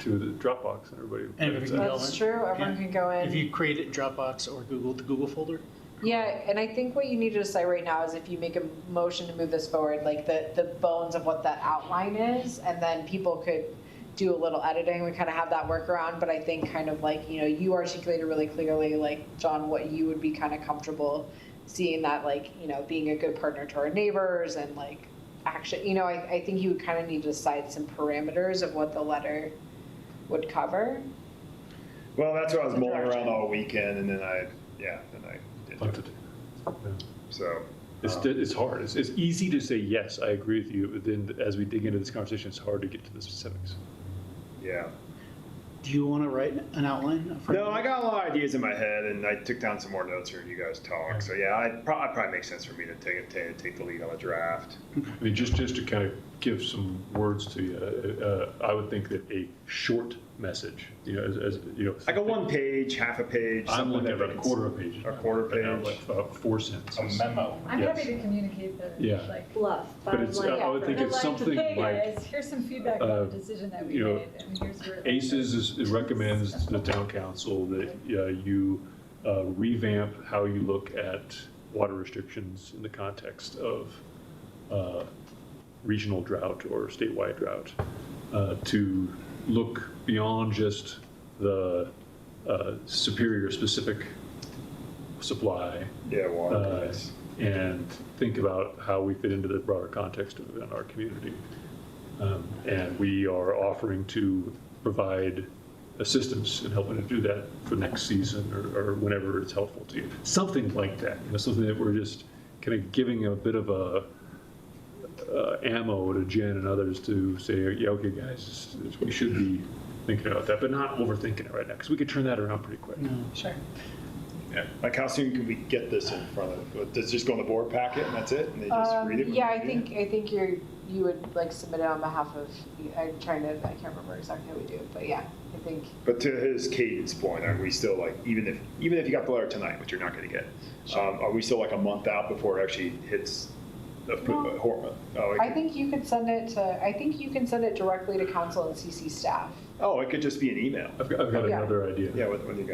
to the Dropbox and everybody. And everybody can go That's in. true, everyone can go in. If you create it Dropbox or Google, the Google folder. Yeah, and I think what you need to decide right now is if you make a motion to move this forward, like the bones of what that outline is, and then people could do a little editing, we kind of have that workaround, but I think kind of like, you articulated really clearly, like, John, what you would be kind of comfortable seeing that, like, being a good partner to our neighbors and like, actually, I think you would kind of need to decide some parameters of what the letter would cover. Well, that's what I was The mulling around direction. all weekend, and then I did Fun to it. do. Yeah. So. It's hard. It's easy to say, yes, I agree with you, but then as we dig into this conversation, it's hard to get to the specifics. Yeah. Do you want to write an outline? No, I got a lot of ideas in my head, and I took down some more notes hearing you guys talk. So yeah, it probably makes sense for me to take the lead on a draft. I mean, just to kind of give some words to you, I would think that a short message, Like a 1 page, half a page. I'm something looking at that about a makes- quarter of a page. A quarter right now, page. like 4 sentences. A memo. I'm Yes. happy to communicate the, Yeah. like. Bluff. But it's, I would think it's something Hey like, guys, here's some feedback on the decision that we made, and here's where. it landed. ACES it recommends to the town council that you revamp how you look at water restrictions in the context of regional drought or statewide drought, to look beyond just the Superior specific supply, Yeah, water. Nice. and think about how we fit into the broader context of our community. And we are offering to provide assistance in helping to do that for next season or whenever it's helpful to you. Something like that, something that we're just kind of giving a bit of a ammo to Jen and others to say, yeah, okay, guys, we should be thinking about that, but not overthinking it right now, because we could turn that around pretty quick. Sure. Yeah. Like, how soon can we get this in front of? Does it just go in the board packet and that's it? And they just read it? when Yeah, they I read it? think you would like submit it on behalf of, I can't remember exactly how we do it, but yeah, I think. But to his cadence point, are we still like, even if you got the letter tonight, which you're not going to get, are we still like a month out before it actually hits the Horma? I think you could send it to, directly to council and CC staff. Oh, it could just be an email. I've got Yeah. another idea. Yeah, what do you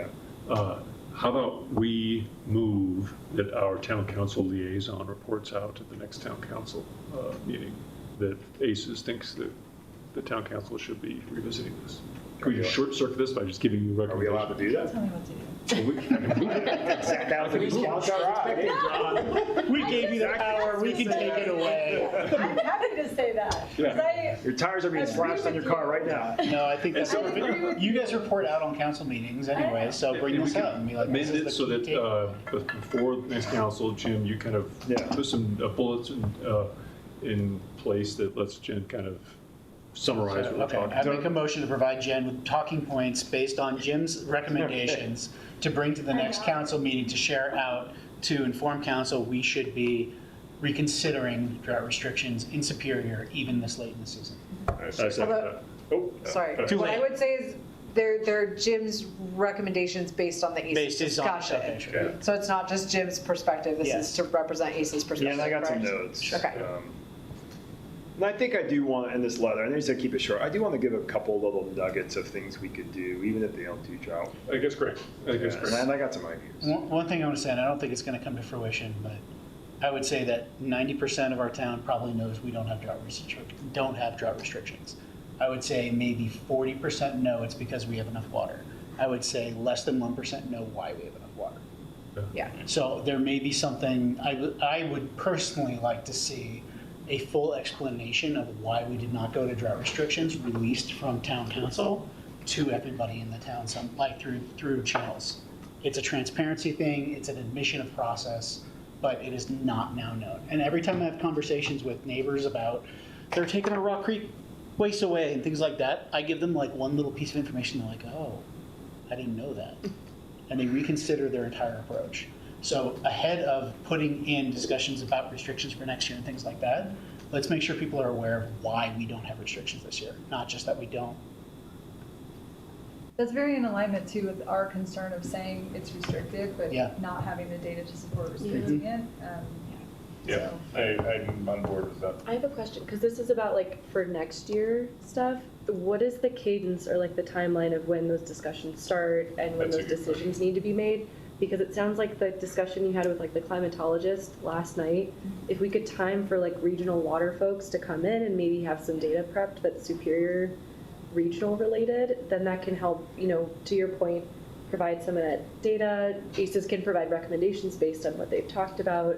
got? How about we move that our town council liaison reports out at the next town council meeting, that ACES thinks that the town council should be revisiting this? Can we just short circuit this by just giving you Are we allowed to do that? Tell me what to do. Sat down for these counts, all right. We gave you the power, we can take it away. I'm happy to say that, 'cause Your tires are being I agree slashed on with your car you. right now. No, I think that's, I agree with you guys report out on council meetings anyway, so bring And we this can up and be like, this amend is it the so key that takeaway. before the next council, Jim, you kind of Yeah. put some bullets in place that lets Jen kind of summarize what we're Okay, talking I about. make a motion to provide Jen with talking points based on Jim's recommendations to bring to the next council meeting to share out to inform council we should be reconsidering drought restrictions in Superior even this late in the season. I second that. Oh, Sorry, Too what I late. would say is they're Jim's recommendations based on the ACES Based on, discussion. okay, sure. So it's not just Jim's perspective, this Yes. is to represent ACES Yeah, perspective. and I got some correct? notes. Okay. And I think I do want, in this letter, and I said keep it short, I do want to give a couple little nuggets of things we could do, even if they don't do drought. I think it's great. I think it's Yeah, great. and I got some ideas. One thing I want to say, and I don't think it's going to come to fruition, but I would say that 90% of our town probably knows we don't have drought restrictions. I would say maybe 40% know it's because we have enough water. I would say less than 1% know why we have enough water. Yeah. So there may be something, I would personally like to see a full explanation of why we did not go to drought restrictions released from town council to everybody in the town, like through channels. It's a transparency thing, it's an admission of process, but it is not now known. And every time I have conversations with neighbors about, they're taking our Rock Creek waste away and things like that, I give them like one little piece of information, they're like, oh, I didn't know that. And they reconsider their entire approach. So ahead of putting in discussions about restrictions for next year and things like that, let's make sure people are aware of why we don't have restrictions this year, not just that we don't. That's very in alignment too with our concern of saying it's restrictive, but Yeah. not having the data to support restricting it. Yeah, I'm on board with that. I have a question, because this is about like for next year stuff. What is the cadence or like the timeline of when those discussions start and when That's a those good decisions need to be made? Because it sounds like the discussion you had with like the climatologist last night, if we could time for like regional water folks to come in and maybe have some data prepped that's Superior regional related, then that can help, you know, to your point, provide some of that data. ACES can provide recommendations based on what they've talked about,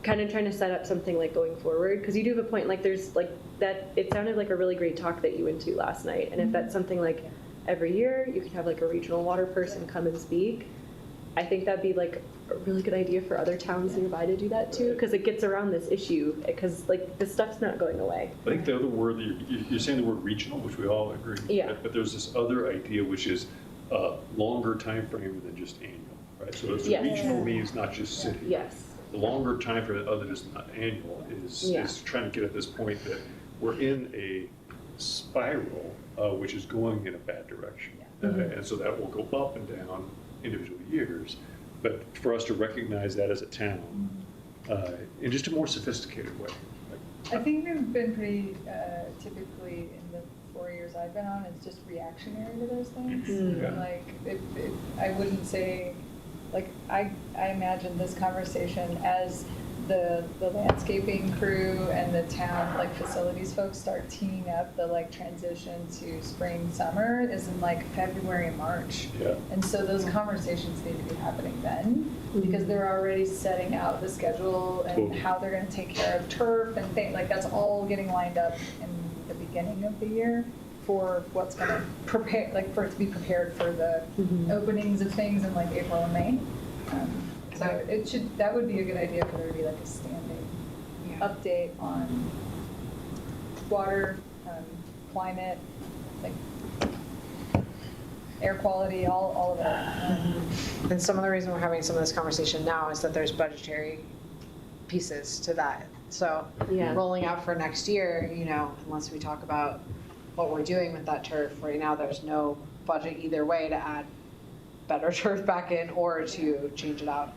kind of trying to set up something like going forward. Because you do have a point, like there's like that, it sounded like a really great talk that you went to last night. And if that's something like every year, you can have like a regional water person come and speak. I think that'd be like a really good idea for other towns nearby to do that too, because it gets around this issue, because like this stuff's not going away. I think the other word, you're saying the word regional, which we all agree. Yeah. But there's this other idea, which is a longer time frame than just annual, right? So it's Yes. regional means not just city. Yes. The longer time frame other than just not annual is trying to get at this point that we're in a spiral, which is going in a bad direction. And so that will go up and down individual years. But for us to recognize that as a town in just a more sophisticated way. I think we've been pretty, typically in the 4 years I've been on, it's just reactionary to those things. Yeah. Like, I wouldn't say, like, I imagine this conversation as the landscaping crew and the town, like, facilities folks start teeing up the, like, transition to spring, summer is in, like, February and March. Yeah. And so those conversations need to be happening then, because they're already setting out the schedule and Totally. how they're gonna take care of turf and things, like, that's all getting lined up in the beginning of the year for what's gonna prepare, like, for it to be prepared for the openings of things in like April and May. So that would be a good idea for there to be like a standing update on water, climate, like air quality, all of that. And some of the reason we're having some of this conversation now is that there's budgetary pieces to that. So Yeah. rolling out for next year, you know, unless we talk about what we're doing with that turf, right now there's no budget either way to add better turf back in or to change it out.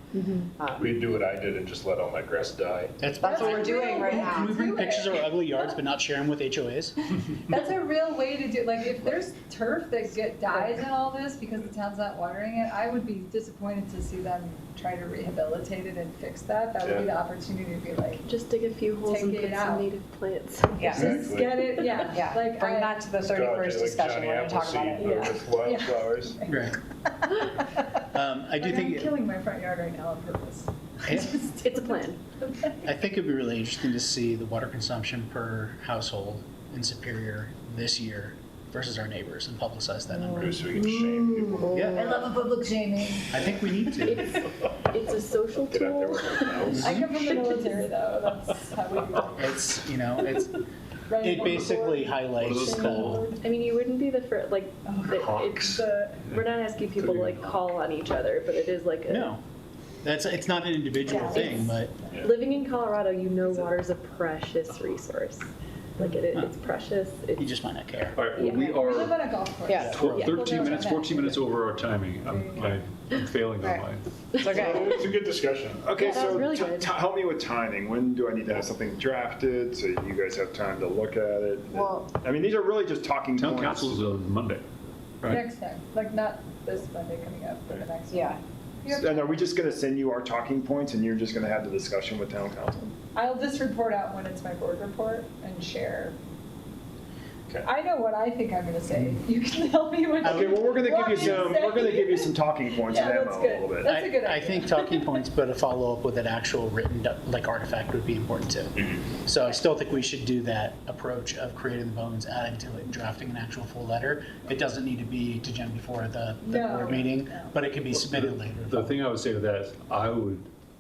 We'd do what I did and just let all my grass die. That's what we're doing right Can now. we bring pictures of our ugly yards but not share them with HOAs? That's a real way to do, like, if there's turf that dies in all this because the town's not watering it, I would be disappointed to see them try to rehabilitate it and fix that. That would be the opportunity to be like, Just dig a few holes and Take it put some out. native plants. Yeah. just get it, yeah. Yeah, Like, bring that to the 31st discussion, we're gonna talk about it. With wildflowers. Right. I do Like, I'm think, killing my front yard right now on purpose. It's a plan. I think it'd be really interesting to see the water consumption per household in Superior this year versus our neighbors and publicize that number. So we can shame people. I Yeah, love a public shaming. I think we need to. It's a social Get out there tool. with our mouths. I come from the military though, that's how we do it. It's, you know, it's, Right it on basically board. highlights the, I mean, you wouldn't be the first, like, Hawks. we're not asking people to like call on each other, but it is like a. no. It's not an individual thing, but Living in Colorado, you know water's a precious resource. Like it's precious. you just might not care. All right, well, we We live are on a golf course. Yeah. 13 minutes, 14 minutes over our timing. I'm failing on Right. mine. It's okay. It's a good discussion. Okay, Yeah, that was so really good. help me with timing. When do I need to have something drafted so you guys have time to look at it? Well- I mean, these are really just talking Town points. council is on Monday, right? Next time, like not this Monday coming up, but the next one. Yeah. And are we just gonna send you our talking points and you're just gonna have the discussion with town council? I'll just report out when it's my board report and share. Okay. I know what I think I'm gonna say. You can tell me what. Okay, well, we're gonna give you what some, say. we're gonna give you some talking points Yeah, and that's ammo a good. little bit. That's a good I idea. think talking points, but a follow-up with an actual written, like, artifact would be important too. So I still think we should do that approach of creating the bones, adding to it, and drafting an actual full letter. It doesn't need to be to Jen before the No, board meeting, no. but it could be submitted later. The thing I would say to that is,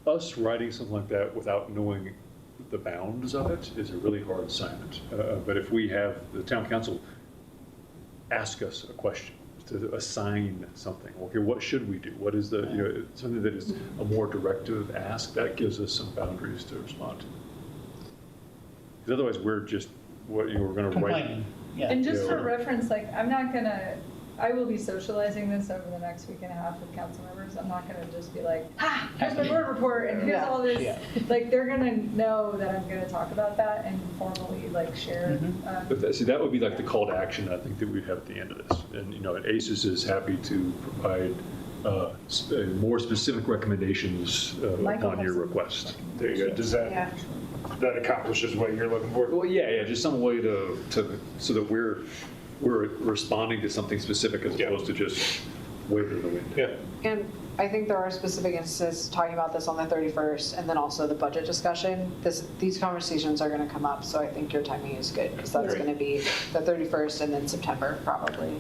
us writing something like that without knowing the bounds of it is a really hard assignment. But if we have the town council ask us a question, to assign something. Okay, what should we do? What is the, you know, something that is a more directive ask that gives us some boundaries to respond to. Because otherwise, we're just, what, you know, we're going to write. Complaining, yeah. And just Yeah. for reference, like, I will be socializing this over the next week and a half with council members. I'm not gonna just be like, here's my board report and here's all this. Yeah. Like, they're gonna know that I'm gonna talk about that and formally like share. But see, that would be like the call to action, I think, that we'd have at the end of this. And, you know, ACES is happy to provide more specific recommendations upon your request. There you go. Does that accomplishes what you're looking for? Well, yeah, just some way to so that we're responding to something specific as opposed to just waving in the wind. Yeah. And I think there are specific instances talking about this on the 31st, and then also the budget discussion. These conversations are going to come up, so I think your timing is good, because that's going to be the 31st and then September probably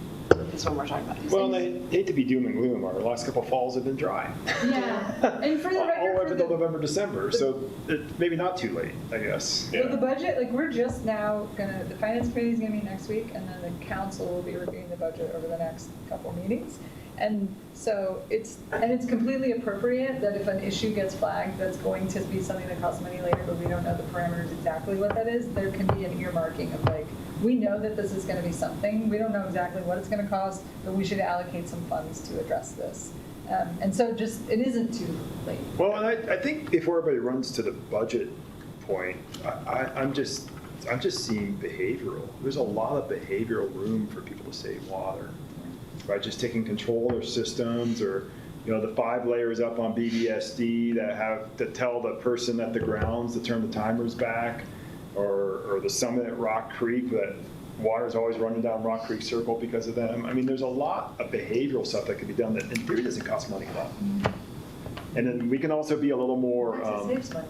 is when we're talking about these Well, things. I hate to be doom and gloom. Our last couple falls have been dry. Yeah, and for the All record, the way for up until the, November, December, so it's maybe not too late, I guess. for the budget, like, we're just now the finance committee is gonna meet next week, and then the council will be reviewing the budget over the next couple meetings. And so it's completely appropriate that if an issue gets flagged that's going to be something that costs money later, but we don't know the parameters exactly what that is, there can be an earmarking of like, we know that this is gonna be something, we don't know exactly what it's gonna cost, but we should allocate some funds to address this. And so just, it isn't too late. Well, and I think before everybody runs to the budget point, I'm just seeing behavioral. There's a lot of behavioral room for people to save water, right? Just taking control of their systems, or, you know, the 5 layers up on BDSD that have to tell the person at the grounds to turn the timers back, or the summit at Rock Creek that water's always running down Rock Creek Circle because of them. I mean, there's a lot of behavioral stuff that can be done that in theory doesn't cost money at all. And then we can also be a little more. It saves money.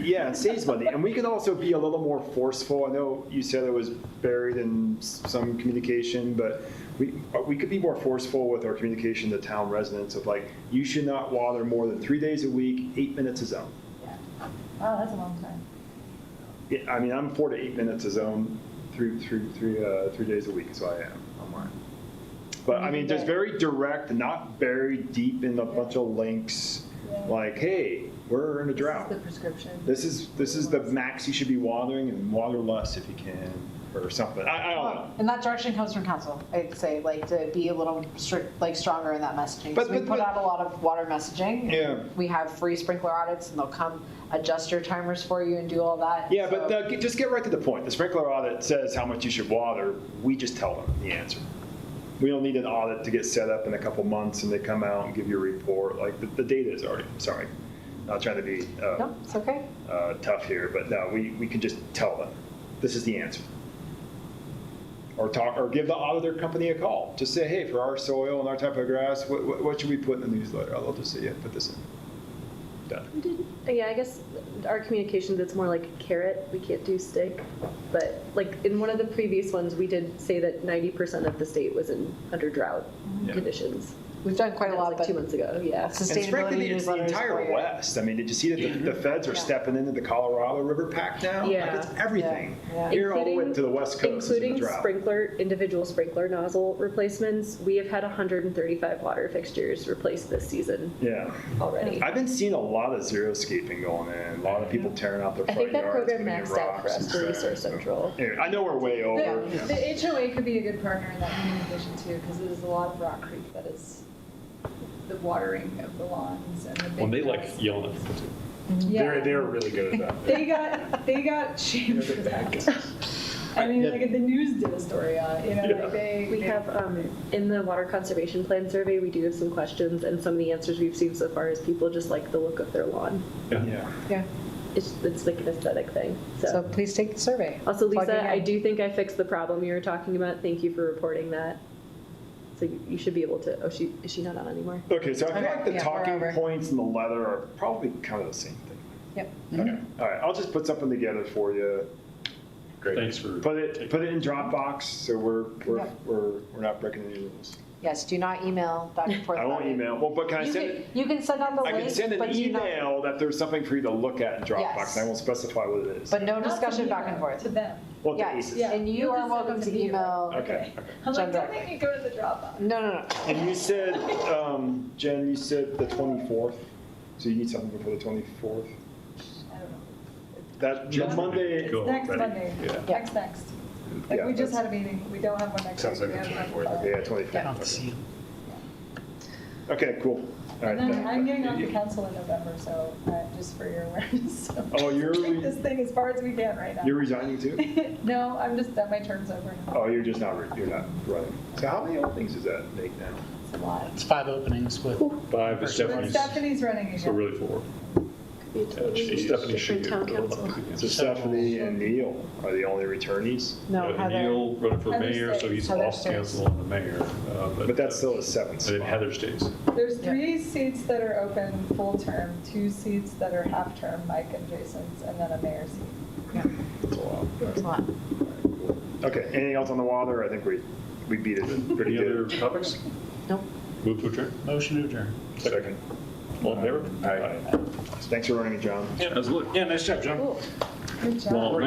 Yeah, it saves money. And we can also be a little more forceful. I know you said it was buried in some communication, but we could be more forceful with our communication to town residents of like, you should not water more than 3 days a week, 8 minutes a zone. Yeah. Wow, that's a long time. Yeah, I mean, I'm 4 to 8 minutes a zone, 3 days a week, so I am on mine. But I mean, just very direct, not buried deep in a bunch of links, like, hey, we're in a drought. This is the prescription. This is the max you should be watering, and water less if you can, or something. I don't know. And that direction comes from council, I'd say, like, to be a little strict, like, stronger in that messaging. But- We but- put out a lot of water messaging. Yeah. We have free sprinkler audits, and they'll come adjust your timers for you and do all that. Yeah, So- but just get right to the point. The sprinkler audit says how much you should water. We just tell them the answer. We don't need an audit to get set up in a couple months and they come out and give you a report. Like the data is already, sorry, not trying to be No, it's okay. tough here, but no, we can just tell them, this is the answer. Or give the auditor company a call. Just say, hey, for our soil and our type of grass, what should we put in the newsletter? I'll just say, yeah, put this in. Done. Yeah, I guess our communications, it's more like a carrot. We can't do stick. But like in one of the previous ones, we did say that 90% of the state was under drought conditions. We've done quite a That was lot, like but 2 months ago, yeah. And sustainability frankly, it's the newsletters for entire you. West. I mean, did you see that the feds are stepping into the Colorado River Pack now? Yeah. Like, it's everything. Yeah. Here all the way to the West Coast is in Including drought. individual sprinkler nozzle replacements, we have had 135 water fixtures replaced this season Yeah. already. I've been seeing a lot of xeriscaping going in, a lot of people tearing out their I front think that yards, program putting in maxed out for rocks us and to crap. Resource Central. Anyway, I know we're way over. The HOA could be a good partner in that communication too, because there's a lot of Rock Creek that is the watering of the lawns and the big. Well, they like grass. yelling at people too. Yeah. They're really good at that. They got shamed for that. I mean, like the news did a story on it, you know, like We have, in the water conservation plan survey, we do have some questions, and some of the answers we've seen so far is people just like the look of their lawn. Yeah. Yeah, It's like an aesthetic thing, so please take the survey. Also, Plug it Lisa, I in. do think I fixed the problem you were talking about. Thank you for reporting that. So you should be able to, is she not on anymore? Okay, so I feel Okay, like the yeah, we're talking over. points in the letter are probably kind of the same thing. Yep. Okay, all right, I'll just put something together for you. Thanks for. Put it in Dropbox, so we're not breaking any rules. Yes, do not email back and forth. I won't about it. email. Well, but can I You send can, it? you can send out the I link, can send an but do not, email that there's something for you to look at in Dropbox. Yes. And I won't specify what it is. but no Not to discussion me, back and though, forth. To them. Well, to Yes, ACES. Yeah. and you You'll are just send welcome it to to me, email. Okay. I'm Jen like, don't directly. make me go to the Dropbox. No. And you said, Jen, you said the 24th. So you need something before the 24th? I don't know. That Monday. Go Next ready. Monday, Yeah. next. Like, Yeah, we just that's- had a meeting, we don't have one next week. Sounds like we the have 24th. one- Okay, yeah, 24th. I'll see. Okay, cool. All right. And then I'm getting off the council in November, so just for your awareness. So Oh, you're take this thing as far as we can right now. You're resigning too? No, I'm just, my term's over now. Oh, you're just not, you're not running. So how many openings does that make now? It's a lot. It's 5 openings with. 5 is But Stephanie's, Stephanie's running again. so really 4. Stephanie should get Town filled council. up again. So Stephanie and Neil are the only returnees? No, Yeah, Heather. Neil running for Heather mayor, so stays. he's Heather off stays. council and the mayor. But that's still a 7th And spot. then Heather stays. There's 3 seats that are open full term, 2 seats that are half term, Mike and Jason's, and then a mayor seat. That's a lot. It's a lot. Okay, anything else on the water? I think we beat it pretty Any other good. topics? Nope. Move to adjourn? Motion to adjourn. Second. All in favor? All right. Thanks for running it, John. Yeah, nice job, John. Good job. Well,